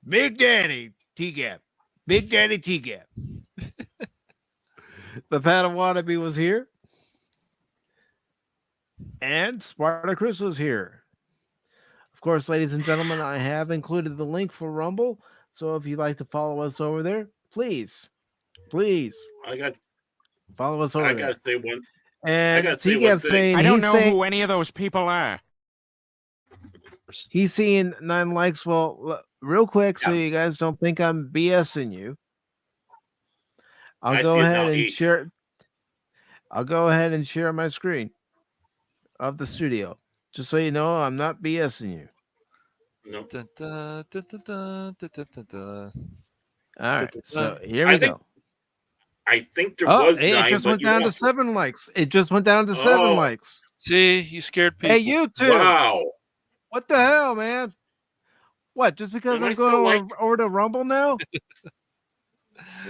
Big Daddy T-Gap. Big Daddy T-Gap. The Padawannabe was here. And Spartacus was here. Of course, ladies and gentlemen, I have included the link for Rumble. So if you'd like to follow us over there, please follow us over there. I gotta say one. And T-Gap's saying, I don't know who any of those people are. He's seeing 9 likes. Well, real quick, so you guys don't think I'm BSing you, I'll go ahead and share. I'll go ahead and share my screen of the studio, just so you know I'm not BSing you. No. All right, so here we go. I think there was 9. It just went down to 7 likes. It just went down to 7 likes. See, you scared people. Hey, you too. Wow. What the hell, man? What? Just because I'm going over to Rumble now?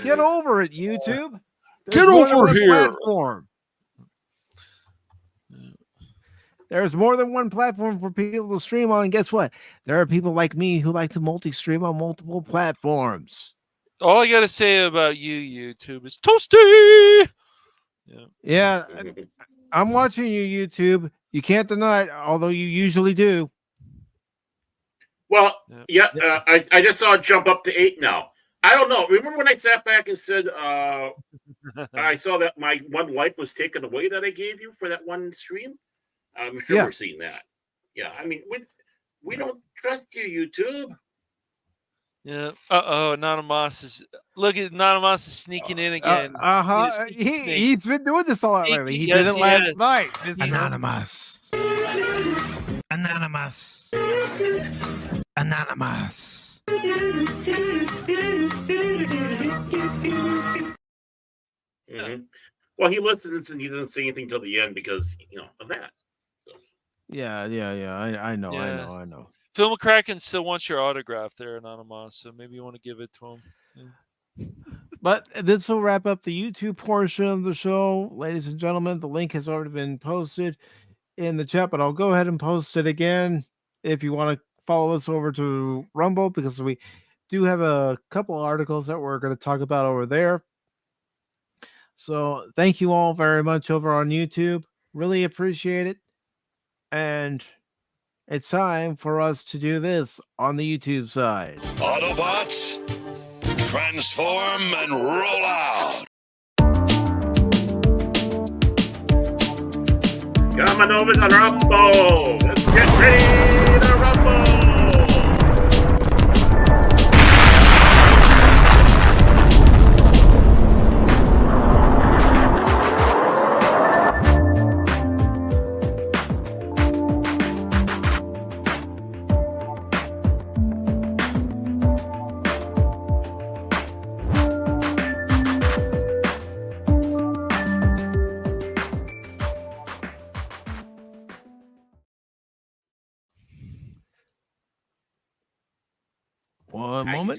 Get over it, YouTube. Get over here. Platform. There's more than one platform for people to stream on. And guess what? There are people like me who like to multi-stream on multiple platforms. All I got to say about you, YouTube, is toasty. Yeah. I'm watching you, YouTube. You can't deny it, although you usually do. Well, I just saw it jump up to 8 now. I don't know. Remember when I sat back and said I saw that my 1 like was taken away that I gave you for that one stream? I'm sure we're seeing that. Yeah, I mean, we don't trust you, YouTube. Yeah. Anonymous is Anonymous is sneaking in again. He's been doing this a lot lately. He did it last night. Anonymous. Anonymous. Anonymous. Mm-hmm. Well, he listens and he doesn't say anything till the end because of that. So. Yeah. I know. Phil McCracken still wants your autograph there, Anonymous. So maybe you want to give it to him. Yeah. But this will wrap up the YouTube portion of the show, ladies and gentlemen. The link has already been posted in the chat, but I'll go ahead and post it again if you want to follow us over to Rumble, because we do have a couple articles that we're going to talk about over there. So thank you all very much over on YouTube. Really appreciate it. And it's time for us to do this on the YouTube side. Autobots, transform and roll out. Coming over to Rumble. Let's get ready to rumble. One moment.